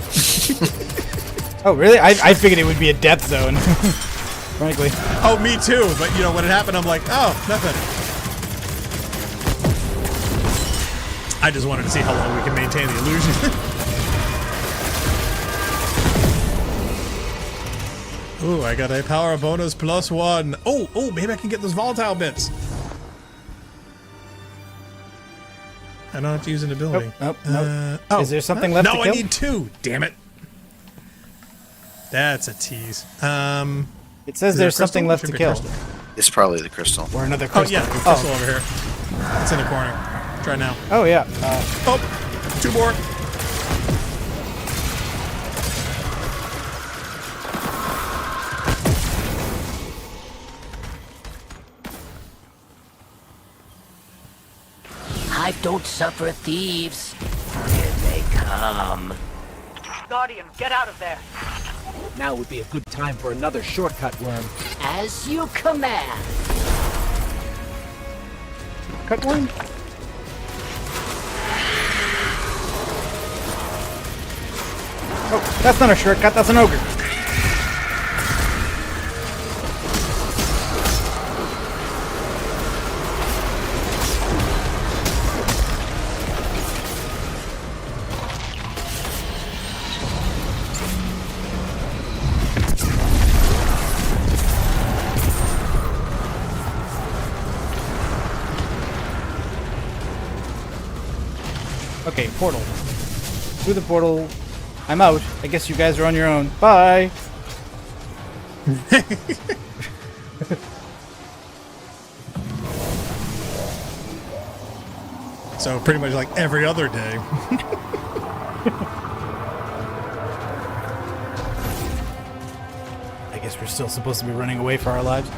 Oh, really? I figured it would be a death zone. Frankly. Oh, me too. But you know, when it happened, I'm like, oh, nothing. I just wanted to see how long we can maintain the illusion. Ooh, I got a power bonus +1. Oh, maybe I can get those volatile bits. I don't have to use an ability. Nope. Is there something left to No, kill? I need 2. Damn it. That's a tease. It says there's something left to kill. It's probably the crystal. Or another crystal. Oh, yeah, the crystal over here. It's in the corner. Try now. Oh, yeah. Oh, 2 more. Hive don't suffer thieves. Here they come. Guardian, get out of there. Now would be a good time for another shortcut, Worm. As you command. Cut one. Oh, that's not a shortcut, that's an ogre. Okay, portal. Through the portal. I'm out. I guess you guys are on your own. Bye. So pretty much like every other day. I guess we're still supposed to be running away for our lives.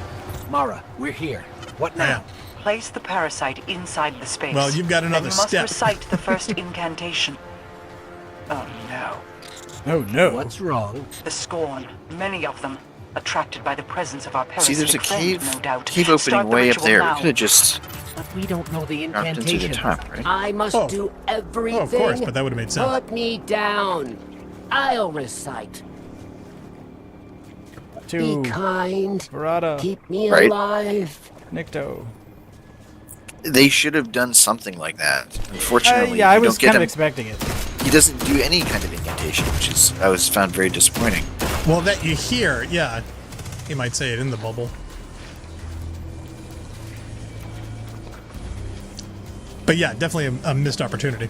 Mara, we're here. What now? Place the parasite inside the space. Well, you've got another and you must step. recite the first incantation. Oh no. Oh no. What's wrong? The Scorn, many of them, attracted by the presence of our See, parasitic there's a friend, no doubt. cave opening Start the way up ritual there. now. We could have just But we don't know the dropped into the incantation. top, right? I must Oh. do everything. Oh, of course, but that would have made sense. Put me down. I'll recite. To Be kind. Verada. Keep me Right. alive. Nikto. They should have done something like that. Unfortunately, Yeah, I you was don't get kind of him. expecting it. He doesn't do any kind of incantation, which is I was found very disappointing. Well, that you hear, yeah. You might say it in the bubble. But yeah, definitely a missed opportunity.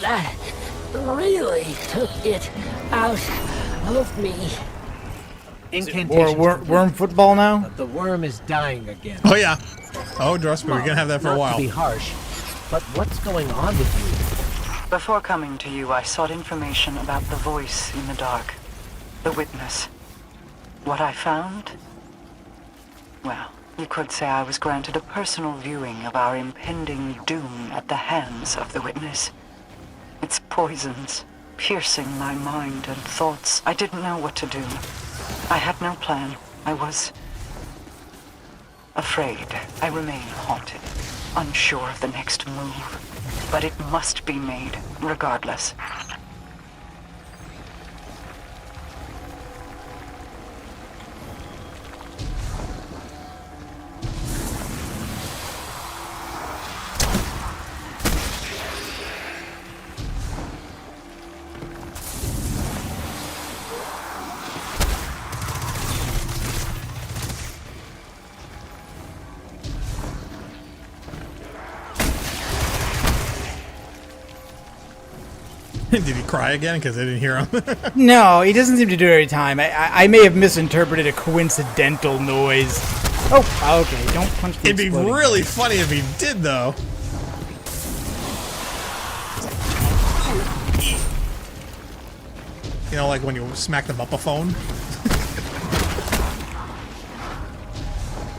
That really took it out of me. Incantation. Worm football now? The worm is dying again. Oh yeah. Oh, trust me, we're gonna have that for a Not while. to be harsh, but what's going on with you? Before coming to you, I sought information about the voice in the dark. The witness. What I found? Well, you could say I was granted a personal viewing of our impending doom at the hands of the witness. Its poisons, piercing my mind and thoughts. I didn't know what to do. I had no plan. I was afraid. I remain haunted, unsure of the next move. But it must be made, regardless. Did he cry again? Because I didn't hear him. No, he doesn't seem to do it every time. I may have misinterpreted a coincidental noise. Oh, okay. Don't punch the It'd be exploding really thing. funny if he did, though. You know, like when you smack them up a phone.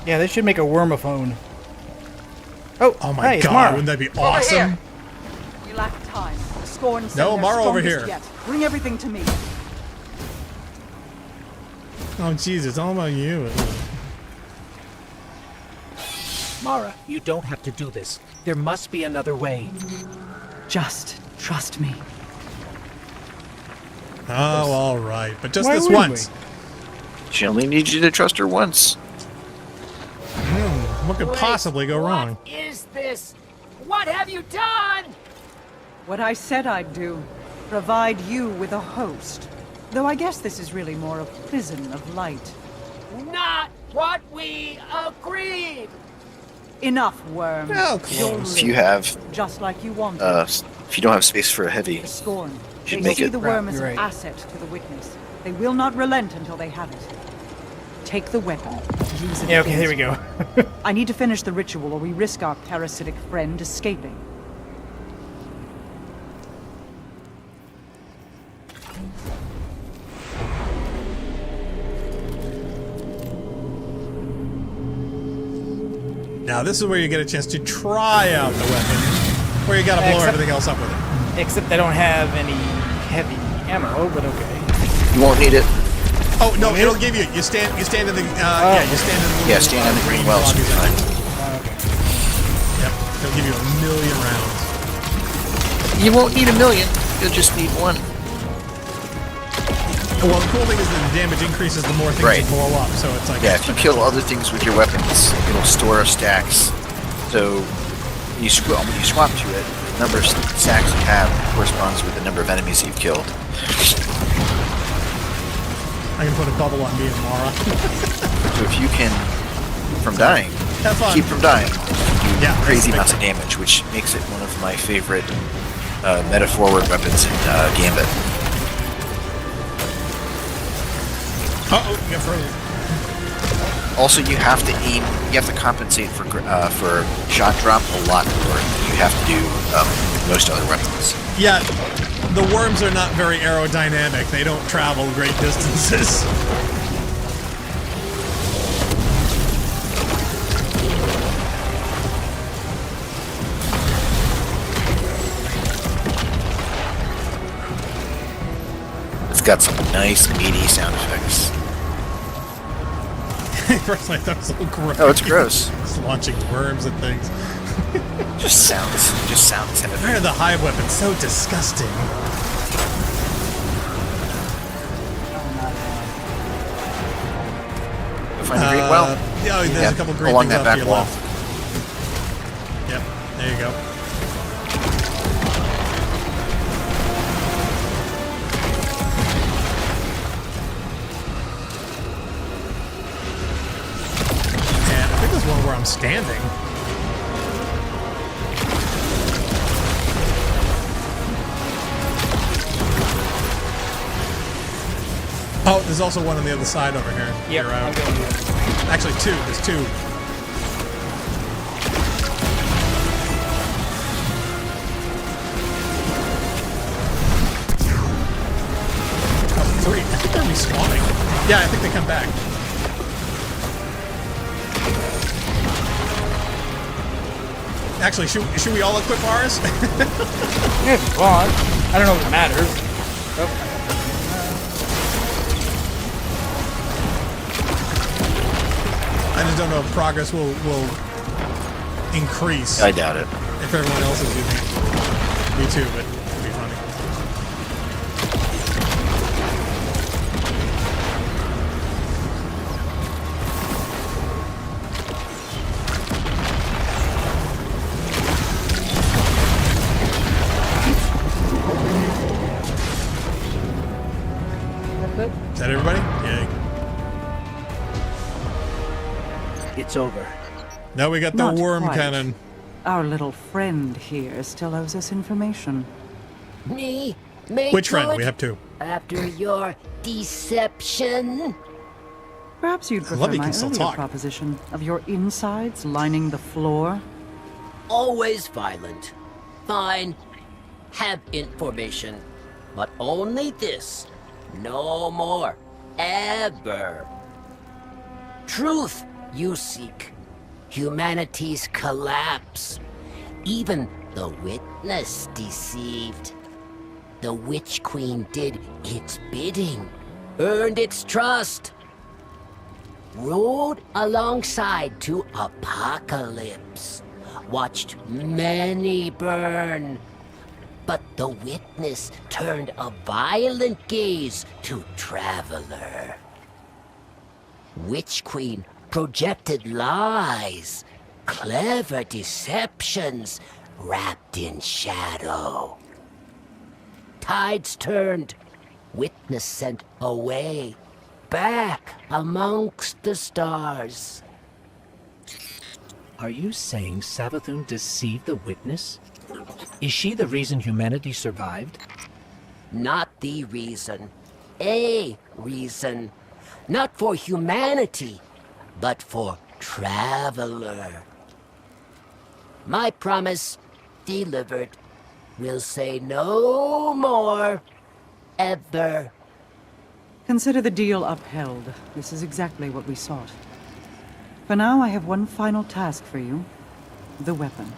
Yeah, they should make a wormophone. Oh my hey, god, Mara. wouldn't that be awesome? We lack time. The Scorn send No, their Mara over strongest here. Yet. Bring everything to me. Oh, jeez, it's all about you. Mara, you don't have to do this. There must be another way. Just trust me. Oh, all right, but just Why this wouldn't once. She only needs you to trust her once. What could possibly go wrong? What is this? What have you done? What I said I'd do. Provide you with a host. Though I guess this is really more a prison of light. Not what we agreed. Enough, worm. Oh, You'll close. If you live, have, just like you wanted. if you don't have space for a heavy, The Scorn. you They should make see it. the worm as You're an right. asset to the witness. They will not relent until they have it. Take the weapon. Use it Yeah, okay, against here we go. me. I need to finish the ritual or we risk our parasitic friend escaping. Now, this is where you get a chance to try out the weapon, where you gotta blow Except- everything else up with it. Except I don't have any heavy ammo, but okay. You won't need it. Oh no, it'll give you. You stand in the. Yeah, you stand in the. Yeah, stand in the green well, so you're fine. Yep, it'll give you 1,000,000 rounds. You won't need 1,000,000. You'll just need one. Well, the cool thing is that the damage increases the more things Right. you blow up. So it's like Yeah, if you kill other things with your weapons, it'll store stacks. So when you swap to it, the number of stacks you have corresponds with the number of enemies you've killed. I can put a bubble on me and Mara. So if you can from dying. Have fun. Keep from dying. Yeah, Crazy amounts of damage, which makes it one of my favorite meta-forward weapons in Gambit. Uh-oh, you got frozen. Also, you have to aim. You have to compensate for shot drop a lot more than you have to do with most other weapons. Yeah, the worms are not very aerodynamic. They don't travel great distances. It's got some nice, meaty sound effects. First, I thought it was so gross. Oh, it's gross. Just launching worms at things. Just sounds heavy. Why are the hive weapons so disgusting? Find a green well. Yeah, there's a couple green along things that off to back your wall. left. Yep, there you go. And I think there's one where I'm standing. Oh, there's also one on the other side over here. Yep, I'll go with you. Actually, two. There's two. Oh, three. I think they're respawning. Yeah, I think they come back. Actually, should we all equip ours? Yeah, if you want. I don't know if it matters. Oh. I just don't know if progress will increase. I doubt it. If everyone else is using it. Me too, but it'd be funny. Is that everybody? Yay. It's over. Now we got the Not worm quite. cannon. Our little friend here still owes us information. Me? Make Which friend? good We have two. After your deception? Perhaps you'd I prefer love you my can still earlier talk. proposition of your insides lining the floor. Always violent. Fine. Have information. But only this. No more. Ever. Truth you seek. Humanity's collapse. Even the witness deceived. The Witch Queen did its bidding. Earned its trust. Rode alongside to apocalypse. Watched many burn. But the witness turned a violent gaze to Traveler. Witch Queen projected lies, clever deceptions wrapped in shadow. Tides turned, witness sent away, back amongst the stars. Are you saying Savathun deceived the witness? Is she the reason humanity survived? Not the reason. A reason. Not for humanity, but for Traveler. My promise delivered. Will say no more. Ever. Consider the deal upheld. This is exactly what we sought. For now, I have one final task for you. The weapon.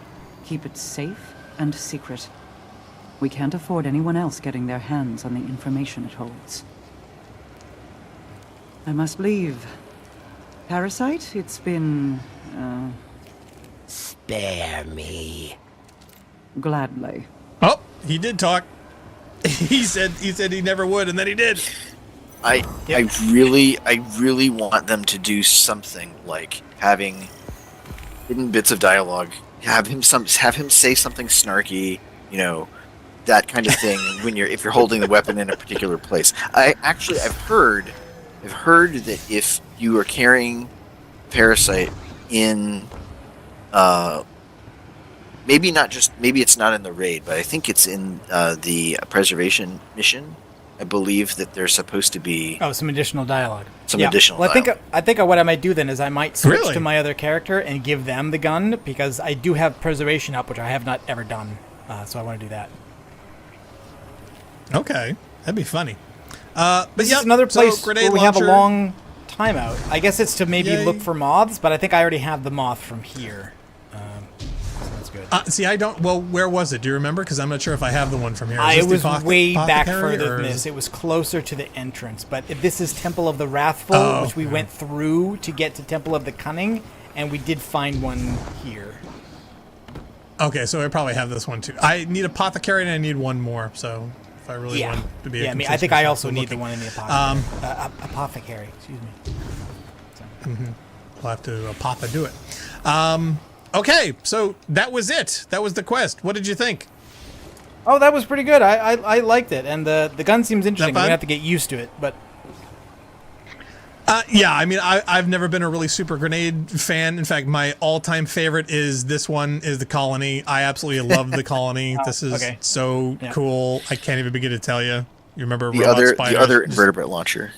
Keep it safe and secret. We can't afford anyone else getting their hands on the information it holds. I must leave. Parasite, it's been... Spare me. Gladly. Oh, he did talk. he said he never would, and then he did. I really want them to do something like having hidden bits of dialogue. Have him say something snarky, you know, that kind of thing if you're holding the weapon in a particular place. I've heard that if you are carrying Parasite in maybe it's not in the raid, but I think it's in the preservation mission. I believe that there's supposed to be some additional dialogue. Additional well, dialogue. I think what I might do then is I might switch Really? to my other character and give them the gun, because I do have preservation up, which I have not ever done. So I want to do that. Okay, that'd be funny. But This yeah, is another place so where grenade we have a launcher. long timeout. I guess it's to maybe Yay. look for moths, but I think I already have the moth from here. So that's good. See, I don't. Well, where was it? Do you remember? Because I'm not sure if I have the one from here. It Is this was the way back apothecary, further or than is this. It was closer to the entrance. But if this is Temple of the Wrathful, which we went through to get to Temple of the Cunning, and we did find one here. Okay, so I probably have this one too. I need apothecary and I need one more. So if I really want to be, I mean, I think I also need the one in the apothecary. Apothecary, excuse me. We'll have to apotha do it. Okay, so that was it. That was the quest. What did you think? Oh, that was pretty good. I liked it, and the gun seems interesting. I'm fun? gonna have to get used to it, but Yeah, I mean, I've never been a really super grenade fan. In fact, my all-time favorite is this one, is the Colony. I absolutely love the Colony. This is so cool. I can't even begin to tell you. You remember the other invertebrate launcher.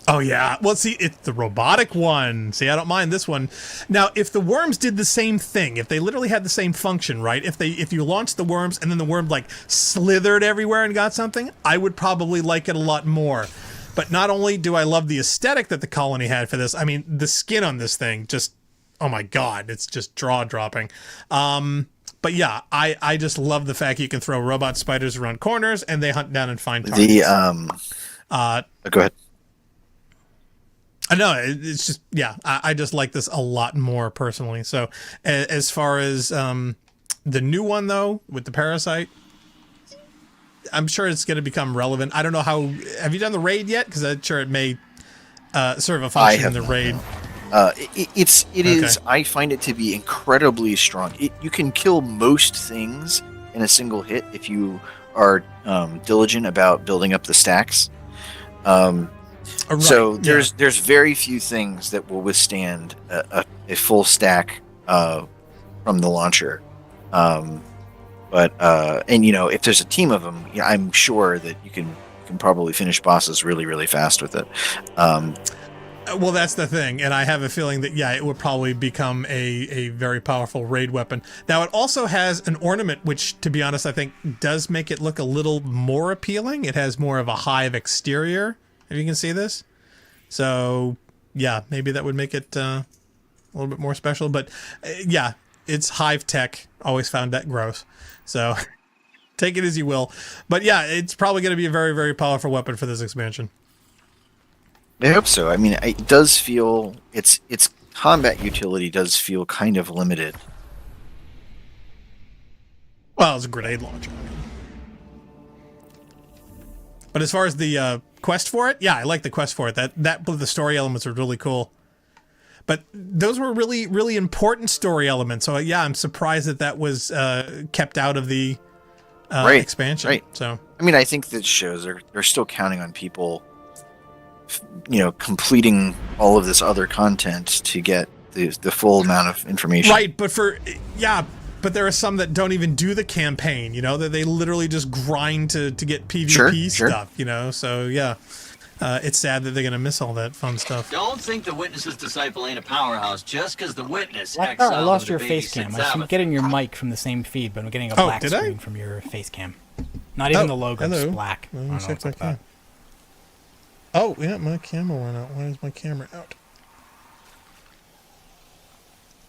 Oh yeah. Well, see, it's the robotic one. See, I don't mind this one. Now, if the worms did the same thing, if they literally had the same function, right? If you launched the worms and then the worm like slithered everywhere and got something, I would probably like it a lot more. But not only do I love the aesthetic that the Colony had for this, I mean, the skin on this thing just, oh my God, it's just jaw-dropping. But yeah, I just love the fact you can throw robot spiders around corners and they hunt down and find targets. Go ahead. I know, it's just, yeah, I just like this a lot more personally. So as far as the new one, though, with the Parasite, I'm sure it's going to become relevant. I don't know how, have you done the raid yet? Because I'm sure it may serve a function in the raid. It is, I find it to be incredibly strong. You can kill most things in a single hit if you are diligent about building up the stacks. Right, so there's very few things that will withstand a full stack from the launcher. But you know, if there's a team of them, yeah, I'm sure that you can probably finish bosses really, really fast with it. Well, that's the thing, and I have a feeling that, yeah, it would probably become a very powerful raid weapon. Now, it also has an ornament, which, to be honest, I think does make it look a little more appealing. It has more of a hive exterior, if you can see this. So, yeah, maybe that would make it a little bit more special. But, yeah, it's hive tech. Always found that gross. So, take it as you will. But, yeah, it's probably going to be a very, very powerful weapon for this expansion. I hope so. I mean, it does feel its combat utility does feel kind of limited. Well, it's a grenade launcher. But as far as the quest for it, yeah, I like the quest for it. The story elements are really cool. But those were really, really important story elements. So yeah, I'm surprised that was kept out of the expansion. Right. So I mean, I think that shows they're still counting on people, you know, completing all of this other content to get the full amount of information. Right, but but there are some that don't even do the campaign, you know, that they literally just grind to get PvP stuff, you know. So yeah, it's sad that they're gonna miss all that fun stuff. Don't think the Witness's disciple ain't a powerhouse just because the Witness I lost your face cam. I keep getting your mic from the same feed, but I'm getting a black screen from your face cam. Not even the logo, it's black. I don't know what's up with that. Oh, yeah, my camera went out. Why is my camera out?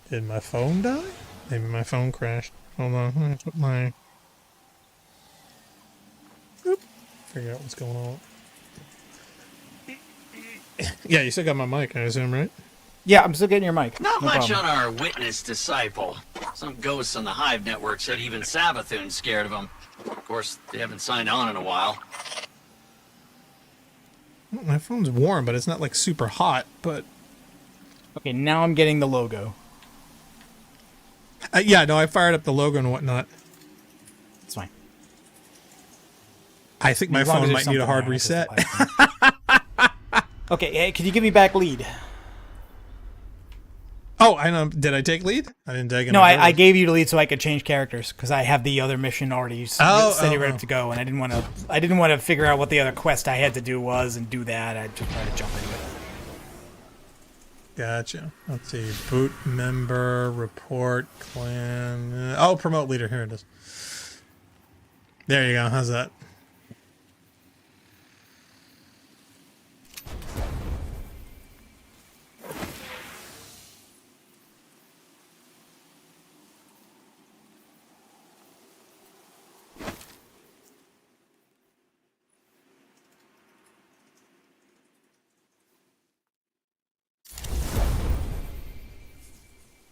Did my phone die? Maybe my phone crashed. Hold on. Let me put my... Oop. Figure out what's going on. Yeah, you still got my mic, I assume, right? Yeah, I'm still getting your mic. Not No much problem. on our Witness disciple. Some ghosts on the Hive network said even Savathun's scared of him. Of course, they haven't signed on in a while. Well, my phone's warm, but it's not like super hot, but... Okay, now I'm getting the logo. Yeah, no, I fired up the logo and whatnot. It's fine. I think my phone might need a hard reset. Okay, hey, could you give me back lead? Oh, I know. Did I take lead? I didn't take it. No, I gave you the lead so I could change characters because I have the other mission already ready to go, and I didn't want to figure out what the other quest I had to do was and do that. I just tried to jump into it. Gotcha. Let's see. Boot member, report, clan. Promote leader. Here it is. There you go. How's that?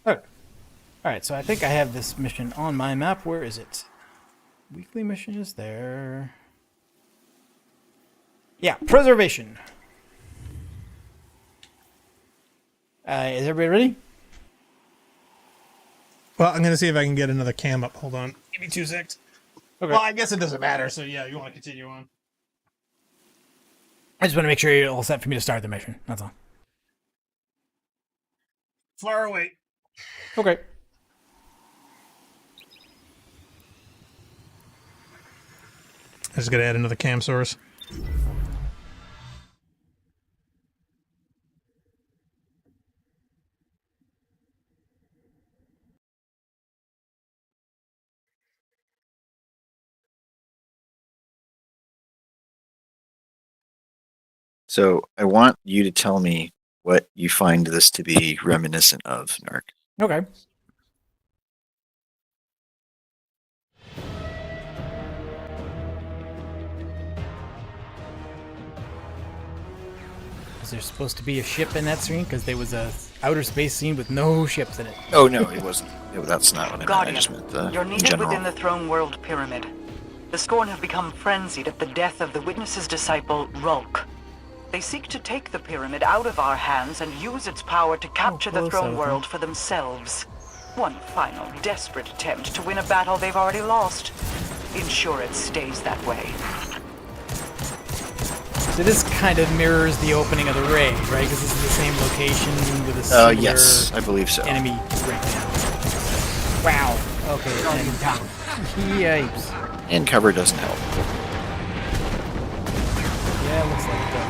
Okay. Alright, so I think I have this mission on my map. Where is it? Weekly mission is there. Yeah, preservation. Is everybody ready? Well, I'm going to see if I can get another cam up. Hold on. Give me 2 seconds. Okay. Well, I guess it doesn't matter. So, yeah, you want to continue on. I just want to make sure you're all set for me to start the mission. That's all. Far away. Okay. I just got to add another cam source. So I want you to tell me what you find this to be reminiscent of, Narc. Okay. Is there supposed to be a ship in that scene? Because there was a outer space scene with no ships in it. Oh no, it wasn't. That's not what I meant. Guardian, I just meant you're in needed general. within the Throne World Pyramid. The Scorn have become frenzied at the death of the Witness's disciple, Rulk. They seek to take the pyramid out of our hands and use its power to capture the Throne Savathun. World for themselves. One final, desperate attempt to win a battle they've already lost. Ensure it stays that way. So this kind of mirrors the opening of the raid, right? Because this is the same location with a similar Yes, I believe so. enemy right now. Wow. Okay. Yipes. And cover doesn't help. Yeah, it looks like it does.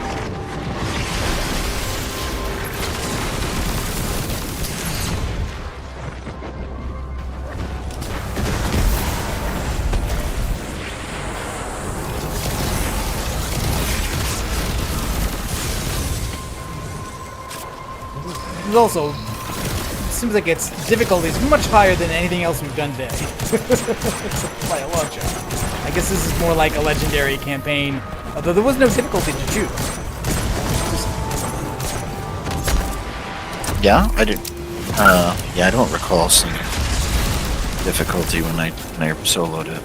It also seems like its difficulty is much higher than anything else we've done today. By a long shot. I guess this is more like a legendary campaign, although there was no difficulty to choose. Yeah, I didn't. Yeah, I don't recall seeing difficulty when I soloed it.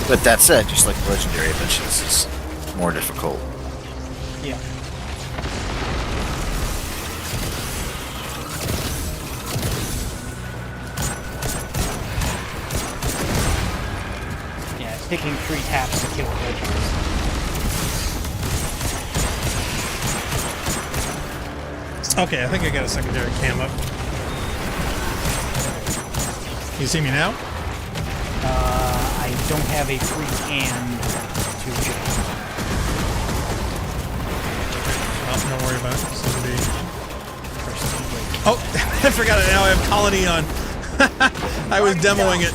But that said, just like the legendary adventure, this is more difficult. Yeah. Yeah, it's taking 3 taps to kill adventurers. Okay, I think I got a secondary cam up. You see me now? I don't have a free hand to check. Oh, don't worry about it. Oh, I forgot it. Now I have Colony on. I was demoing it.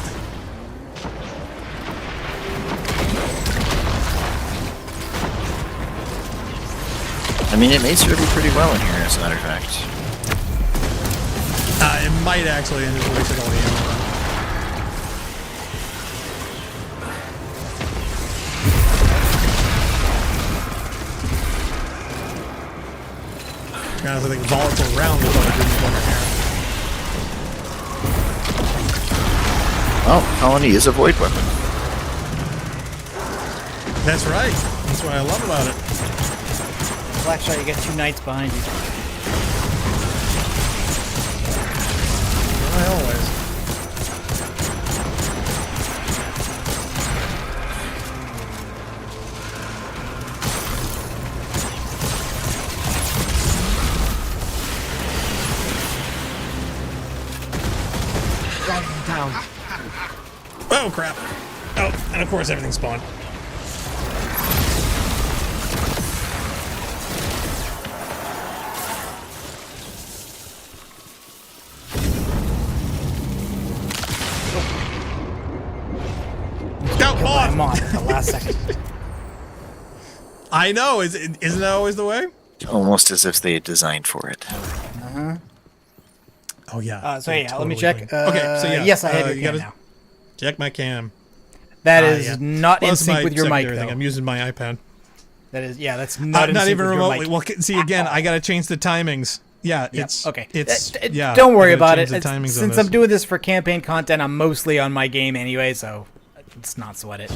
I mean, it may serve you pretty well in here, as a matter of fact. It might actually, and just wasted all the ammo. I think volatile round is what I did here. Oh, Colony is a void weapon. That's right. That's what I love about it. Blackshot, you got 2 knights behind you. I always. down. Oh, crap. Oh, and of course everything spawned. I'm on at the last second. I know. Isn't that always the way? Almost as if they designed for it. Uh-huh. Oh, yeah. So yeah, let me Totally check. clean. Okay, so yeah. Yes, I have your you cam gotta now. Check my cam. That is Yeah. not Well, in that's sync my with your mic, secondary thing. though. I'm using my iPad. That is, yeah, that's not in Not sync even with your remotely. mic. Well, see, again, I gotta change the timings. Yeah, Yeah, it's okay. It's yeah. Don't worry I gotta about it. change the timings on Since this. I'm doing this for campaign content, I'm mostly on my game anyway, so it's not sweat it.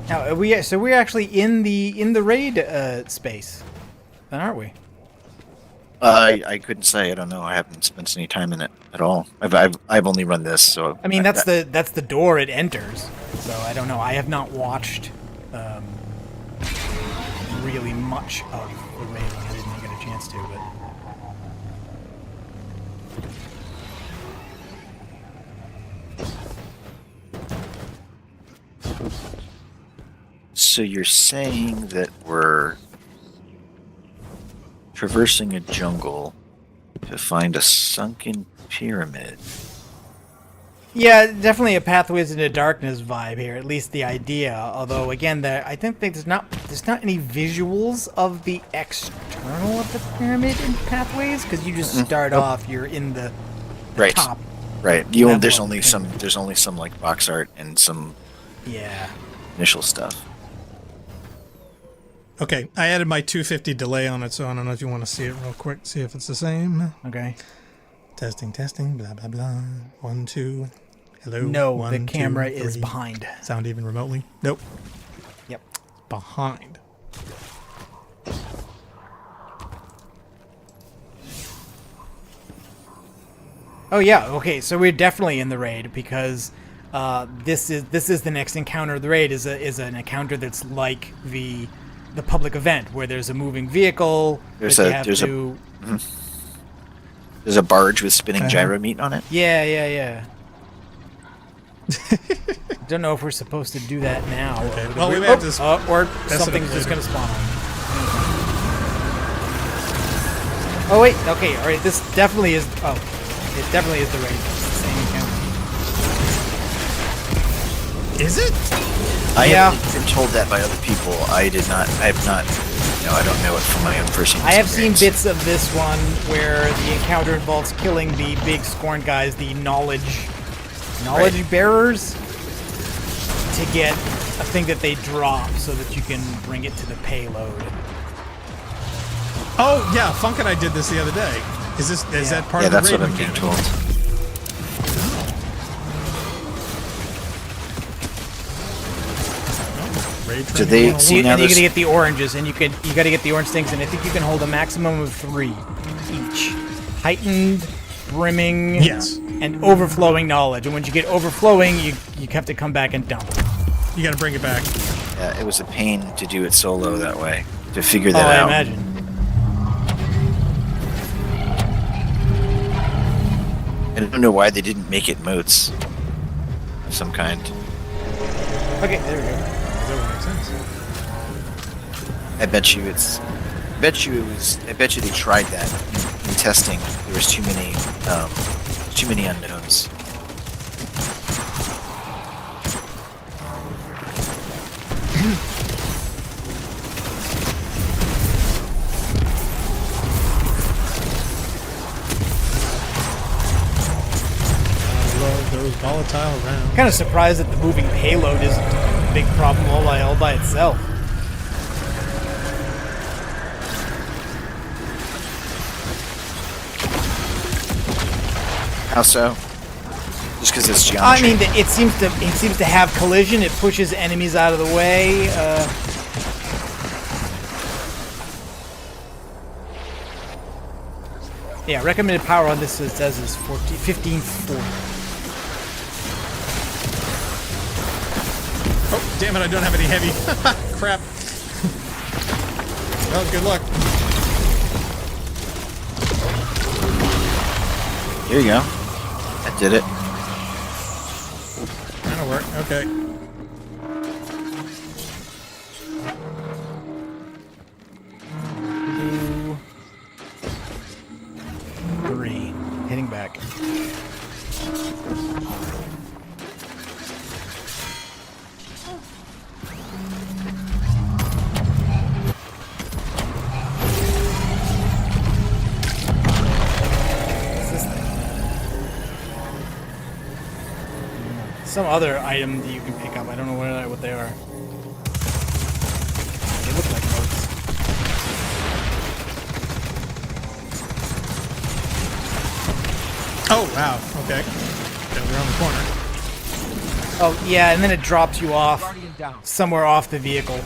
Now, we're actually in the raid space, then, aren't we? I couldn't say. I don't know. I haven't spent any time in it at all. I've only run this, so. I mean, that's the door it enters. So I don't know. I have not watched really much of the raid. I didn't get a chance to, but. So you're saying that we're traversing a jungle to find a sunken pyramid? Yeah, definitely a Pathways into Darkness vibe here. At least the idea. Although, again, I think there's not any visuals of the external of the pyramid in Pathways, because you just start off. You're in the Right. top. Right. level There's of only the some. pyramid. There's only some like box art and some Yeah. initial stuff. Okay, I added my 250 delay on it, so I don't know if you want to see it real quick. See if it's the same. Okay. Testing, blah blah blah. 1, 2. Hello. No, 1, the 2, camera is 3. behind. Sound even remotely? Nope. Yep. Behind. Oh yeah. Okay. So we're definitely in the raid because this is the next encounter of the raid. Is an encounter that's like the public event where there's a moving vehicle. There's that you have to. There's a barge with spinning gyro meat on it. Yeah. Don't know if we're supposed to do that now. Okay. Well, we may have to or mess it up something's just later. going to spawn on. Oh wait. Okay. All right. This definitely is. Oh, it definitely is the raid. It's the same encounter. Is it? I Yeah. have been told that by other people. I did not. I have not. I don't know it from my own personal I have seen experience. bits of this one where the encounter involves killing the big scorn guys, the knowledge bearers, to get a thing that they drop so that you can bring it to the payload. Oh yeah, Funk and I did this the other day. Is that part Yeah, of the that's raid what I'm being mechanic? told. Raid Do training they 101. So you now gotta this- get the oranges, and you got to get the orange things, and I think you can hold a maximum of 3 each. Heightened, brimming, Yes. and overflowing knowledge. And once you get overflowing, you have to come back and dump. You got to bring it back. Yeah, it was a pain to do it solo that way. To figure Oh, that I out. imagine. I don't know why they didn't make it moats of some kind. Okay, there we go. That would make sense. I bet you they tried that in testing. There was too many unknowns. I love those volatile rounds. Kind of surprised that the moving payload isn't a big problem all by itself. How so? Just because it's I geometry? mean, it seems to have collision. It pushes enemies out of the way. Yeah, recommended power on this, it says, is 1540. Oh, damn it, I don't have any heavy. Crap. Well, good luck. Here you go. That did it. That'll work. Okay. 2, 3. Hitting back. Some other item that you can pick up. I don't know what they are. They look like notes. Oh, wow. Okay. Yeah, we're on the corner. Oh, yeah, and then it drops you off somewhere off the vehicle.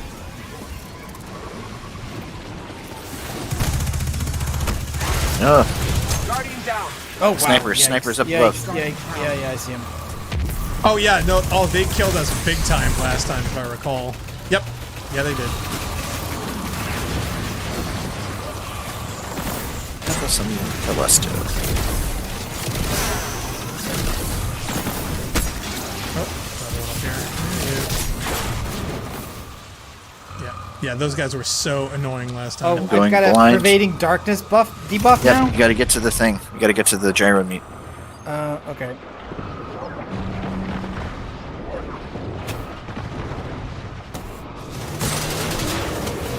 Guardian down. Oh, wow. Sniper's up yeah, above. Yeah, I see him. Oh, yeah, no. Oh, they killed us big time last time, if I recall. Yep. Yeah, they did. That was something for us too. Yeah, those guys were so annoying last time. Oh, I've got a pervading darkness debuff now? Yep, you gotta get to the thing. You gotta get to the gyro meat. Okay.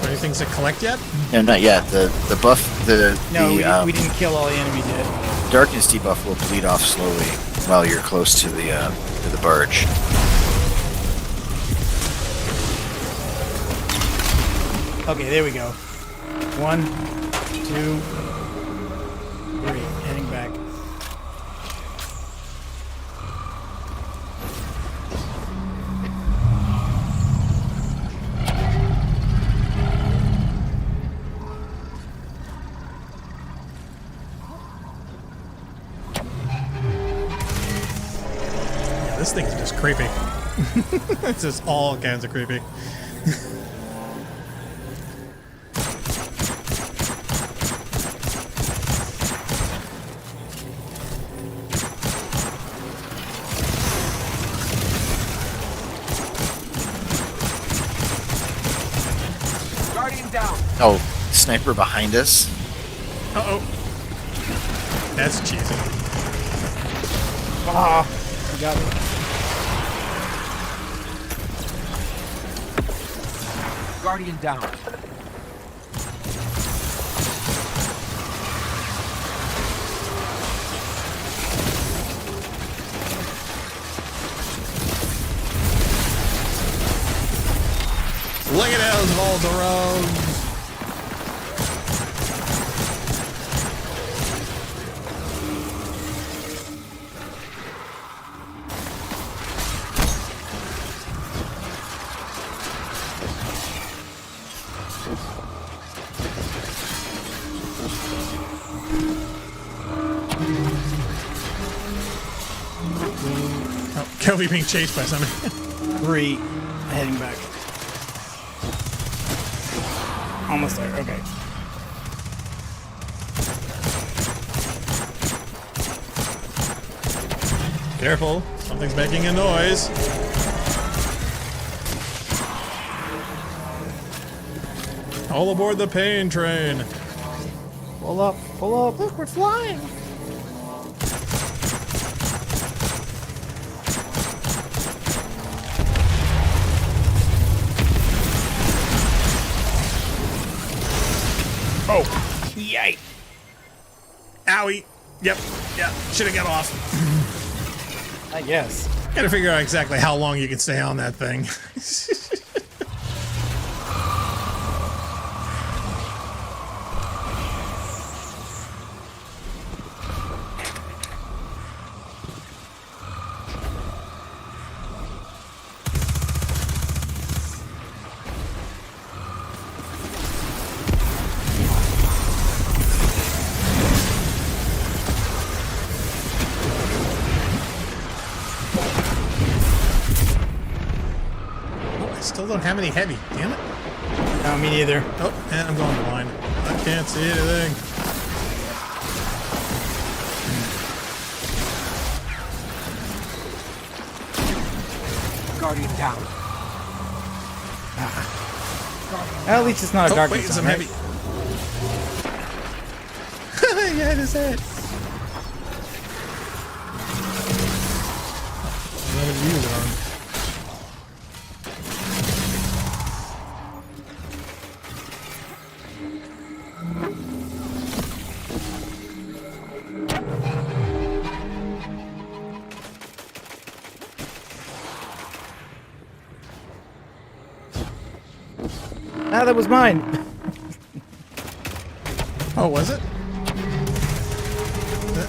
Anything to collect yet? No, not yet. The buff, we didn't kill all the enemies yet. Darkness debuff will bleed off slowly while you're close to the barge. Okay, there we go. 1, 2, 3. Heading back. Yeah, this thing's just creepy. It's just all kinds of creepy. Oh, sniper behind us. Uh-oh. That's cheesy. Ah, you got me. Guardian down. Look at those Volterones. Oh, Kobe being chased by somebody. 3. Heading back. Almost there, okay. Careful, something's making a noise. All aboard the pain train. Pull up, pull up. Look, we're flying. Oh, yikes. Owie. Yep. Yeah. Should have got off. I guess. Gotta figure out exactly how long you can stay on that thing. Still don't have any heavy. Damn it. No, me neither. Oh, and I'm going blind. I can't see anything. Guardian down. Well, at least it's not a dark wait, zone, some right? heavy. Yeah, it is it. Ah, that was mine. Oh, was it?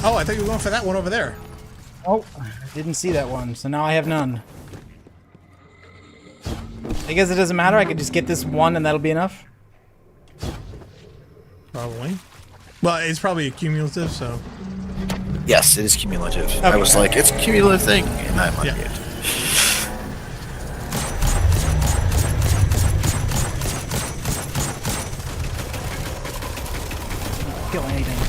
Oh, I thought you were going for that one over there. Oh, I didn't see that one, so now I have none. I guess it doesn't matter. I could just get this one and that'll be enough. Probably. Well, it's probably cumulative, so. Yes, it is cumulative. Okay. I was like, it's a cumulative thing, and I'm on it. Kill anything.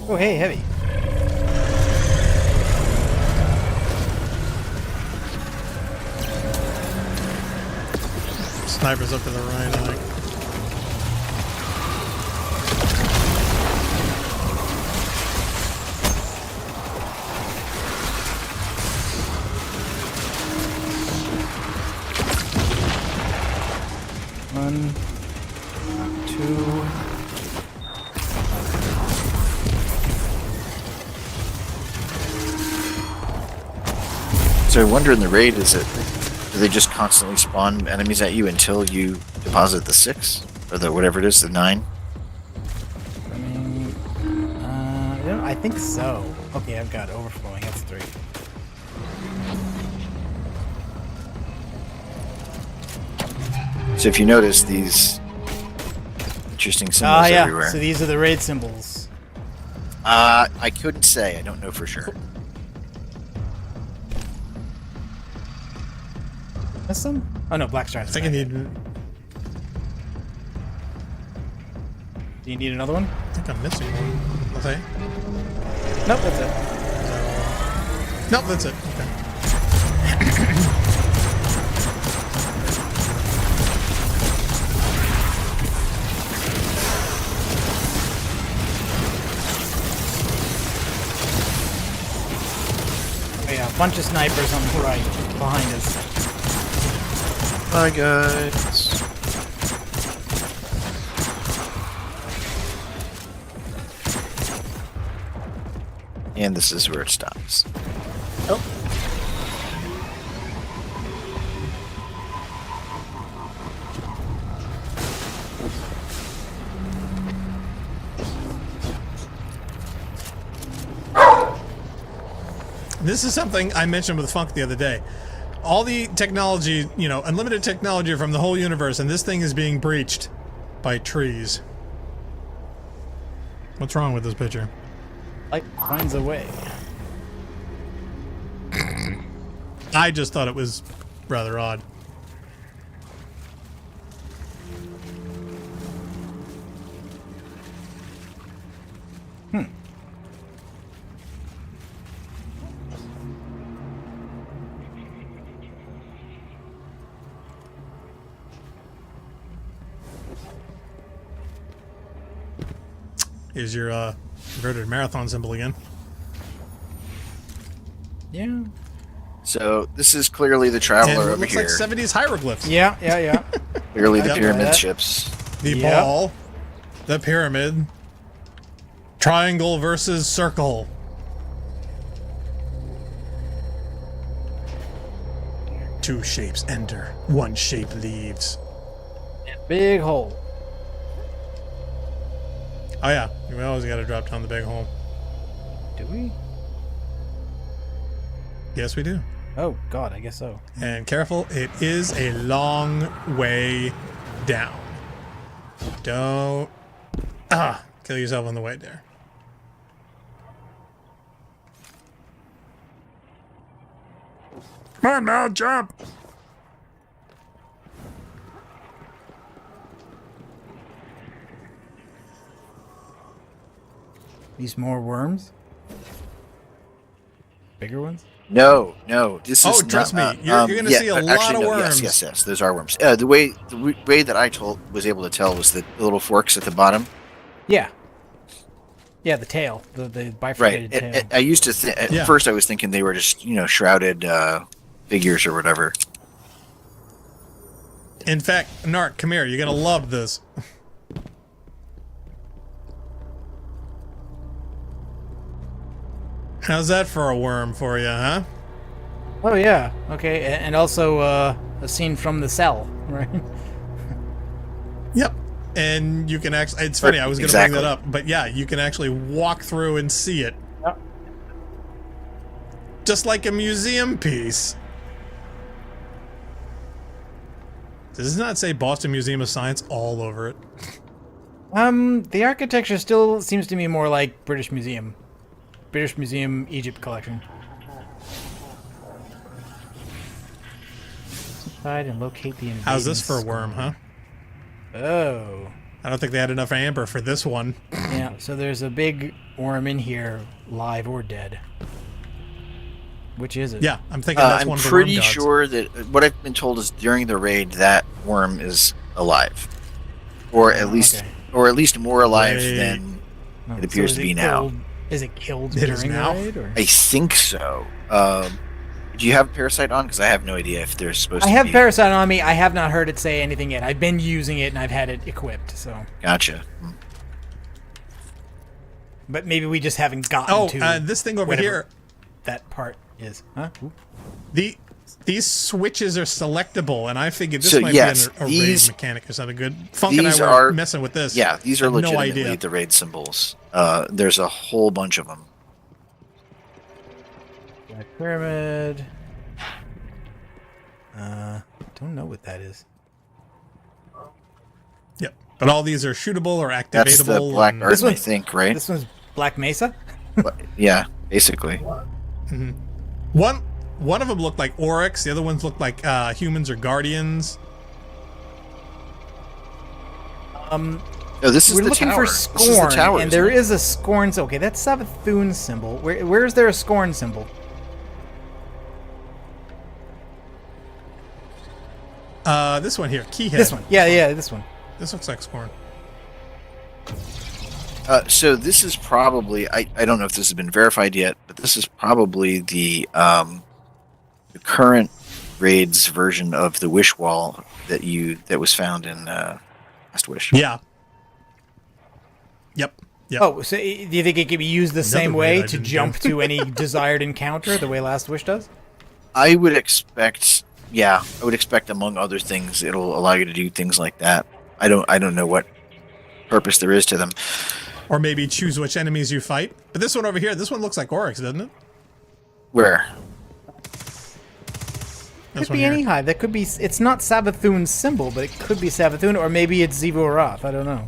Oh, hey, heavy. Sniper's up to the right, I think. One, two. So I wonder in the raid, do they just constantly spawn enemies at you until you deposit the 6? Or the whatever it is, the 9? I mean, I think so. Okay, I've got overflowing. That's 3. So if you notice these interesting symbols yeah. everywhere. So these are the raid symbols. I couldn't say. I don't know for sure. Miss some? Oh no, black stars. I think I need. Do you need another one? I think I'm missing one. Okay. Nope, that's it. Nope, that's it. Okay. Oh yeah, a bunch of snipers on the right behind us. Bye, guys. And this is where it stops. Oh. This is something I mentioned with Funk the other day. All the technology, you know, unlimited technology from the whole universe, and this thing is being breached by trees. What's wrong with this picture? Light finds a way. I just thought it was rather odd. Here's your inverted marathon symbol again. Yeah. So this is clearly the traveler And it over looks here. like 70s hieroglyphs. Yeah, yeah, yeah. Clearly the Yep. pyramid ships. The Yep. ball, the pyramid, triangle versus circle. Two shapes enter, one shape leaves. Big hole. Oh yeah, we always got to drop down the big hole. Do we? Yes, we do. Oh, God, I guess so. And careful, it is a long way down. Don't kill yourself on the way there. Come on now, jump! These more worms? Bigger ones? No. This is. Oh, trust me, you're going to see a lot of worms. Yes, those are worms. The way that I was able to tell was the little forks at the bottom. Yeah. Yeah, the tail, the bifurcated tail. I used to at first I was thinking they were just shrouded figures or whatever. In fact, Nark, come here. You're going to love this. How's that for a worm for you, huh? Oh, yeah. Okay, and also a scene from the cell, right? Yep. And you can actually... It's funny, I was going to bring that up. But yeah, you can actually walk through and see it. Yep. Just like a museum piece. Does it not say Boston Museum of Science all over it? The architecture still seems to me more like British Museum Egypt collection. Inside and locate the invading. How's this for a worm, huh? Oh. I don't think they had enough amber for this one. Yeah, so there's a big worm in here, live or dead. Which is it? Yeah, I'm thinking that's one of the worm gods. I'm pretty sure that what I've been told is during the raid that worm is alive, or at least more alive than it appears to be now. Is it killed during the raid? Or? I think so. Do you have Parasite on? Because I have no idea if they're supposed to be. I have Parasite on me. I have not heard it say anything yet. I've been using it and I've had it equipped, so. Gotcha. But maybe we just haven't gotten to this thing over here. That part is. Huh? These switches are selectable, and I figured this might be a raid mechanic or something good. Funk and I were messing with this. Yeah, these are legitimately the raid symbols. There's a whole bunch of them. Black Pyramid. Don't know what that is. Yep, but all these are shootable or activatable. That's the Black Garden, I think, right? This one's Black Mesa? Yeah, basically. Mm-hmm. One of them looked like Oryx. The other ones looked like humans or guardians. This is we're the looking tower. for Scorn, and there is a Scorn. Okay, that's Savathun's symbol. Where is there a Scorn symbol? This one here, Keyhead. This one, yeah, this one. This looks like Scorn. So this is probably I don't know if this has been verified yet, but this is probably the current raids version of the Wish Wall that was found in Last Wish. Yeah. Yep. Oh, so do you think it can be used the same way to jump to any desired encounter, the way Last Wish does? I would expect, among other things, it'll allow you to do things like that. I don't know what purpose there is to them. Or maybe choose which enemies you fight. But this one over here, this one looks like Oryx, doesn't it? Where? Could be any hive. That could be. It's not Savathun's symbol, but it could be Savathun, or maybe it's Zevo Roth. I don't know.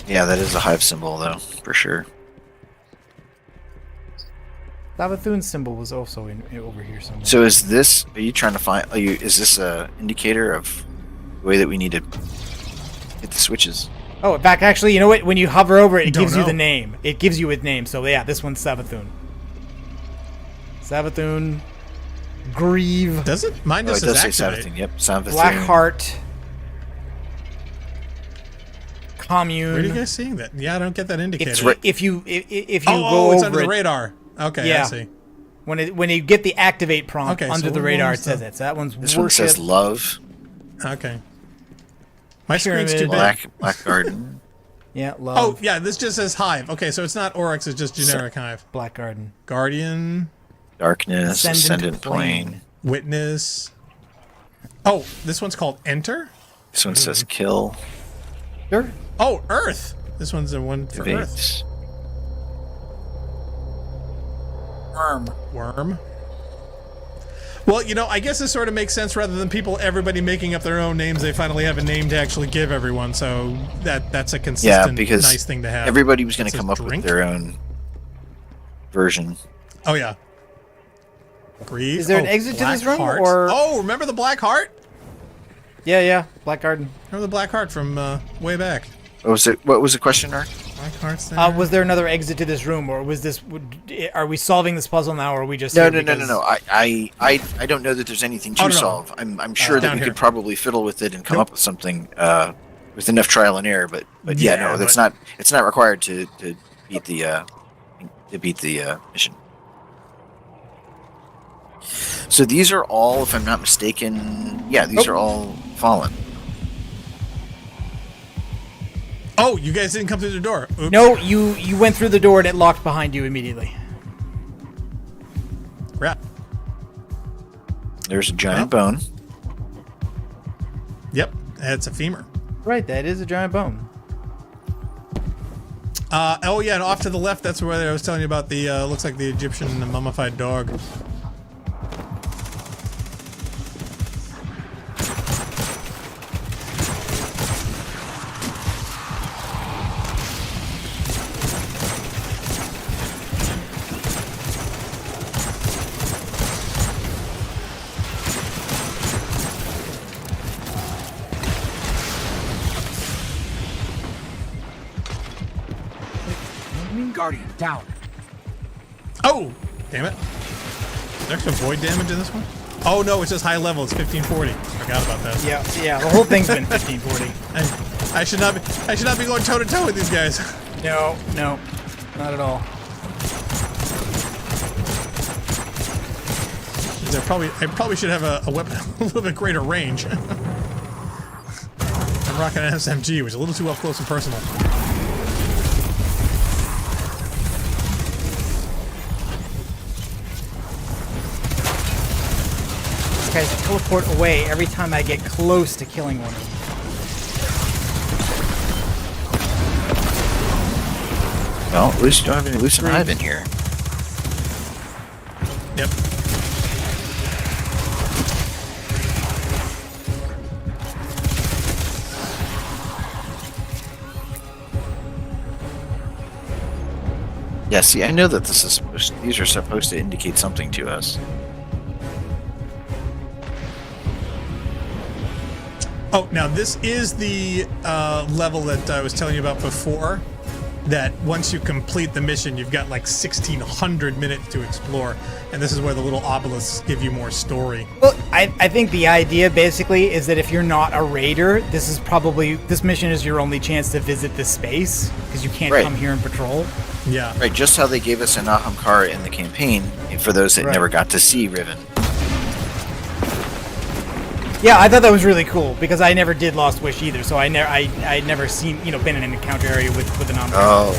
Yeah, that is a hive symbol, though, for sure. Savathun's symbol was also over here somewhere. So is this? Are you trying to find? Is this a indicator of the way that we need to hit the switches? Oh, in fact, actually, you know what? When you hover over it, it gives you the name. It gives you its name. So yeah, this one's Savathun. Savathun. Grieve. Does it? Mine just says activate. Savathun. Yep, Savathun. Blackheart. Commune. Where are you guys seeing that? Yeah, I don't get that indicator. It's if you go it's over under the radar. Okay, yeah. I see. When you get the activate prompt under the radar, it says it. So that one's this worship. one says love. Okay. My screen's too big. Black Garden. Yeah, love. Oh, yeah, this just says Hive. Okay, so it's not Oryx, it's just generic Hive. Black Garden. Guardian. Darkness. Ascendant Plane. Witness. Oh, this one's called Enter? This one says Kill. Sure. Oh, Earth. This one's the one for Earth. Worm. Worm. Well, I guess this sort of makes sense rather than everybody making up their own names. They finally have a name to actually give everyone, so that's a consistent, because nice thing to have. Everybody was going to come up with their own version. Oh, yeah. Grieve. Is there an exit to this room? Or... Oh, remember the Black Heart? Yeah, Black Garden. Remember the Black Heart from way back? What was the question, Art? Black Heart's there. Was there another exit to this room, or was this? Are we solving this puzzle now, or are we just? No. I don't know that there's anything to solve. I'm sure that we could probably fiddle with it and come up with something with enough trial and error. But that's not. It's not required to beat the mission. So these are all, if I'm not mistaken, these are all fallen. Oh, you guys didn't come through the door. Oops. No, you went through the door and it locked behind you immediately. Crap. There's a giant bone. Yep, it's a femur. Right, that is a giant bone. Oh yeah, and off to the left, that's where I was telling you about the, looks like the Egyptian mummified dog. Guardian, down. Oh! Damn it. Is there extra void damage in this one? Oh no, it's just high level. It's 1540. Forgot about that. Yeah. The whole thing's been 1540. I should not be going toe to toe with these guys. No, not at all. I probably should have a weapon a little bit greater range. I'm rocking an SMG, which is a little too up close and personal. Guys teleport away every time I get close to killing one of them. Well, at least you don't have any loose and hive in here. Yep. Yeah, see, I know that these are supposed to indicate something to us. Oh, now this is the level that I was telling you about before, that once you complete the mission, you've got like 1,600 minutes to explore, and this is where the little obelisks give you more story. Well, I think the idea basically is that if you're not a raider, this mission is your only chance to visit this space, because you can't come here and patrol. Yeah. Right, just how they gave us an Ahamkara in the campaign, for those that never got to see Riven. Yeah, I thought that was really cool because I never did Lost Wish either, so I never seen been in an encounter area with an Ahamkara. Oh.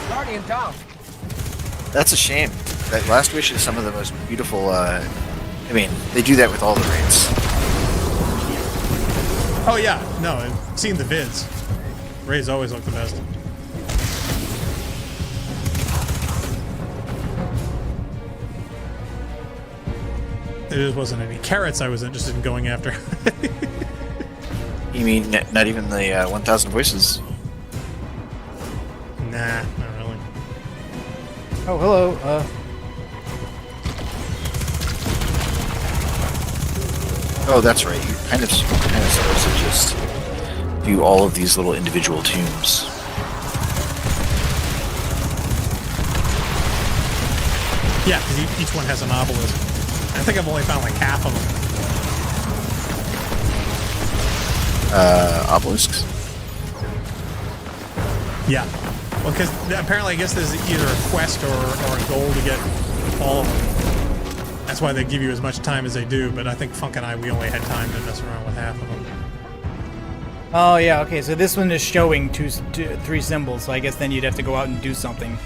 Guardian down. That's a shame. That Last Wish is some of the most beautiful. I mean, they do that with all the raids. Oh yeah, no, I've seen the vids. Raids always look the best. There just wasn't any carrots I was interested in going after. You mean not even the 1,000 voices? Nah, not really. Oh, hello. Oh, that's right. You're kind of supposed to just do all of these little individual tombs. Yeah, because each one has an obelisk. I think I've only found like half of them. Obelisks? Yeah. Well, because apparently I guess there's either a quest or a goal to get all of them. That's why they give you as much time as they do, but I think Funk and I, we only had time to mess around with half of them. Oh, yeah, okay, so this one is showing three symbols, so I guess then you'd have to go out and do something.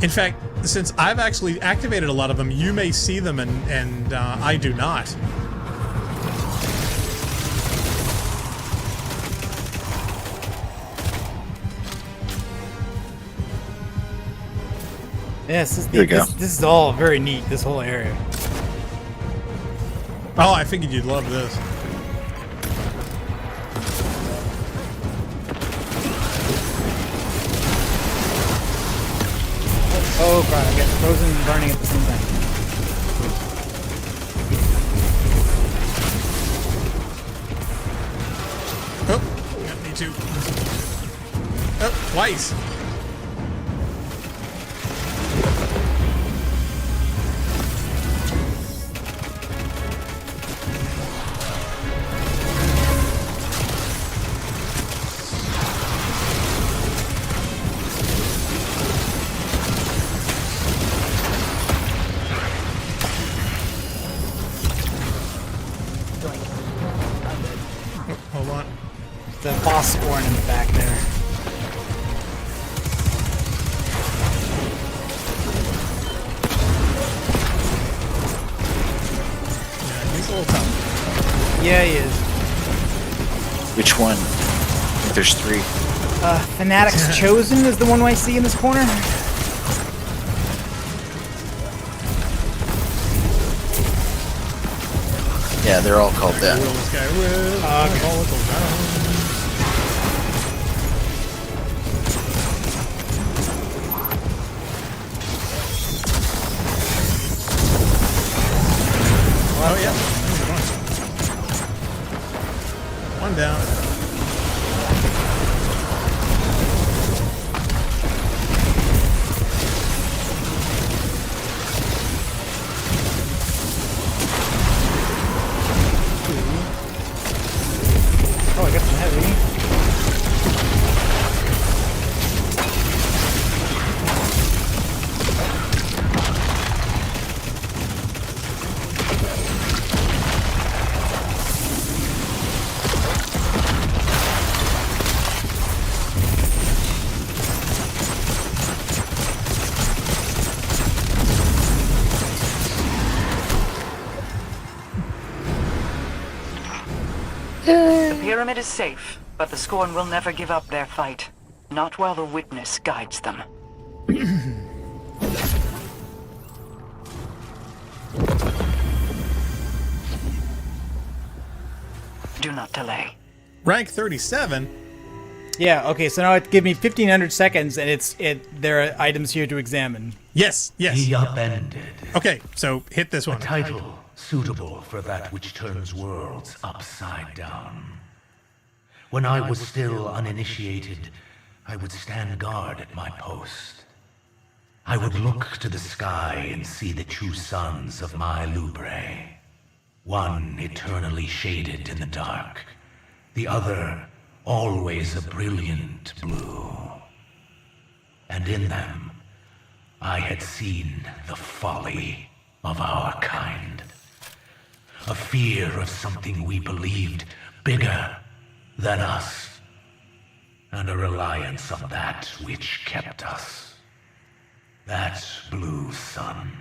In fact, since I've actually activated a lot of them, you may see them and I do not. Yes, Here we go. This is all very neat, this whole area. Oh, I figured you'd love this. Oh god, I got frozen and burning at the same time. Oh, got me too. Oh, twice. Hold on. The boss scoring in the back there. Yeah, he's a little tough. Yeah, he is. Which one? I think there's 3. Fanatic's Chosen is the one I see in this corner. Yeah, they're all called that. Will this guy will. Oh yeah. One down. Oh, I got some heavy. The pyramid is safe, but the Scorn will never give up their fight. Not while the Witness guides them. Do not delay. Rank 37. Yeah, okay, so now it give me 1500 seconds and there are items here to examine. Yes, yes. The Upended. Okay, so hit this one. A title suitable for that which turns worlds upside down. When I was still uninitiated, I would stand guard at my post. I would look to the sky and see the two sons of my Lubre. One eternally shaded in the dark, the other always a brilliant blue. And in them, I had seen the folly of our kind. A fear of something we believed bigger than us, and a reliance on that which kept us. That blue sun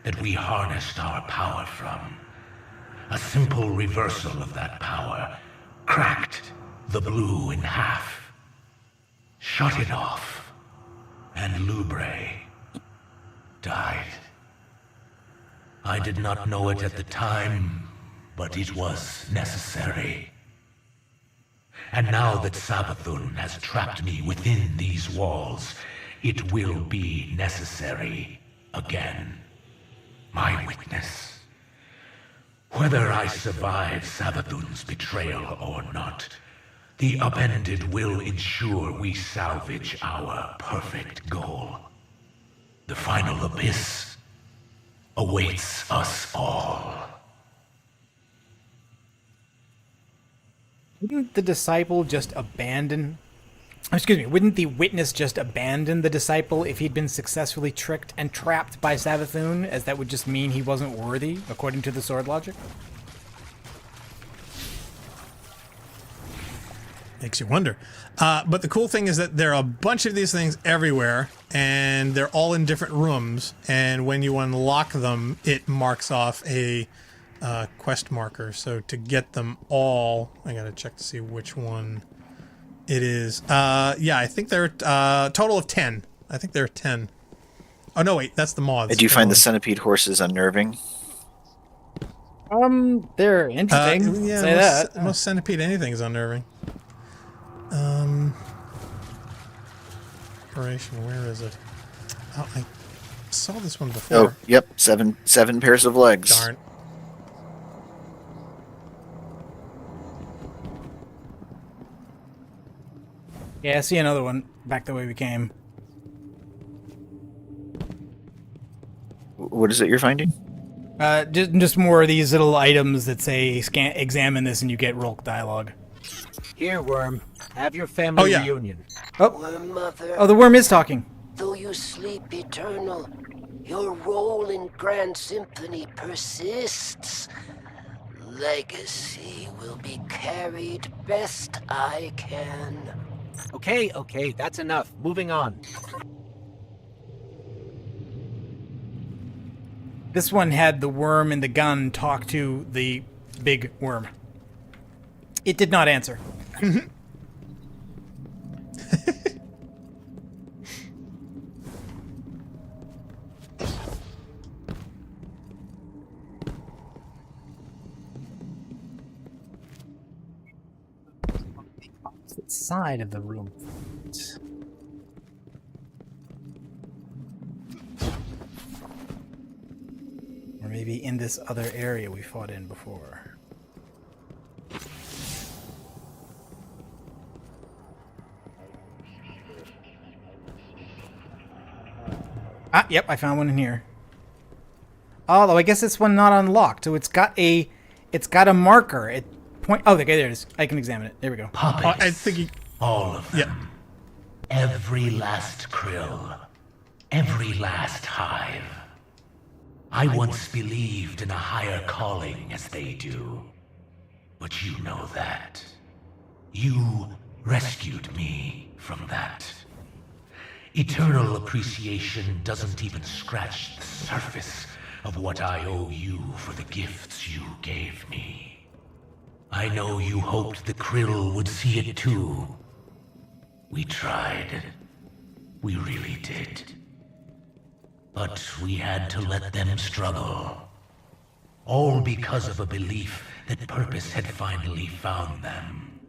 that we harnessed our power from. A simple reversal of that power cracked the blue in half, shut it off, and Lubre died. I did not know it at the time, but it was necessary. And now that Savathun has trapped me within these walls, it will be necessary again. My witness. Whether I survive Savathun's betrayal or not, the Upended will ensure we salvage our perfect goal. The final abyss awaits us all. Wouldn't the disciple just abandon... Excuse me, wouldn't the witness just abandon the disciple if he'd been successfully tricked and trapped by Savathun, as that would just mean he wasn't worthy, according to the sword logic? Makes you wonder. But the cool thing is that there are a bunch of these things everywhere, and they're all in different rooms, and when you unlock them, it marks off a quest marker. So to get them all, I gotta check to see which one it is. Yeah, I think there are a total of 10. I think there are 10. Oh no, wait, that's the moths. Do you find the centipede horses unnerving? They're interesting. Yeah, Say that. Most centipede anything is unnerving. Operation, where is it? Oh, I saw this one before. Oh, yep, seven pairs of legs. Darn. Yeah, I see another one back the way we came. What is it you're finding? Just more of these little items that say examine this and you get Rolk dialogue. Here, Worm. Have your family reunion. Worm Mother, Oh, the worm is talking. though you sleep eternal, your role in Grand Symphony persists. Legacy will be carried best I can. Okay, that's enough. Moving on. This one had the worm and the gun talk to the big worm. It did not answer. Opposite side of the room. Or maybe in this other area we fought in before. Ah, yep, I found one in here. Although I guess this one not unlocked, so it's got a marker. It point. Oh, okay, there it is. I can examine it. There we go. Puppets. I think All of them. Every last krill. Every last hive. I once believed in a higher calling as they do. But you know that. You rescued me from that. Eternal appreciation doesn't even scratch the surface of what I owe you for the gifts you gave me. I know you hoped the krill would see it too. We tried. We really did. But we had to let them struggle. All because of a belief that purpose had finally found them.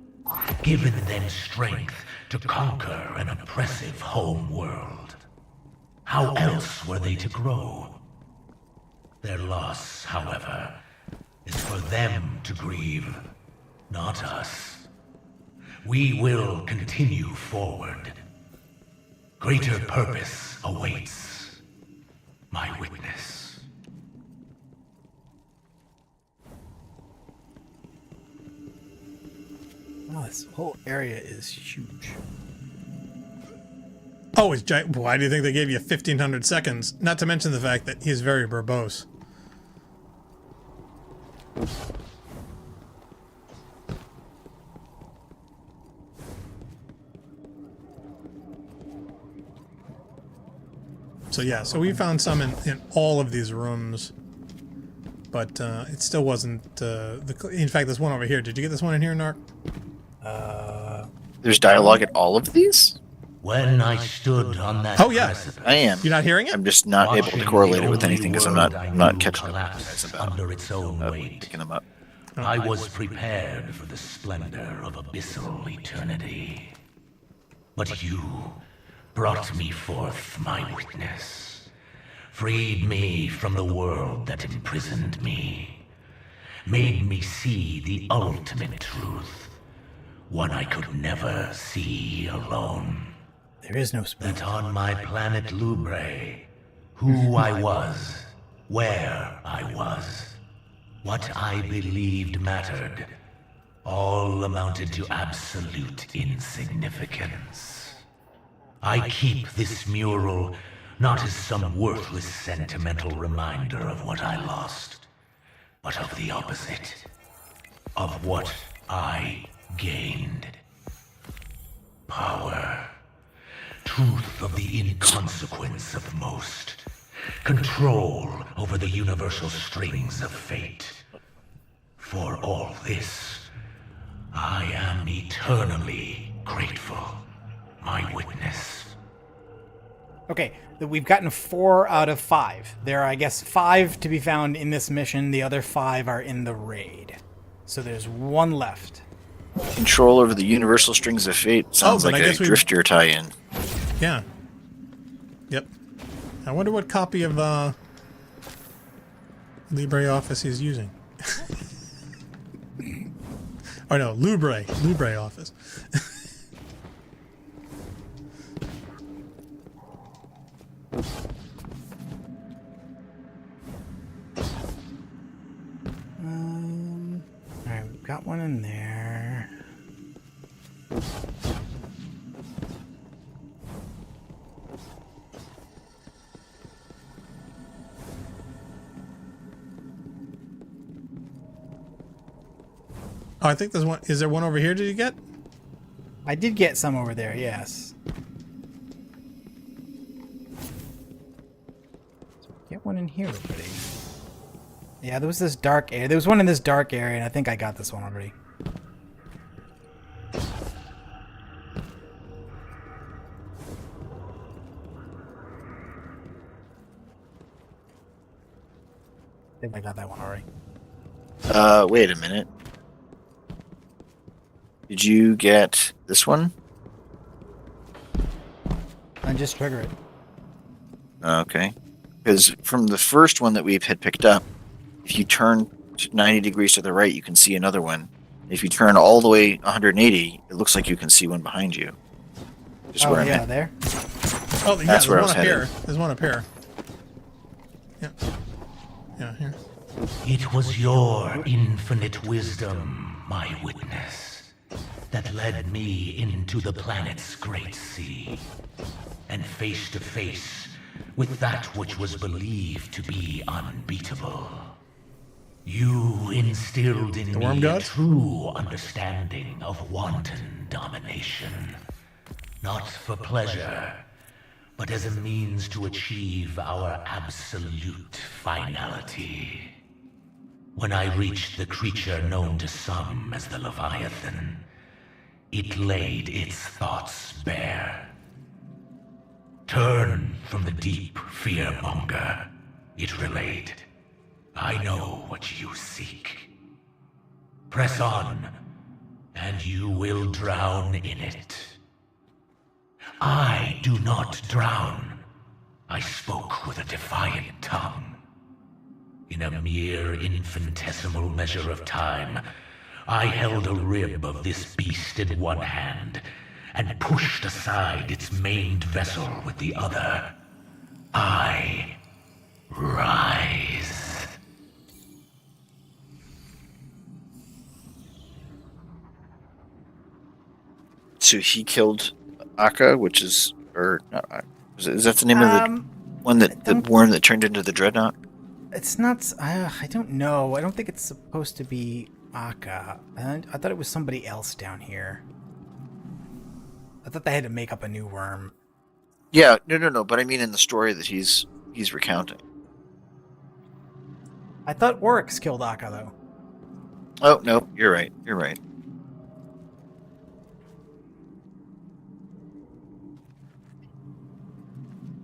Given them strength to conquer an oppressive home world. How else were they to grow? Their loss, however, is for them to grieve, not us. We will continue forward. Greater purpose awaits, my witness. Oh, this whole area is huge. Oh, it's giant. Why do you think they gave you 1,500 seconds? Not to mention the fact that he's very verbose. So yeah, so we found some in all of these rooms, but it still wasn't. In fact, there's one over here. Did you get this one in here, Narc? There's dialogue at all of these? When I stood on that precipice, I am. You're not hearing it? I'm just not able to correlate it with anything because I'm not catching up collapse under its own weight. picking them up. I was prepared for the splendor of abyssal eternity. But you brought me forth, my witness. Freed me from the world that imprisoned me. Made me see the ultimate truth. One I could never see alone. There is no spoon. That on my planet Lubre, who I was, where I was, what I believed mattered, all amounted to absolute insignificance. I keep this mural not as some worthless sentimental reminder of what I lost, but of the opposite, of what I gained. Power. Truth of the inconsequence of most. Control over the universal strings of fate. For all this, I am eternally grateful, my witness. Okay, we've gotten 4 out of 5. There are, I guess, 5 to be found in this mission. The other 5 are in the raid. So there's 1 left. Control over the universal strings of fate sounds like a Drifter tie-in. Yeah. Yep. I wonder what copy of LibreOffice he's using. Oh no, LibreOffice. Alright, we've got one in there. Oh, I think there's one. Is there one over here? Did you get? I did get some over there, yes. Get one in here already. Yeah, there was this dark area. There was one in this dark area, and I think I got this one already. I think I got that one already. Wait a minute. Did you get this one? And just trigger it. Okay. Because from the first one that we had picked up, if you turn 90 degrees to the right, you can see another one. If you turn all the way 180, it looks like you can see one behind you. Just where I'm at. There. Oh, yeah, That's there's where I one was up headed. here. There's one up here. Yeah. Yeah, here. It was your infinite wisdom, my witness, that led me into the planet's great sea, and face to face with that which was believed to be unbeatable. You instilled in me a true understanding of wanton domination, not for pleasure, but as a means to achieve our absolute finality. When I reached the creature known to some as the Leviathan, it laid its thoughts bare. Turn from the deep fearmonger, it relayed. I know what you seek. Press on, and you will drown in it. I do not drown. I spoke with a defiant tongue. In a mere infinitesimal measure of time, I held a rib of this beast in one hand, and pushed aside its maimed vessel with the other. I rise. So he killed Akka, which is, or not Akka. Is that the name of the one that the worm that turned into the dreadnought? It's not. I don't know. I don't think it's supposed to be Akka. I thought it was somebody else down here. I thought they had to make up a new worm. Yeah, no. But I mean, in the story that he's recounting. I thought Oryx killed Akka though. Oh no, you're right. You're right.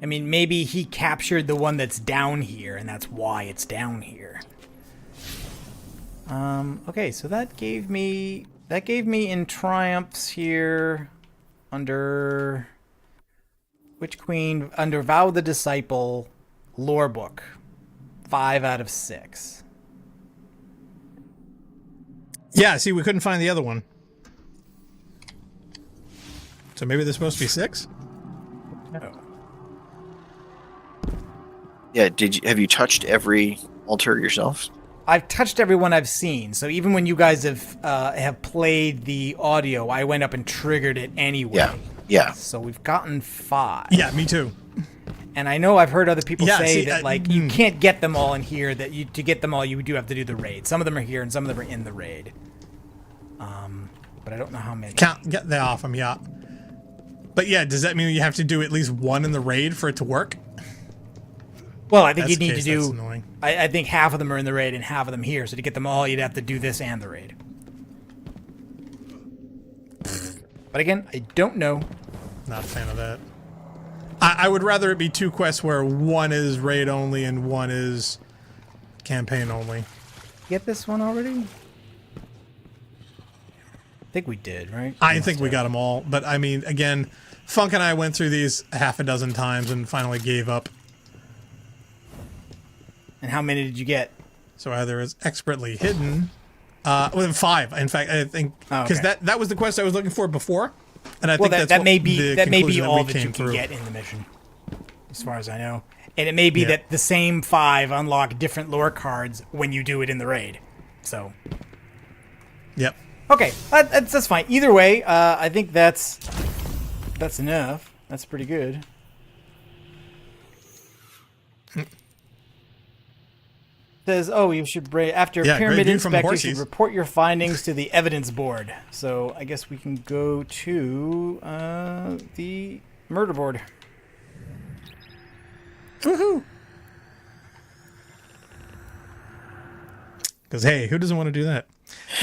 I mean, maybe he captured the one that's down here, and that's why it's down here. Okay, so that gave me in triumphs here under Witch Queen, under Vow of the Disciple, lore book, 5 out of 6. Yeah, see, we couldn't find the other one. So maybe there's supposed to be 6? No. Yeah, have you touched every altar yourself? I've touched everyone I've seen, so even when you guys have played the audio, I went up and triggered it anyway. Yeah. So we've gotten 5. Yeah, me too. And I know I've heard other people say see, that like you can't get them all in here. That to get them all, you do have to do the raid. Some of them are here, and some of them are in the raid. But I don't know how many. Get that off them, yeah. But yeah, does that mean you have to do at least one in the raid for it to work? Well, I think That's you'd need the to case, do. that's annoying. I think half of them are in the raid and half of them here. So to get them all, you'd have to do this and the raid. But again, I don't know. Not a fan of that. I would rather it be 2 quests where one is raid only and one is campaign only. Get this one already? I think we did, right? I think we got them all, but I mean, again, Funk and I went through these half a dozen times and finally gave up. And how many did you get? So either it's expertly hidden, well, 5. In fact, I think because that was the quest I was looking for before, and I think that may be all that you through. can get in the mission, as far as I know. And it may be that the same 5 unlock different lore cards when you do it in the raid. So. Yep. Okay, that's fine. Either way, I think that's enough. That's pretty good. Says, you should after pyramid inspector, you should report your findings to the evidence board. So I guess we can go to the murder board. Woohoo! Because hey, who doesn't want to do that?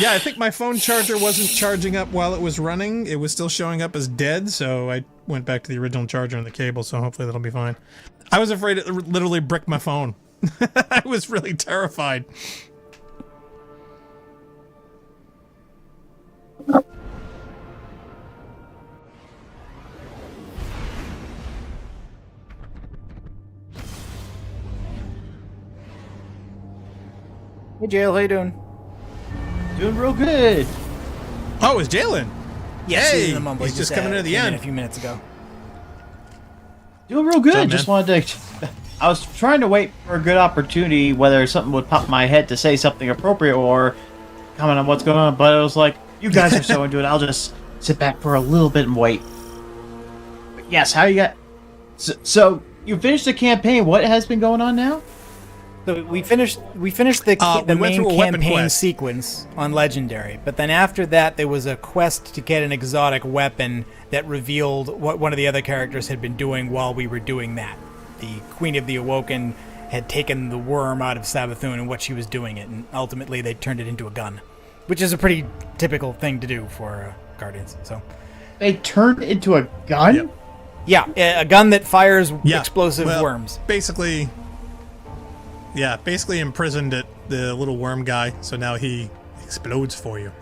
Yeah, I think my phone charger wasn't charging up while it was running. It was still showing up as dead, so I went back to the original charger and the cable, so hopefully that'll be fine. I was afraid it would literally brick my phone. I was really terrified. Hey, Jail, how you doing? Doing real good. Oh, it's Jalen. Yes, hey, he's in the mumble. He's just coming into the end a few minutes ago. Doing real good. Up, just wanted to. I was trying to wait for a good opportunity, whether something would pop in my head to say something appropriate or comment on what's going on. But it was like, you guys are so into it. I'll just sit back for a little bit and wait. But yes, how you got? So you finished the campaign. What has been going on now? So we finished the main campaign sequence on Legendary, but then after that there was a quest to get an exotic weapon that revealed what one of the other characters had been doing while we were doing that. The Queen of the Awoken had taken the worm out of Savathun and what she was doing it, and ultimately they turned it into a gun, which is a pretty typical thing to do for Guardians. So they turned it into a gun? Yep. Yeah, a gun that fires explosive worms. Basically imprisoned the little worm guy, so now he explodes for you.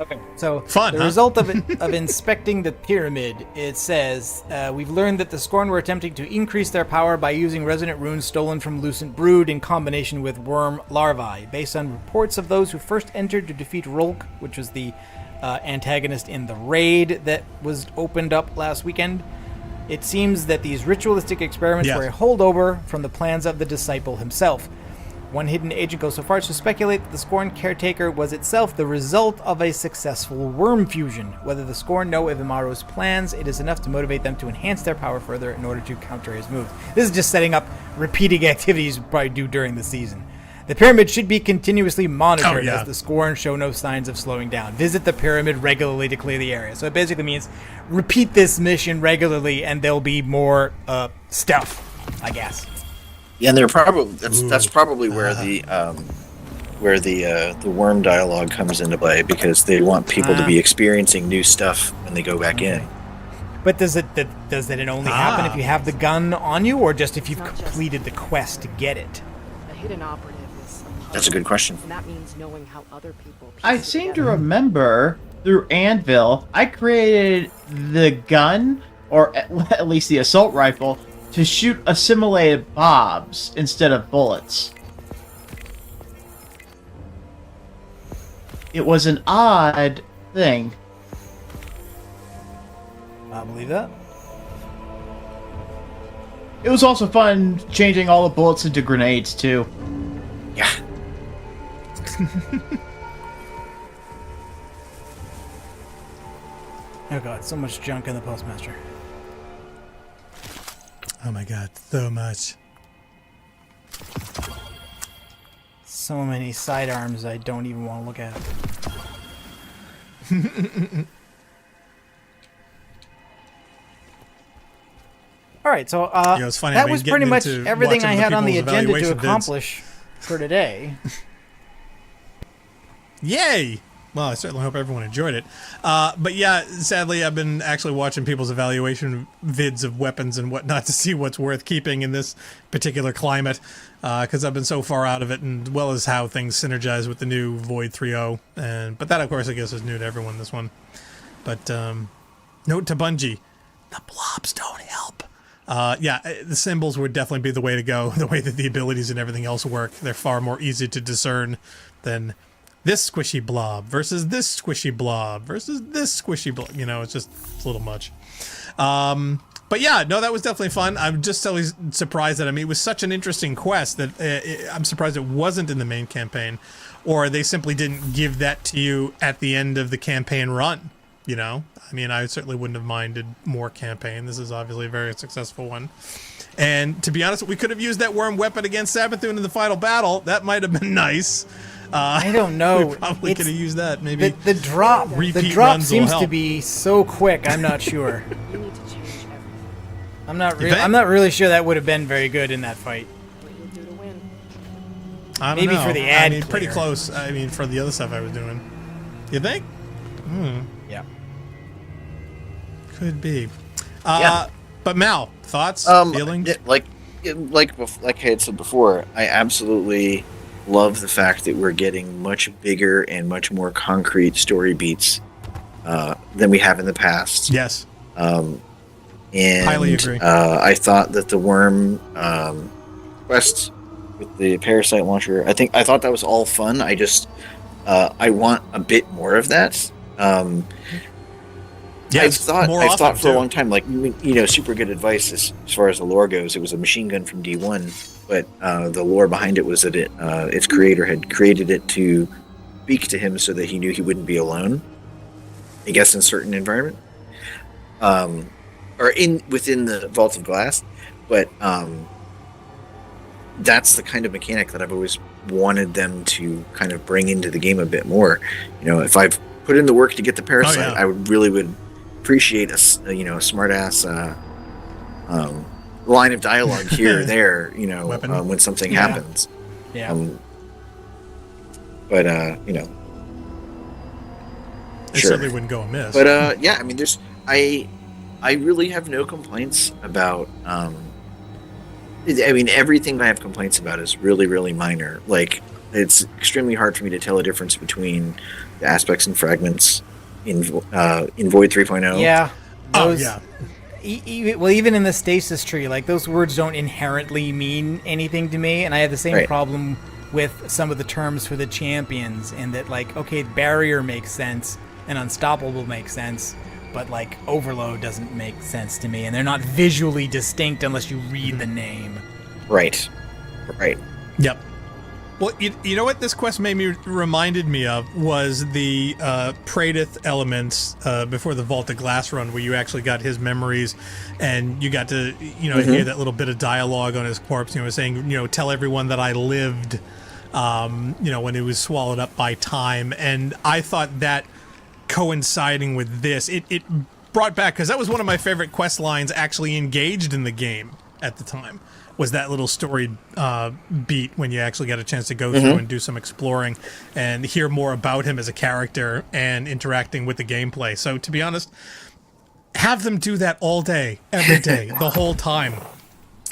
Okay, so fun. The result of inspecting the pyramid, it says we've learned that the Scorn were attempting to increase their power by using resonant runes stolen from Lucent Brood in combination with worm larvae. Based on reports of those who first entered to defeat Rolk, which was the antagonist in the raid that was opened up last weekend, it seems that these ritualistic experiments were a holdover from the plans of the disciple himself. One hidden agent goes so far as to speculate that the Scorn caretaker was itself the result of a successful worm fusion. Whether the Scorn know of Imaro's plans, it is enough to motivate them to enhance their power further in order to counter his moves. This is just setting up repeating activities you probably do during the season. The pyramid should be continuously monitored as the Scorn show no signs of slowing down. Visit the pyramid regularly to clear the area. So it basically means repeat this mission regularly and there'll be more stuff, I guess. Yeah, and they're probably that's probably where the worm dialogue comes into play, because they want people to be experiencing new stuff when they go back in. But does it only happen if you have the gun on you, or just if you've completed the quest to get it? A hidden operative is. That's a good question. And that means knowing how other people. I seem to remember through Anvil, I created the gun, or at least the assault rifle, to shoot assimilated bobs instead of bullets. It was an odd thing. I believe that. It was also fun changing all the bullets into grenades, too. Yeah. Oh god, so much junk in the Postmaster. Oh my god, so much. So many sidearms I don't even want to look at. Alright, so that was pretty much everything I had on the agenda to accomplish for today. Yay! Well, I certainly hope everyone enjoyed it. But yeah, sadly, I've been actually watching people's evaluation vids of weapons and whatnot to see what's worth keeping in this particular climate, because I've been so far out of it, and well as how things synergize with the new Void 3.0. But that, of course, I guess is new to everyone, this one. But note to Bungie, the blobs don't help. Yeah, the symbols would definitely be the way to go, the way that the abilities and everything else work. They're far more easy to discern than this squishy blob versus this squishy blob versus this squishy blob. You know, it's a little much. But yeah, no, that was definitely fun. I'm just always surprised that, I mean, it was such an interesting quest that I'm surprised it wasn't in the main campaign, or they simply didn't give that to you at the end of the campaign run, you know? I mean, I certainly wouldn't have minded more campaign. This is obviously a very successful one. And to be honest, we could have used that worm weapon against Savathun in the final battle. That might have been nice. I don't know. We probably could have used that. Maybe the drop seems to be so quick. I'm not sure. You need to change everything. I'm not really sure that would have been very good in that fight. What you'll do to win. I don't Maybe know. for the ad. I mean, pretty close. I mean, for the other stuff I was doing. You think? Yeah. Could be. Yeah. But Mal, thoughts, feelings? Like I had said before, I absolutely love the fact that we're getting much bigger and much more concrete story beats than we have in the past. Yes. And highly agree. I thought that the worm quest with the parasite launcher, I thought that was all fun. I just I want a bit more of that. Yes, I've thought for a long time, like, you know, super good advice as far as the lore goes. It was a machine gun from D1, but the lore behind it was that its creator had created it to speak to him so that he knew he wouldn't be alone, I guess, in certain environment, or within the Vault of Glass. But that's the kind of mechanic that I've always wanted them to kind of bring into the game a bit more. You know, if I've put in the work to get the parasite, I would appreciate a smart ass line of dialogue here or there, you know, when something happens. Yeah. It sure. certainly wouldn't go amiss. But yeah, I mean, I really have no complaints about. I mean, everything I have complaints about is really, really minor. Like, it's extremely hard for me to tell a difference between the aspects and fragments in Void 3.0. Yeah. Those, yeah. Even in the stasis tree, like, those words don't inherently mean anything to me, and I have the same problem with some of the terms for the champions, and that, like, okay, barrier makes sense and unstoppable makes sense, but, like, overload doesn't make sense to me, and they're not visually distinct unless you read the name. Right. Yep. Well, you know what this quest reminded me of was the Praedyth elements before the Vault of Glass run, where you actually got his memories, and you got to hear that little bit of dialogue on his corpse. Saying tell everyone that I lived, when it was swallowed up by time. And I thought that coinciding with this, it brought back, because that was one of my favorite quest lines actually engaged in the game at the time. Was that little story beat when you actually got a chance to go through and do some exploring and hear more about him as a character and interacting with the gameplay. So, to be honest, have them do that all day, every day, the whole time.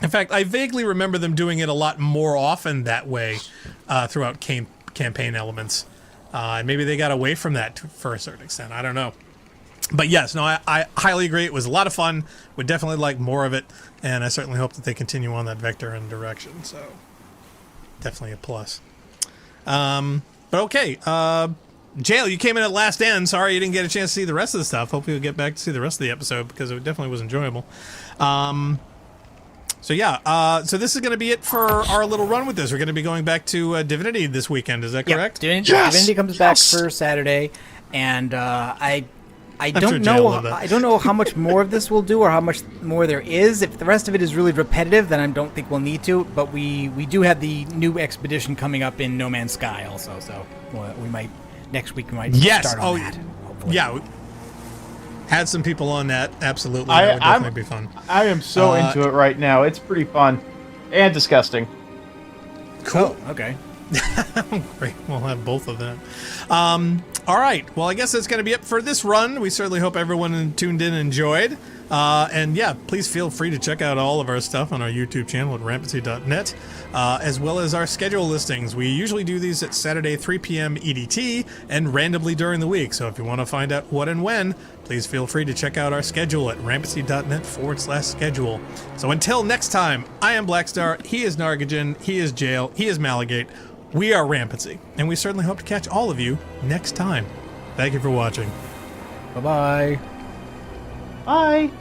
In fact, I vaguely remember them doing it a lot more often that way throughout campaign elements. And maybe they got away from that for a certain extent. I don't know. But yes, no, I highly agree. It was a lot of fun. Would definitely like more of it. And I certainly hope that they continue on that vector and direction. So definitely a plus. But okay. Jail, you came in at last end. Sorry you didn't get a chance to see the rest of the stuff. Hopefully you'll get back to see the rest of the episode, because it definitely was enjoyable. So yeah, so this is going to be it for our little run with this. We're going to be going back to Divinity this weekend. Is that correct? Divinity comes back for Saturday, and I don't know how much more of this we'll do or how much more there is. If the rest of it is really repetitive, then I don't think we'll need to. But we do have the new expedition coming up in No Man's Sky also, so we might next week start on that. Hopefully. Yeah. Had some people on that. Absolutely, that would definitely be fun. I am so into it right now. It's pretty fun and disgusting. Cool. Oh, okay. Great. We'll have both of them. All right. Well, I guess that's going to be it for this run. We certainly hope everyone tuned in and enjoyed. And yeah, please feel free to check out all of our stuff on our YouTube channel at rampancy.net, as well as our schedule listings. We usually do these at Saturday, 3 p.m. EDT, and randomly during the week. So if you want to find out what and when, please feel free to check out our schedule at rampancy.net/schedule. So until next time, I am Blackstar, he is Nargajan, he is Jail, he is Malagate. We are Rampancy, and we certainly hope to catch all of you next time. Thank you for watching. Bye-bye. Bye.